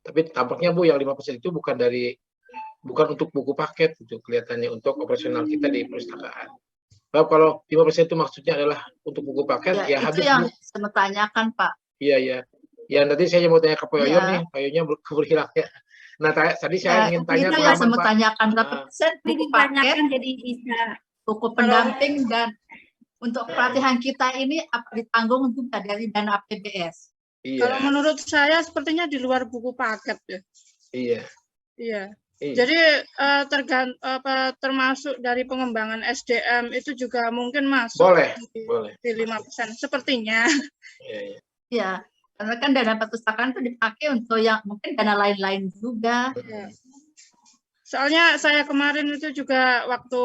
Tapi tampaknya Bu yang 5% itu bukan untuk buku paket itu kelihatannya, untuk operasional kita di perpustakaan. Kalau 5% itu maksudnya adalah untuk buku paket, ya habis. Itu yang saya tanyakan Pak. Iya, iya. Ya nanti saya mau tanya ke Pak Yoyo nih, Pak Yoyo berhilang ya. Nah tadi saya ingin tanya itu yang saya mau tanyakan, berapa persen buku paket jadi bisa buku pendamping dan untuk pelatihan kita ini apa ditanggung untuk dari dana APBS? Iya. Kalau menurut saya sepertinya di luar buku paket ya. Iya. Iya. Iya. Jadi termasuk dari pengembangan SDM itu juga mungkin masuk di 5% sepertinya. Iya, iya. Iya, karena kan dana perpustakaan itu dipakai untuk yang mungkin dana lain-lain juga. Ya. Soalnya saya kemarin itu juga waktu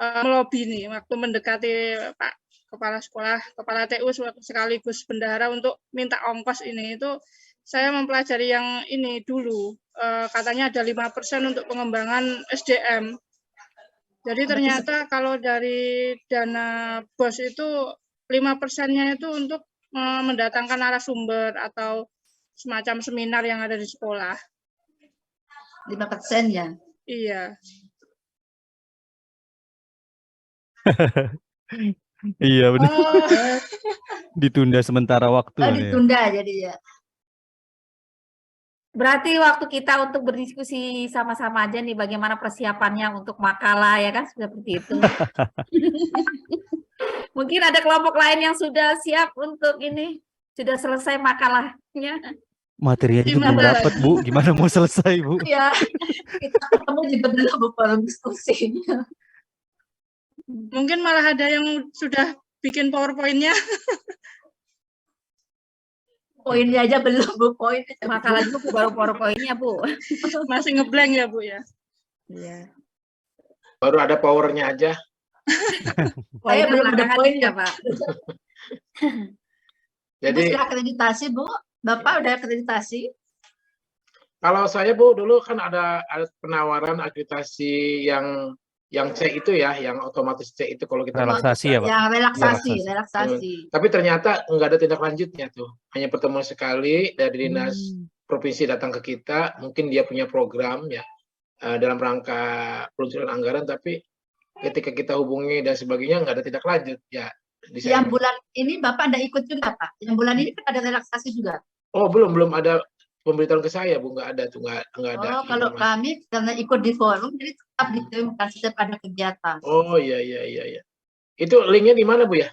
melobi nih, waktu mendekati Pak Kepala Sekolah, Kepala TU sekaligus bendahara untuk minta ongkos ini, itu saya mempelajari yang ini dulu. Katanya ada 5% untuk pengembangan SDM. Jadi ternyata kalau dari dana BOS itu 5%-nya itu untuk mendatangkan narasumber atau semacam seminar yang ada di sekolah. 5% ya? Iya. Iya benar. Ditunda sementara waktu. Ditunda jadi ya. Berarti waktu kita untuk berdiskusi sama-sama aja nih bagaimana persiapannya untuk makalah ya kan seperti itu. Mungkin ada kelompok lain yang sudah siap untuk ini, sudah selesai makalahnya. Materinya itu belum dapat Bu, gimana mau selesai Bu? Ya, kita ketemu juga belum forum diskusinya. Mungkin malah ada yang sudah bikin PowerPoint-nya. Poinnya aja belum Bu, poin. Makalah juga baru PowerPoint-nya Bu. Masih ngeblank ya Bu ya? Iya. Baru ada powernya aja. Saya belum ada poinnya Pak. Jadi sudah akreditasi Bu? Bapak udah akreditasi? Kalau saya Bu dulu kan ada penawaran akreditasi yang C itu ya, yang otomatis C itu kalau kita relaksasi ya Pak. Yang relaksasi. Tapi ternyata nggak ada tindak lanjutnya tuh. Hanya pertemuan sekali dari dinas provinsi datang ke kita, mungkin dia punya program ya dalam rangka peluncuran anggaran, tapi ketika kita hubungi dan sebagainya nggak ada tindak lanjut ya. Yang bulan ini Bapak Anda ikut juga Pak? Yang bulan ini kan ada relaksasi juga? Oh belum ada pemberitahuan ke saya Bu, nggak ada tuh, nggak ada. Oh kalau kami karena ikut di forum jadi tetap dikirimkan setiap ada kegiatan. Oh iya. Itu linknya di mana Bu ya?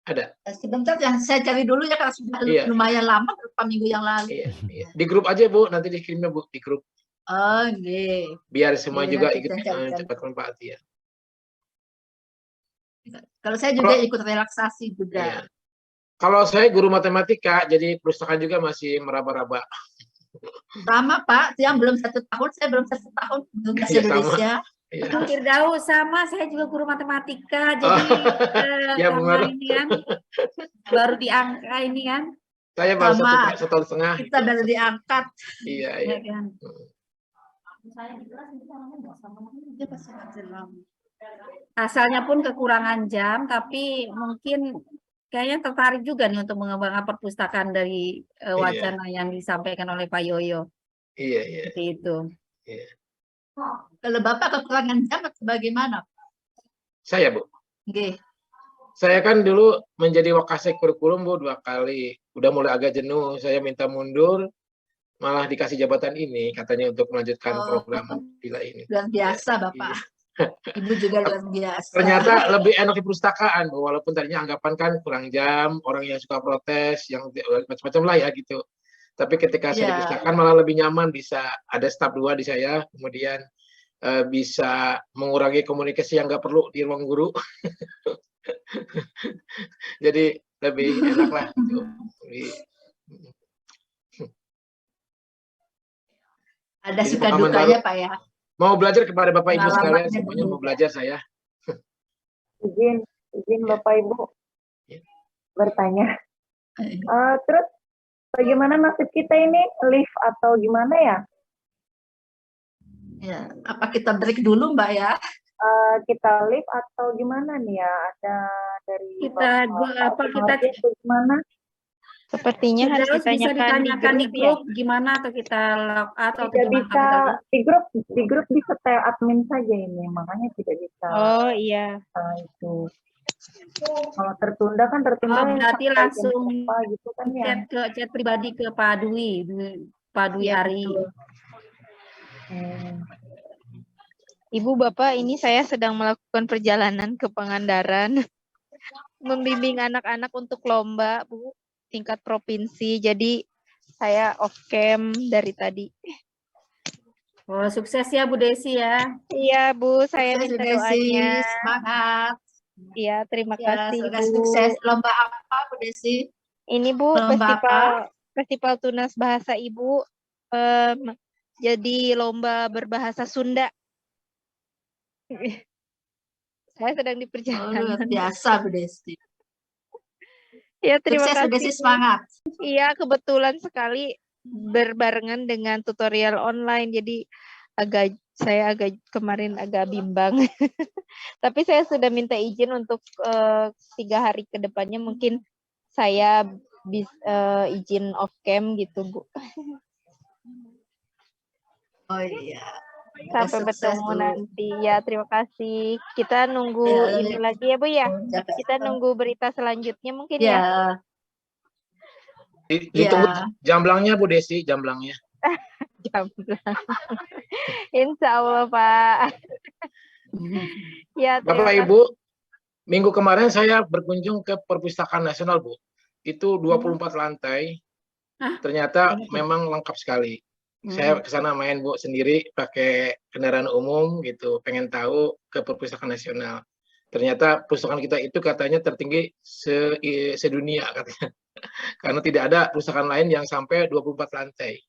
Ada? Sebentar yang saya cari dulu ya karena sudah lumayan lama, beberapa minggu yang lalu. Iya. Di grup aja Bu, nanti dikirimnya Bu di grup. Oh iya. Biar semua juga ikut cepat manfaat ya. Kalau saya juga ikut relaksasi juga. Iya. Kalau saya guru matematika, jadi perpustakaan juga masih meraba-raba. Sama Pak, yang belum 1 tahun, saya belum 1 tahun belum bahasa Indonesia. Iya. Firdaus, sama saya juga guru matematika, Oh, jadi ya Bu karena Maro. ini kan baru di angka ini kan. Saya baru Sama. satu tahun setengah. Kita baru diangkat. Iya, Ya iya. kan. Asalnya pun kekurangan jam, tapi mungkin kayaknya tertarik juga nih untuk mengembangkan perpustakaan dari Iya. wacana yang disampaikan oleh Pak Yoyo. Iya, iya. Seperti itu. Iya. Kalau Bapak kekurangan jam atau bagaimana? Saya, Bu. Oke. Saya kan dulu menjadi wakasek kurikulum, Bu, 2 kali. Udah mulai agak jenuh, saya minta mundur, malah dikasih jabatan ini, katanya untuk melanjutkan Oh, program Villa ini. luar biasa Bapak. Ibu juga luar biasa. Ternyata lebih enak di perpustakaan, Bu, walaupun tadinya anggapan kan kurang jam, orang yang suka protes, yang macam-macam lah ya gitu. Tapi ketika saya di Iya. perpustakaan malah lebih nyaman, bisa ada staf 2 di saya, kemudian bisa mengurangi komunikasi yang nggak perlu di ruang guru. Jadi lebih enak lah gitu. Ada Jadi suka pengalaman dukanya baru. Pak ya. Mau belajar kepada Bapak Ibu sekalian, Pengalamannya semuanya mau berbeda. belajar saya. Izin Bapak Ibu Ya. bertanya. Terus bagaimana nasib kita ini, live atau gimana ya? Ya, apa kita break dulu Mbak ya? Kita live atau gimana nih ya? Ada dari Kita kita atau gimana? Sepertinya harus Firdaus bisa ditanyakan ditanyakan di ya. grup gimana atau kita log out atau Tidak gimana bisa kita di grup bisa tag admin saja ini, makanya tidak bisa. Oh iya. Itu. Kalau tertunda kan tertunda berarti sampai jam langsung berapa gitu kan ya. chat pribadi ke Pak Dwi Iya, Ari. betul. Ibu Bapak, ini saya sedang melakukan perjalanan ke Pangandaran, membimbing anak-anak untuk lomba, Bu, tingkat provinsi. Jadi saya off cam dari tadi. Oh, sukses ya Bu Desi ya. Iya Bu, saya Sukses, minta Bu Desi. doanya. Semangat. Iya, terima Ya, kasih semoga Bu. sukses. Lomba apa Bu Desi? Ini Bu, Lomba Festival Tunas Bahasa Ibu, jadi lomba berbahasa Sunda. Saya sedang di Oh, perjalanan. luar biasa Bu Desi. Ya, terima Sukses Bu kasih. Desi, semangat. Iya, kebetulan sekali berbarengan dengan tutorial online, jadi saya kemarin agak bimbang. Tapi saya sudah minta izin untuk 3 hari ke depannya mungkin saya izin off cam gitu, Bu. Oh iya. Sampai Sukses, bertemu Bu. nanti. Ya, terima kasih. Kita nunggu Ya, ini lagi ya, Bu ya. jaga. Kita nunggu berita selanjutnya mungkin Ya. ya. Ditunggu Ya. jamblangnya Bu Desi, jamblangnya. Jamblang. Insya Allah, Pak. Ya, terima Bapak kasih. Ibu, minggu kemarin saya berkunjung ke Perpustakaan Nasional, Bu. Itu 24 lantai. Ternyata memang lengkap sekali. Saya ke sana main, Bu, sendiri pakai kendaraan umum gitu, pengen tahu ke Perpustakaan Nasional. Ternyata perpustakaan kita itu katanya tertinggi sedunia katanya. Karena tidak ada perpustakaan lain yang sampai 24 lantai.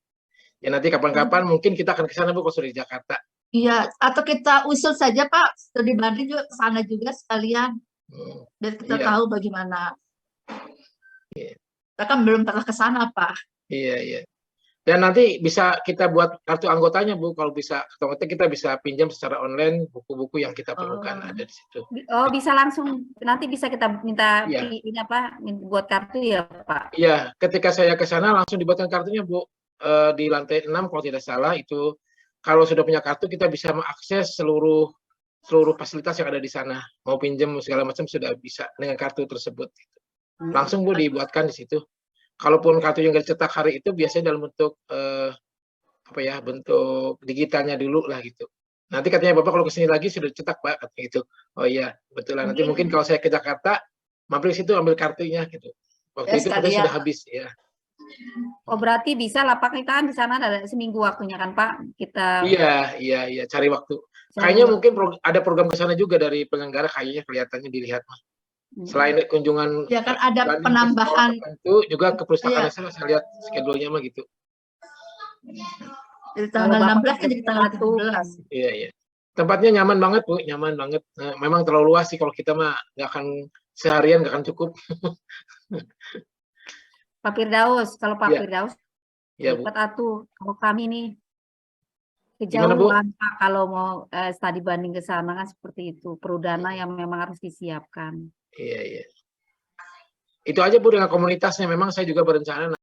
Ya nanti kapan-kapan mungkin kita akan ke sana, Bu, kalau sudah di Jakarta. Iya, atau kita usul saja Pak, studi banding juga ke sana juga sekalian. Biar kita Iya. tahu bagaimana. Iya. Kita kan belum pernah ke sana, Pak. Iya, iya. Dan nanti bisa kita buat kartu anggotanya, Bu. Kalau bisa, kita bisa pinjam secara online buku-buku yang kita perlukan ada di situ. Oh, bisa langsung nanti bisa kita minta Iya. ini apa buat kartu ya, Pak. Iya, ketika saya ke sana langsung dibuatkan kartunya, Bu. Di lantai 6 kalau tidak salah itu kalau sudah punya kartu kita bisa mengakses seluruh fasilitas yang ada di sana. Mau pinjam segala macam sudah bisa dengan kartu tersebut. Langsung, Bu, dibuatkan di situ. Kalaupun kartu yang dicetak hari itu biasanya dalam bentuk bentuk digitalnya dulu lah gitu. Nanti katanya Bapak kalau kesini lagi sudah cetak, Pak, katanya gitu. Oh iya, betul lah. Nanti mungkin kalau saya ke Jakarta mampir ke situ ambil kartunya gitu. Waktu itu katanya sudah habis ya. Oh, berarti bisa lapak kita kan di sana ada seminggu waktunya kan, Pak? Kita Iya, cari waktu. Kayaknya mungkin ada program ke sana juga dari penyelenggara, kayaknya kelihatannya dilihat mah. Selain kunjungan Ya kan ada penambahan itu juga ke perpustakaan Iya. nasional, saya lihat schedule-nya mah gitu. dari tanggal 16 kan jadi tanggal 17. Iya. Tempatnya nyaman banget Bu, nyaman banget. Memang terlalu luas sih, kalau kita mah nggak akan seharian nggak akan cukup. Pak Firdaus, kalau Pak Ya. Firdaus Ya Bu. dapat atuh. Kalau kami nih Gimana, Bu? kejauhan Pak, kalau mau studi banding ke sana kan seperti itu. Perlu dana yang memang harus disiapkan. Iya, iya. Itu aja Bu dengan komunitasnya. Memang saya juga berencana